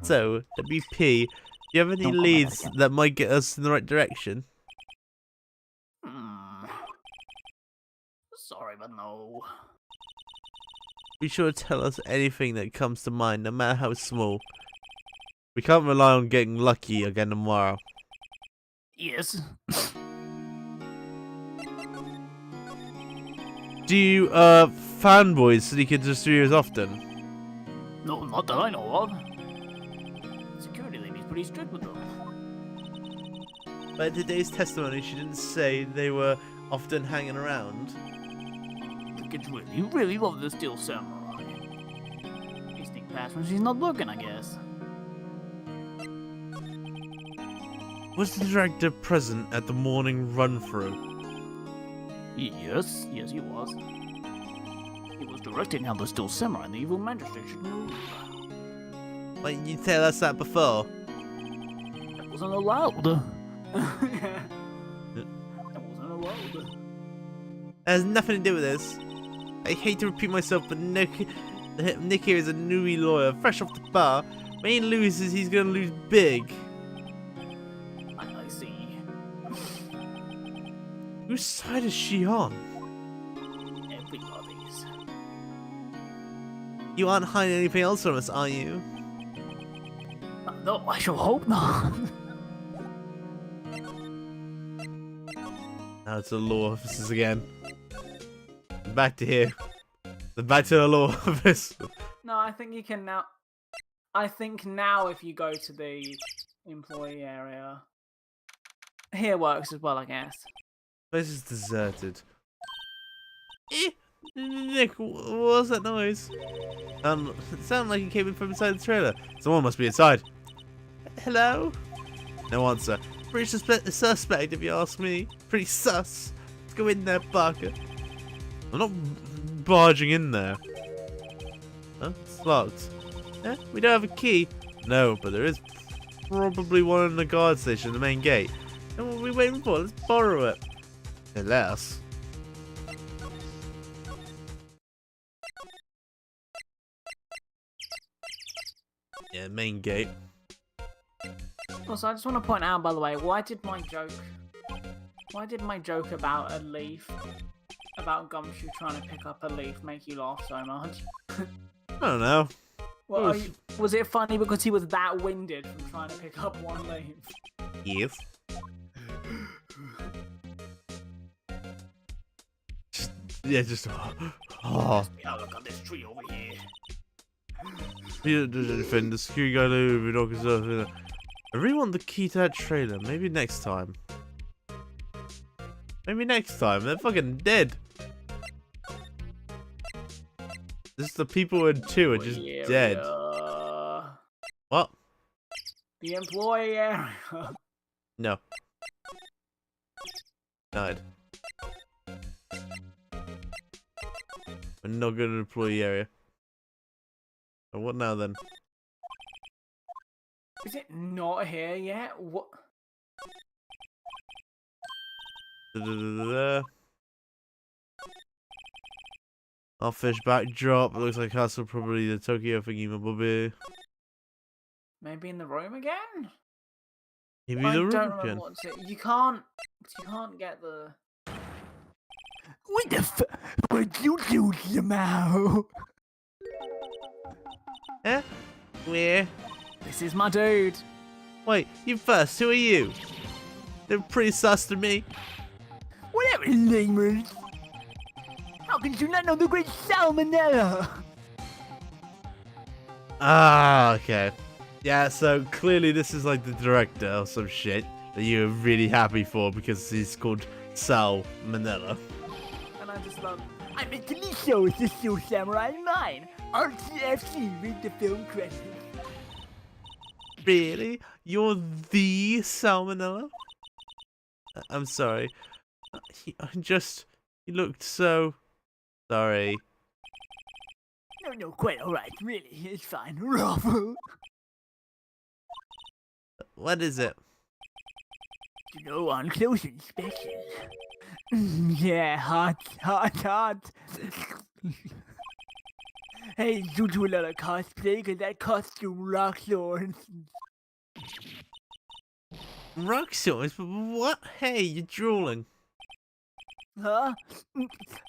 So, WP, do you have any Don't leads that might get us in the right direction? Sorry, but no. Be sure to tell us anything that comes to mind, no matter how small. We can't rely on getting lucky again tomorrow. Yes. Do you, fanboys sneak into studios often? No, not that I know of. Security lady's pretty strict with them. But in today's testimony, she didn't say they were often hanging around. The kids really love the Steel Samurai. They sneak past when she's not looking, I guess. Was the director present at the morning run-through? Yes, he was. He was directing how the Steel Samurai and the evil magistrate should move. Why didn't you tell us that before? That wasn't allowed. That wasn't allowed. That has nothing to do with this. I hate to repeat myself, but Nick here is a newbie lawyer, fresh off the bar. When he loses, he's gonna lose big. I see. Whose side is she on? Everybody's. You aren't hiding anything else from us, are you? No, I shall hope not. Now to the law offices again. Back to here. Back to the law office. No, I think you can now. I think now if you go to the employee area, here works as well, I guess. Place is deserted. Nick, what was that noise? It sounded like it came in from inside the trailer. Someone must be inside. Hello? No answer. Pretty suspect, if you ask me. Pretty sus. Let's go in there, Parker. I'm not barging in there. Huh? It's locked. Eh? We don't have a key. No, but there is probably one in the guard station, the main gate. And what are we waiting for? Let's borrow it. Unless. Yeah, main gate. Also, I just want to point out, by the way, why did my joke about a leaf, about Gumshoe trying to pick up a leaf, make you laugh so much? I don't know. Well, was it funny because he was that winded from trying to pick up one leaf? Yes. Just oh. Yeah, look at this tree over here. Defend the security guard over. I really want the key to that trailer. Maybe next time. Maybe next time. They're fucking dead. Just the people in 2 are just dead. What? The employee area. No. Died. We're not going to the employee area. And what now then? Is it not here yet? What? Our fish backdrop. It looks like Castle, probably the Tokyo thingy, bobby. Maybe in the room again? Maybe I the don't room remember again. what's it. You can't get the. What the f? Would you do, Lamau? Eh? Where? This is my dude. Wait, you first. Who are you? They're pretty sus to me. Whatever, lamers. How can you not know the great salmonella? Ah, okay. Yeah, so clearly this is like the director or some shit that you're really happy for because he's called Sal Manila. And I just love. I'm a TV show with the Steel Samurai 9. RTFC, read the film credits. Really? You're the Salmonella? I'm sorry. You looked so... Sorry. No, quite alright, really, it's fine. Ruffle. What is it? You know, on close inspection. Yeah, hot. Hey, you do a lot of cosplay, cause that costume rocks yours. Rock swords? But what? Hey, you're drooling. Huh?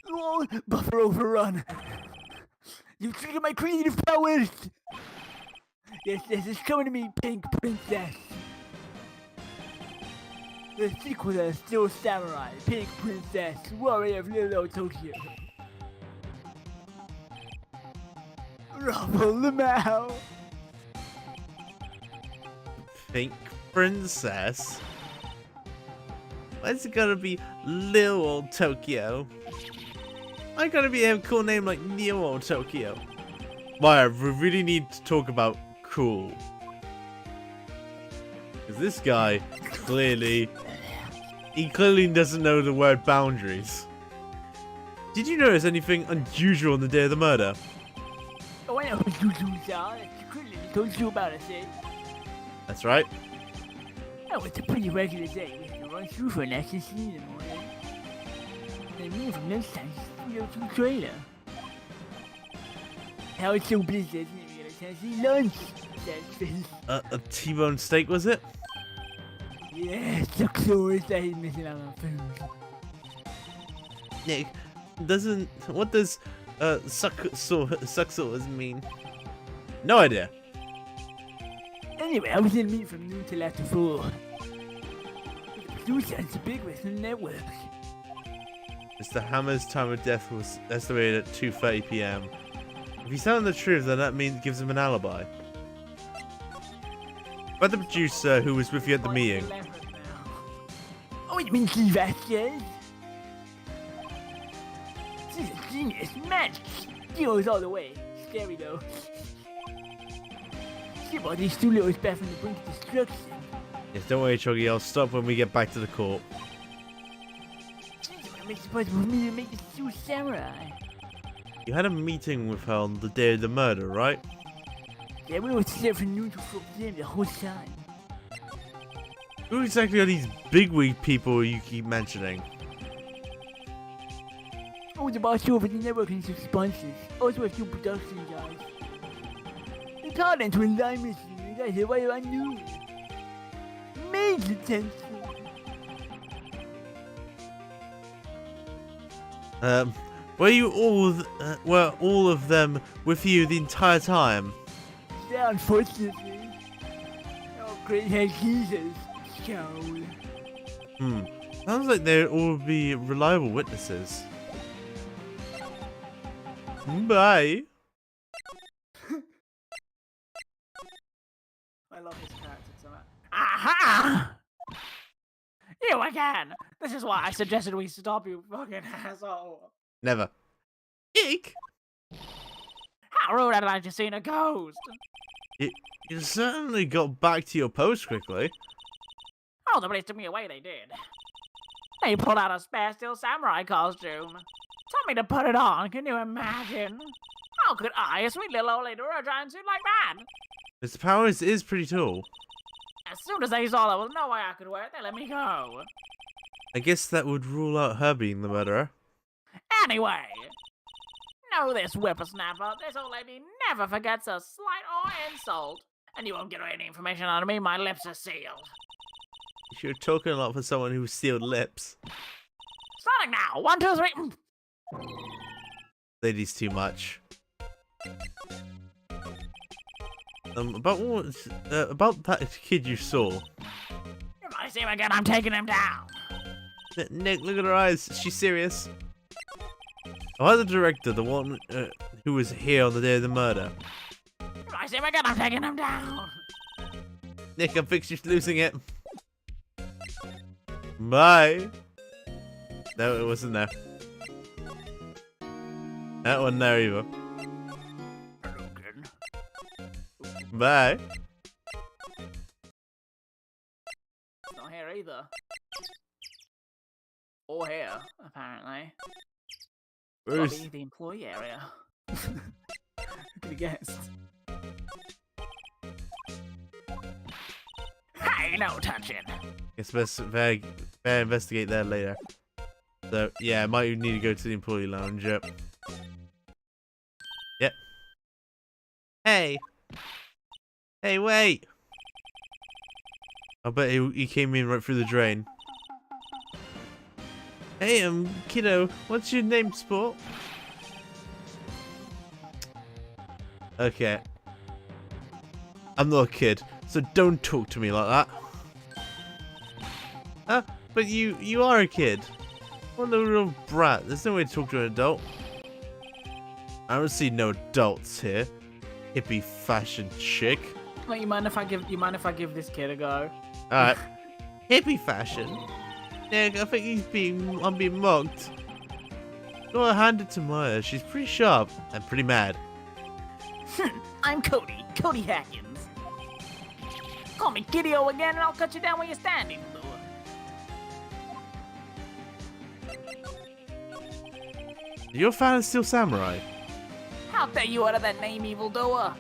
Oh, buffer overrun. You triggered my creative powers. Yes, it's coming to me, Pink Princess. The sequel to Steel Samurai, Pink Princess, Warrior of Little Tokyo. Ruffle the mouth. Pink Princess? Why's it gotta be Little Old Tokyo? I gotta be a cool name like New Old Tokyo. Maya, we really need to talk about cool. Because this guy clearly doesn't know the word boundaries. Did you notice anything unusual on the day of the murder? Oh, I know what you do, John. You clearly told you about it, eh? That's right. Oh, it's a pretty regular day. We can run through for an SSC in the morning. And then from lunchtime, we go to the trailer. How it's so busy, isn't it? We get a chance to eat lunch. That's face. A T-bone steak, was it? Yeah, so close. I hate missing out on food. Nick, what does suck-sauce mean? No idea. Anyway, I was in meet from noon till after 4. The producer has a big Western network. Mr. Hammer's time of death was estimated at 2:30 p.m. If he's telling the truth, then that means gives him an alibi. But the producer who was with you at the meeting. 11 now. Oh, it means Lee Vasquez. She's a genius. Magic. Heroes all the way. Scary though. She brought these two little back from the brink of destruction. Yes, don't worry, Choggy. I'll stop when we get back to the court. She's what makes it possible for me to make this two samurai. You had a meeting with her on the day of the murder, right? Yeah, we were set for neutral for them the whole time. Who exactly are these bigwig people you keep mentioning? I was the boss over the network and some sponsors. Also a few production guys. They called into a line mission and I said, what do I do? Major tension. Were all of them with you the entire time? Yeah, unfortunately. Oh, great head Jesus. Cow. Sounds like they'd all be reliable witnesses. Bye. I love his character so much. Aha! You again! This is why I suggested we stop, you fucking asshole. Never. Eek! How rude had I just seen a ghost? You certainly got back to your post quickly. Oh, the police took me away, they did. They pulled out a spare steel samurai costume. Told me to put it on, can you imagine? How could I, a sweet little old lady, wear a giant suit like that? Mr. Powers is pretty tall. As soon as they saw there was no way I could wear it, they let me go. I guess that would rule out her being the murderer. Anyway, know this whippersnapper, this old lady never forgets a slight or insult. And you won't get any information out of me, my lips are sealed. You're talking a lot for someone who sealed lips. Starting now, 1, 2, 3. Ladies too much. About that kid you saw. If I see him again, I'm taking him down. Nick, look at her eyes. She's serious. Oh, the director, the one who was here on the day of the murder. If I see him again, I'm taking him down. Nick, I'm fixed. She's losing it. Bye. No, it wasn't there. That wasn't there either. Bye. Not here either. Or here, apparently. Where's... Probably the employee area. Who could have guessed? Hey, no touching. Guess better investigate there later. So, yeah, I might need to go to the employee lounge. Yep. Yep. Hey! Hey, wait! I bet he came in right through the drain. Hey, kiddo, what's your name, sport? Okay. I'm not a kid, so don't talk to me like that. But you are a kid. What a little brat. There's no way to talk to an adult. I don't see no adults here. Hippie fashion chick. Wait, you mind if I give this kid a go? Alright. Hippie fashion? Nick, I think I'm being mocked. Gotta hand it to Maya. She's pretty sharp and pretty mad. I'm Cody Hackins. Call me Kiddo again and I'll cut you down where you're standing, Lou. You're a fan of Steel Samurai? How dare you utter that name, evildoer?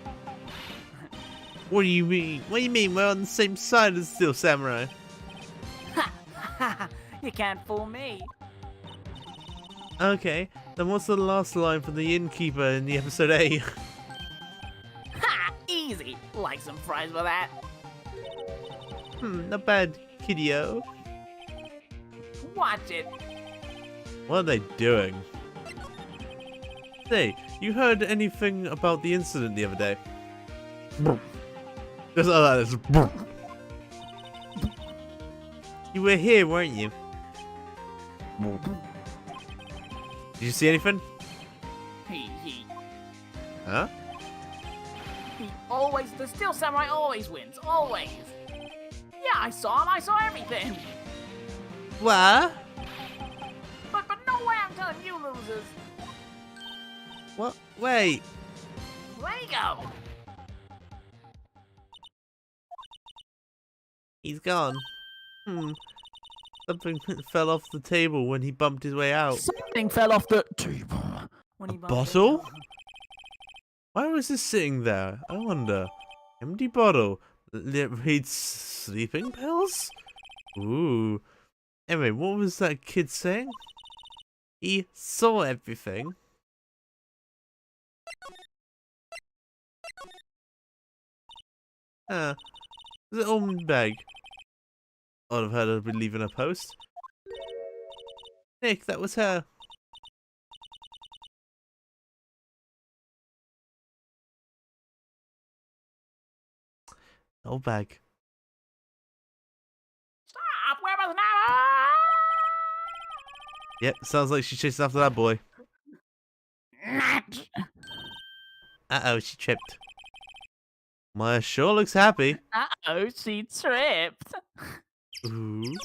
What do you mean? What do you mean we're on the same side as Steel Samurai? You can't fool me. Okay, then what's the last line from the innkeeper in the episode 8? Ha! Easy. Like some fries with that. Not bad, kiddio. Watch it. What are they doing? Hey, you heard anything about the incident the other day? Just like that. You were here, weren't you? Did you see anything? He Huh? always, the Steel Samurai always wins, always. Yeah, I saw him, I saw everything. What? But no way I'm telling you losers. What? Wait. Where you go? He's gone. Something fell off the table when he bumped his way out. Something fell off the table when he A bumped it. bottle? Why was this sitting there? I wonder. Empty bottle. It reads sleeping pills? Ooh. Anyway, what was that kid saying? He saw everything. The almond bag. I'd have heard her be leaving a post. Nick, that was her. Old bag. Stop! Where was now? Yep, sounds like she's chasing after that boy. Uh-oh, she tripped. Maya sure looks happy. Uh-oh, she tripped. Ooh.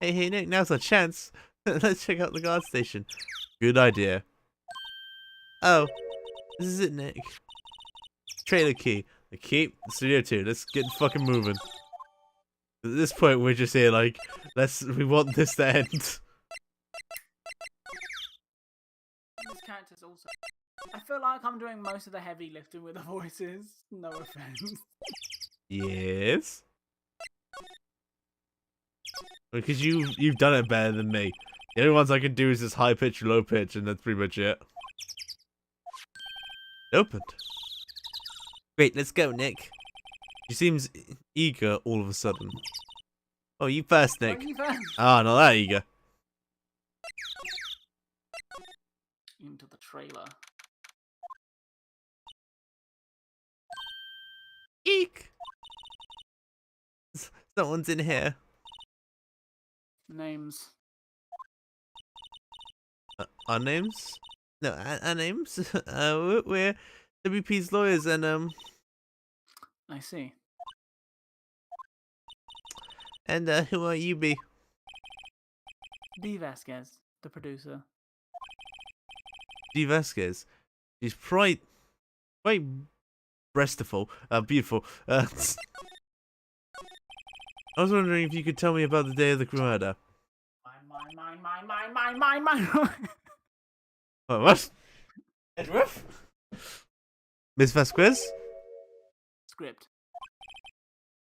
Hey, Nick, now's our chance. Let's check out the guard station. Good idea. Oh, this is it, Nick. Trailer key. The key, the studio 2. Let's get fucking moving. At this point, we're just here like, we want this to end. This character's also... I feel like I'm doing most of the heavy lifting with the voices. No offense. Yes. Because you've done it better than me. The only ones I can do is this high pitch, low pitch, and that's pretty much it. Opened. Great, let's go, Nick. She seems eager all of a sudden. Oh, you first, Nick. Ah, not that eager. Into the trailer. Eek! Someone's in here. Names. Our names? No, our names? We're WP's lawyers and, I see. And, who are you, B? D. Vasquez, the producer. D. Vasquez. She's quite breastiful. Beautiful. I was wondering if you could tell me about the day of the murder. Mine. Oh, what? Edgeworth? Miss Vasquez? Script.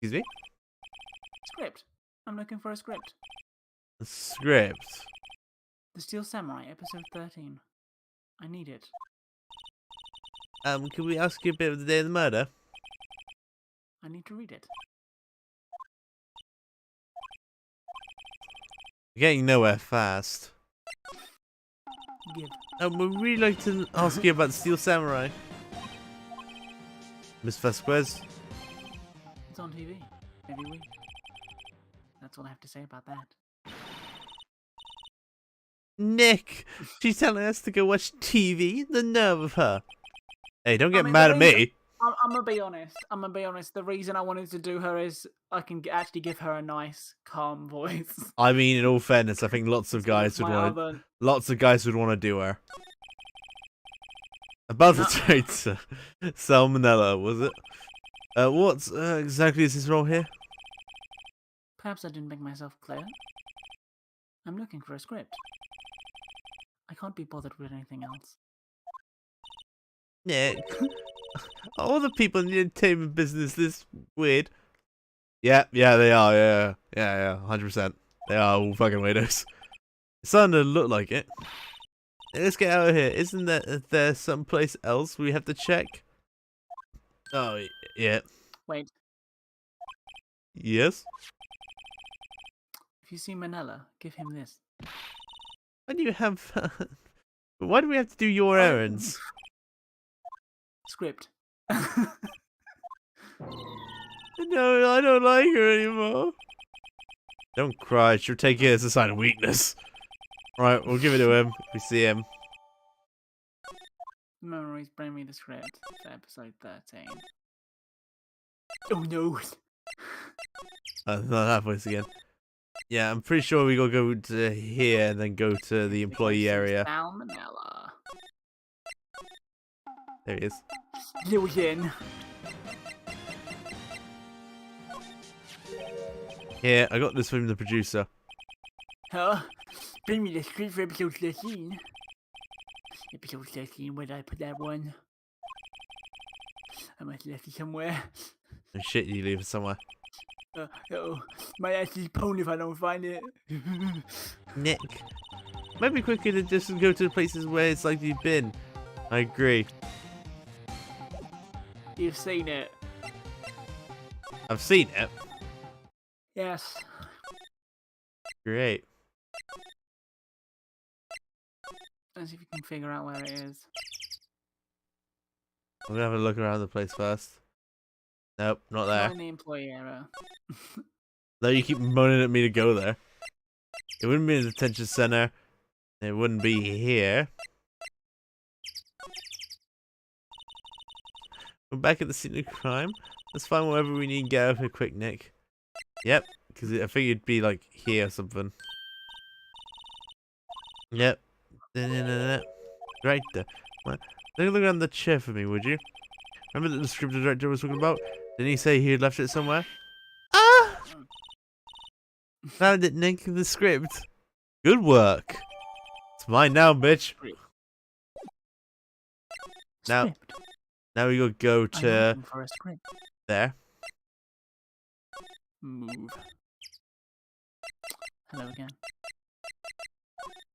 Excuse me? Script. I'm looking for a script. A script. The Steel Samurai, episode 13. I need it. Can we ask you a bit of the day of the murder? I need to read it. We're getting nowhere fast. Give. We'd really like to ask you about the Steel Samurai. Miss Vasquez? It's on TV. Every week. That's all I have to say about that. Nick! She's telling us to go watch TV? The nerve of her. Hey, don't get mad at me. I'm gonna be honest. The reason I wanted to do her is I can actually give her a nice, calm voice. I mean, in all fairness, I think lots of guys would want to do her. About the traitor, salmonella, was it? What exactly is his role here? Perhaps I didn't make myself clear. I'm looking for a script. I can't be bothered with anything else. Nick, all the people in the entertainment business this weird. Yeah, they are. Yeah, 100%. They are all fucking weirdos. It's starting to look like it. Let's get out of here. Isn't there someplace else we have to check? Oh, yeah. Wait. Yes? If you see Manila, give him this. Why do you have... Why do we have to do your errands? Script. No, I don't like her anymore. Don't cry. She'll take it as a sign of weakness. Right, we'll give it to him if we see him. Memories bring me the script for episode 13. Oh no. Not that voice again. Yeah, I'm pretty sure we gotta go to here and then go to the employee area. Salmonella. There he is. Lillian. Here, I got this from the producer. Huh? Bring me the script for episode 13. Episode 13, where did I put that one? I must have left it somewhere. Oh shit, you leave it somewhere. Uh-oh. My ass is pwned if I don't find it. Nick. Might be quicker to just go to the places where it's like you've been. I agree. You've seen it. I've seen it. Yes. Great. Let's see if you can figure out where it is. I'm gonna have a look around the place first. Nope, not there. Find the employee area. Though you keep moaning at me to go there. It wouldn't be in the detention center. It wouldn't be here. We're back at the scene of crime. Let's find whatever we need and get out of here quick, Nick. Yep, because I think it'd be like here or something. Yep. Right there. Take a look around the chair for me, would you? Remember that the script director was talking about? Didn't he say he had left it somewhere? Ah! Found it, Nick, in the script. Good work. It's mine now, bitch. Now, Script. now we gotta go I'm to looking for a script. there. Move. Hello again.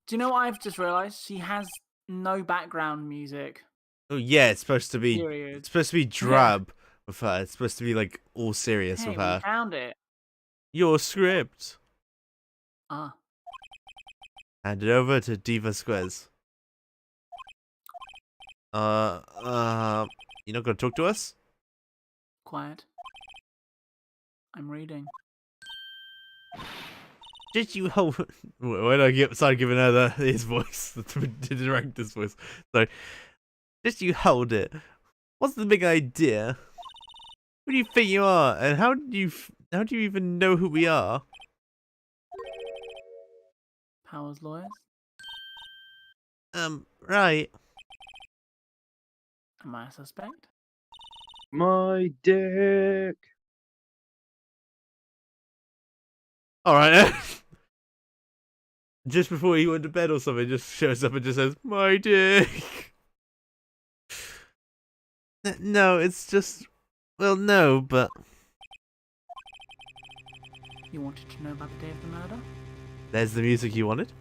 Do you know what I've just realised? She has no background music. Oh yeah, it's supposed to be. Period. It's supposed to be drab with her. It's supposed to be like all serious Hey, with we her. found it. Your script. Ah. Hand it over to Diva Squares. You're not gonna talk to us? Quiet. I'm reading. Did you hold? Why did I start giving her his voice, the director's voice? So, did you hold it? What's the big idea? Who do you think you are, and how do you even know who we are? Powers lawyers? Right. Am I a suspect? My dick. All right. Just before he went to bed or something, just shows up and just says, "My dick." No, it's just, well, no, but You wanted to know about the day of the murder? there's the music you wanted.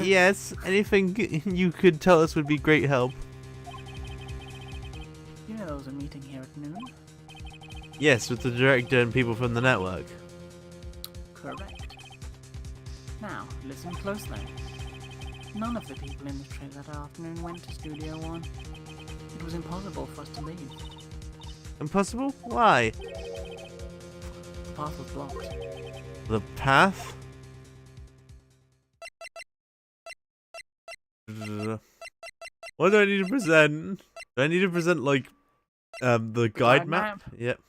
Yes, anything you could tell us would be great help. You know there was a meeting here at noon? Yes, with the director and people from the network. Correct. Now, listen closely. None of the people in the trip that afternoon went to Studio 1. It was impossible for us to leave. Impossible? Why? The path was blocked. The path? What do I need to present? Do I need to present, like, the guide map? Yep.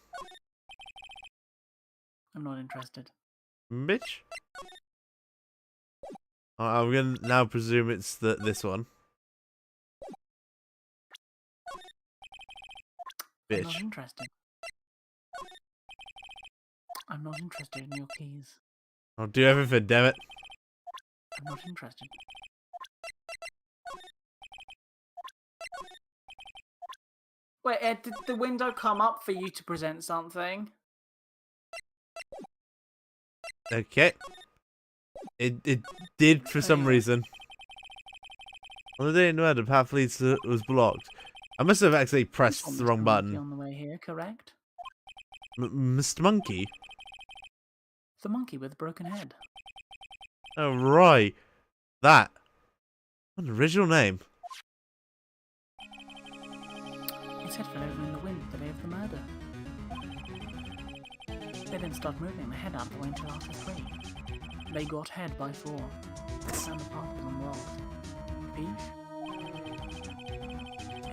I'm not interested. Bitch. I'm gonna now presume it's this one. I'm not Bitch. interested. I'm not interested in your keys. I'll do everything, damn it. I'm not interested. Wait, Ed, did the window come up for you to present something? Okay. It did for some yeah. reason. On the day in the path leads was blocked. I must have actually You pressed saw the Mr. wrong Monkey button. on the way here, correct? Mr. Monkey? The monkey with the broken head. Oh, right. That. What an original name. His head fell over in the wind the day of the murder. They didn't start moving the head out the way until after 3. They got head by 4. And the path was unlocked. Peach?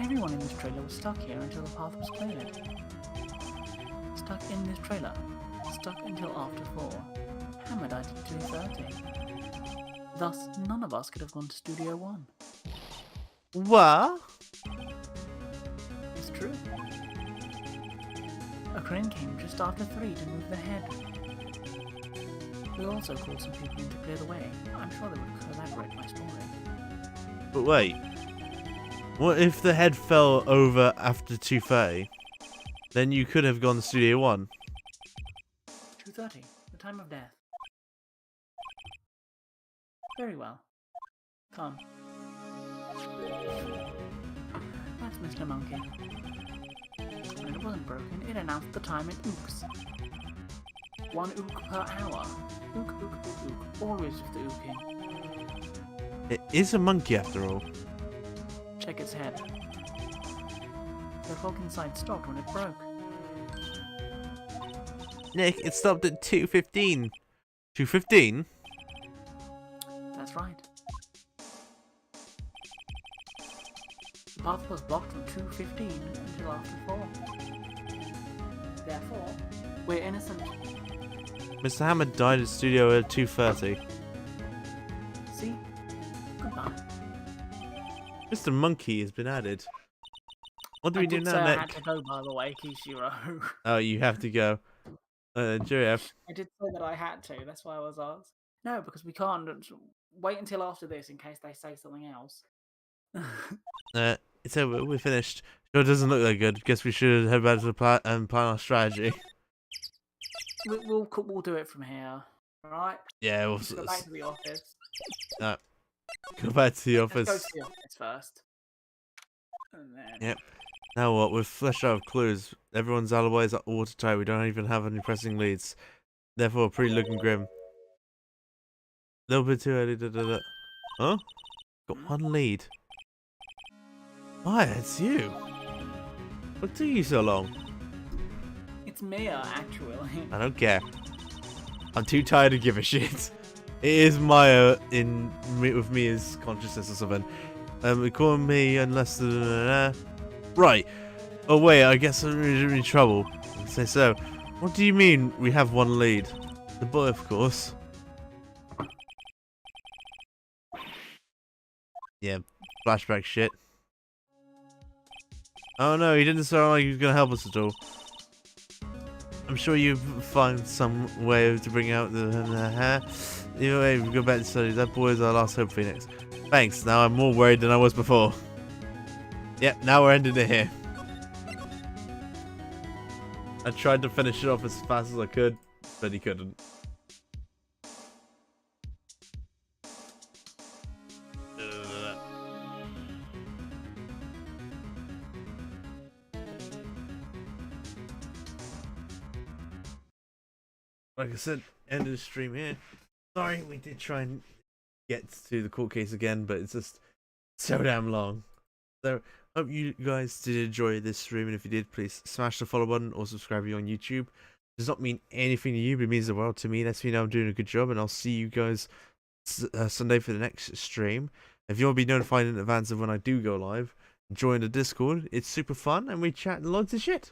Everyone in this trailer was stuck here until the path was cleared. Stuck in this trailer. Stuck until after 4. Hammer died at 2:30. Thus, none of us could have gone to Studio 1. What? It's true. A crane came just after 3 to move the head. We also called some people in to clear the way. I'm sure they would corroborate my story. But wait. What if the head fell over after 2:30? Then you could have gone to Studio 1. 2:30, the time of death. Very well. Come. That's Mr. Monkey. When it wasn't broken, it announced the time in ooks. 1 ook per hour. Ook, ook, ook, ook. Always with the ooking. It is a monkey after all. Check its head. The clock inside stopped when it broke. Nick, it stopped at 2:15. 2:15? That's right. The path was blocked from 2:15 until after 4. Therefore, we're innocent. Mr. Hammer died at Studio at 2:30. See? Goodbye. Mr. Monkey has been added. What do we do did now, say I Nick? had to go, by the way, Kishiro. Oh, you have to go. Giraffe. I did say that I had to, that's why I was asked. No, because we can't. Wait until after this in case they say something else. It's over. We're finished. Sure doesn't look that good. Guess we should head back to the plan our strategy. We'll do it from here, alright? Yeah, we'll Go back to the office. go back to the Let's go office. to the office first. And then... Yep. Now what? We're fleshed out of clues. Everyone's alibis are watertight. We don't even have any pressing leads. Therefore, pretty looking grim. Little bit too early. Huh? Got one lead. Why? It's you. What took you so long? It's Mia, actually. I don't care. I'm too tired to give a shit. It is Maya with me as consciousness or something. Call me unless right. Oh wait, I guess I'm in trouble. Say so. What do you mean we have one lead? The boy, of course. Yeah, flashback shit. Oh no, he didn't sound like he was gonna help us at all. I'm sure you find some way to bring out the hair. Either way, we go back to study. That boy is our last hope, Phoenix. Thanks. Now I'm more worried than I was before. Yep, now we're ending it here. I tried to finish it off as fast as I could, but he couldn't. Like I said, end of the stream here. Sorry, we did try and get to the court case again, but it's just so damn long. So, hope you guys did enjoy this stream, and if you did, please smash the follow button or subscribe if you're on YouTube. It does not mean anything to you, but it means the world to me. Lets me know I'm doing a good job, and I'll see you guys Sunday for the next stream. If you want to be notified in advance of when I do go live, join the Discord. It's super fun, and we chat loads of shit.